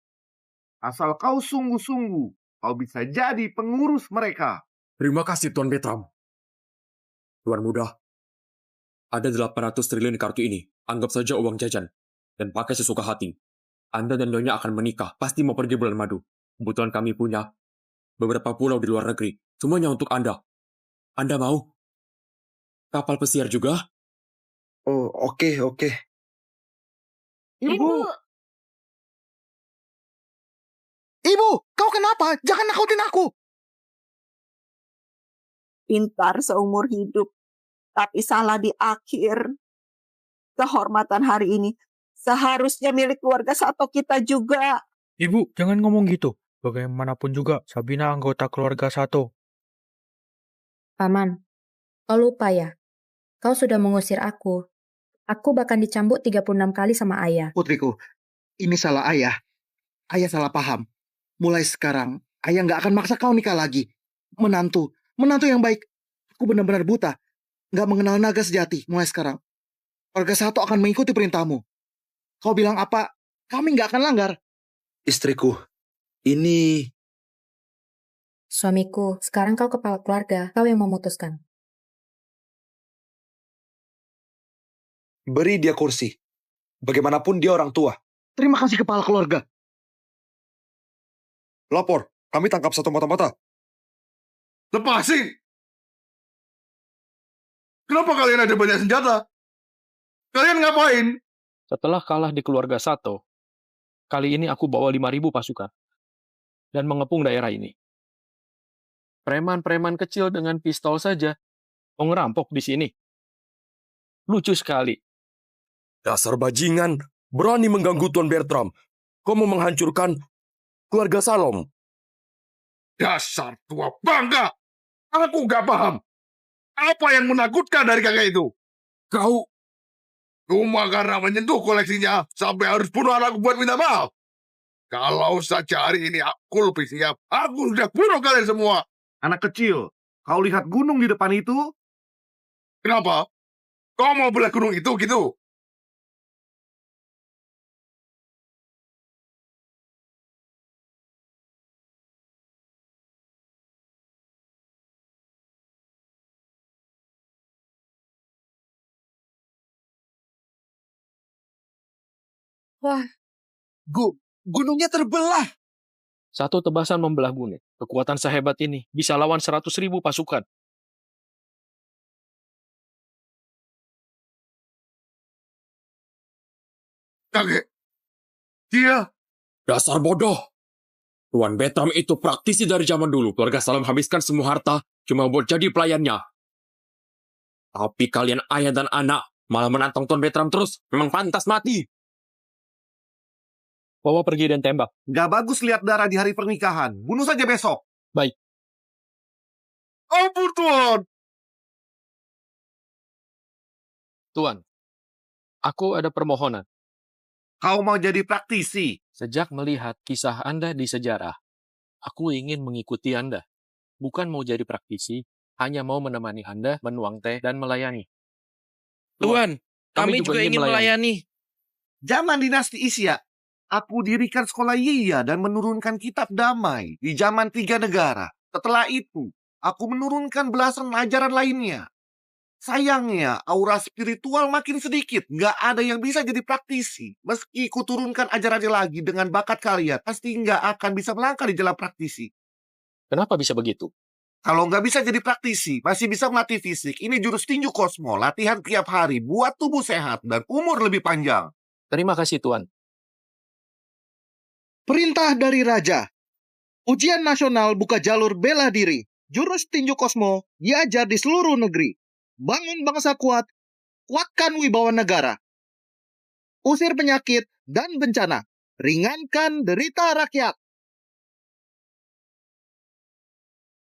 [SPEAKER 2] Asal kau sungguh-sungguh, kau bisa jadi pengurus mereka.
[SPEAKER 21] Terima kasih, Tuan Bertram. Tuan muda, ada 800 triliun di kartu ini. Anggap saja uang jajan. Dan pakai sesuka hati. Anda dan Nyonya akan menikah. Pasti mau pergi bulan madu. Kebetulan kami punya beberapa pulau di luar negeri. Semuanya untuk Anda. Anda mau? Kapal pesiar juga?
[SPEAKER 4] Oh, oke.
[SPEAKER 1] Ibu, kau kenapa? Jangan nakutin aku.
[SPEAKER 16] Pintar seumur hidup, tapi salah di akhir. Kehormatan hari ini seharusnya milik keluarga Sato kita juga.
[SPEAKER 13] Ibu, jangan ngomong gitu. Bagaimanapun juga, Sabina anggota keluarga Sato.
[SPEAKER 6] Paman, kau lupa ya? Kau sudah mengusir aku. Aku bahkan dicambuk 36 kali sama ayah.
[SPEAKER 1] Putriku, ini salah ayah. Ayah salah paham. Mulai sekarang, ayah nggak akan maksa kau nikah lagi. Menantu yang baik. Aku benar-benar buta. Nggak mengenal naga sejati mulai sekarang. Keluarga Sato akan mengikuti perintahmu. Kau bilang apa, kami nggak akan langgar.
[SPEAKER 4] Istriku, ini...
[SPEAKER 6] Suamiku, sekarang kau kepala keluarga. Kau yang memutuskan.
[SPEAKER 4] Beri dia kursi. Bagaimanapun dia orang tua.
[SPEAKER 1] Terima kasih kepala keluarga.
[SPEAKER 11] Lapor, kami tangkap satu mata-mata.
[SPEAKER 19] Lepasin! Kenapa kalian ada banyak senjata? Kalian ngapain?
[SPEAKER 3] Setelah kalah di keluarga Sato, kali ini aku bawa 5.000 pasukan dan mengepung daerah ini. Preman-preman kecil dengan pistol saja mau ngerampok di sini. Lucu sekali.
[SPEAKER 11] Dasar bajingan, berani mengganggu Tuan Bertram. Kau mau menghancurkan keluarga Salom.
[SPEAKER 19] Dasar tua bangga! Aku nggak paham. Apa yang menakutkan dari kakek itu?
[SPEAKER 11] Kau
[SPEAKER 19] Cuma karena menyentuh koleksinya, sampai harus bunuh anakku buat minta maaf. Kalau saja hari ini aku lebih siap, aku sudah bunuh kalian semua.
[SPEAKER 2] Anak kecil, kau lihat gunung di depan itu?
[SPEAKER 19] Kenapa? Kau mau belah gunung itu gitu?
[SPEAKER 20] Wah, gunungnya terbelah.
[SPEAKER 3] Satu tebasan membelah gunung. Kekuatan sehebat ini bisa lawan 100.000 pasukan.
[SPEAKER 19] Kakek, dia...
[SPEAKER 5] Dasar bodoh. Tuan Bertram itu praktisi dari zaman dulu. Keluarga Salam habiskan semua harta cuma buat jadi pelayannya. Tapi kalian ayah dan anak malah menantang Tuan Bertram terus. Memang pantas mati.
[SPEAKER 3] Bawa pergi dan tembak.
[SPEAKER 2] Gak bagus lihat darah di hari pernikahan. Bunuh saja besok.
[SPEAKER 3] Baik.
[SPEAKER 19] Ampun, Tuan.
[SPEAKER 3] Tuan, aku ada permohonan.
[SPEAKER 2] Kau mau jadi praktisi?
[SPEAKER 3] Sejak melihat kisah Anda di sejarah, aku ingin mengikuti Anda. Bukan mau jadi praktisi, hanya mau menemani Anda menuang teh dan melayani.
[SPEAKER 20] Tuan, kami juga ingin melayani.
[SPEAKER 2] Zaman dinasti Isya, aku dirikan sekolah Yia dan menurunkan kitab damai di zaman 3 negara. Setelah itu, aku menurunkan belasan ajaran lainnya. Sayangnya, aura spiritual makin sedikit. Nggak ada yang bisa jadi praktisi. Meski ku turunkan ajarannya lagi dengan bakat kalian, pasti nggak akan bisa melangkah di jalan praktisi.
[SPEAKER 3] Kenapa bisa begitu?
[SPEAKER 2] Kalau nggak bisa jadi praktisi, masih bisa melatih fisik. Ini jurus tinju kosmo, latihan tiap hari, buat tubuh sehat dan umur lebih panjang.
[SPEAKER 3] Terima kasih, Tuan.
[SPEAKER 22] Perintah dari Raja. Ujian nasional buka jalur bela diri. Jurus tinju kosmo diajar di seluruh negeri. Bangun bangsa kuat, kuatkan wibawa negara. Usir penyakit dan bencana, ringankan derita rakyat.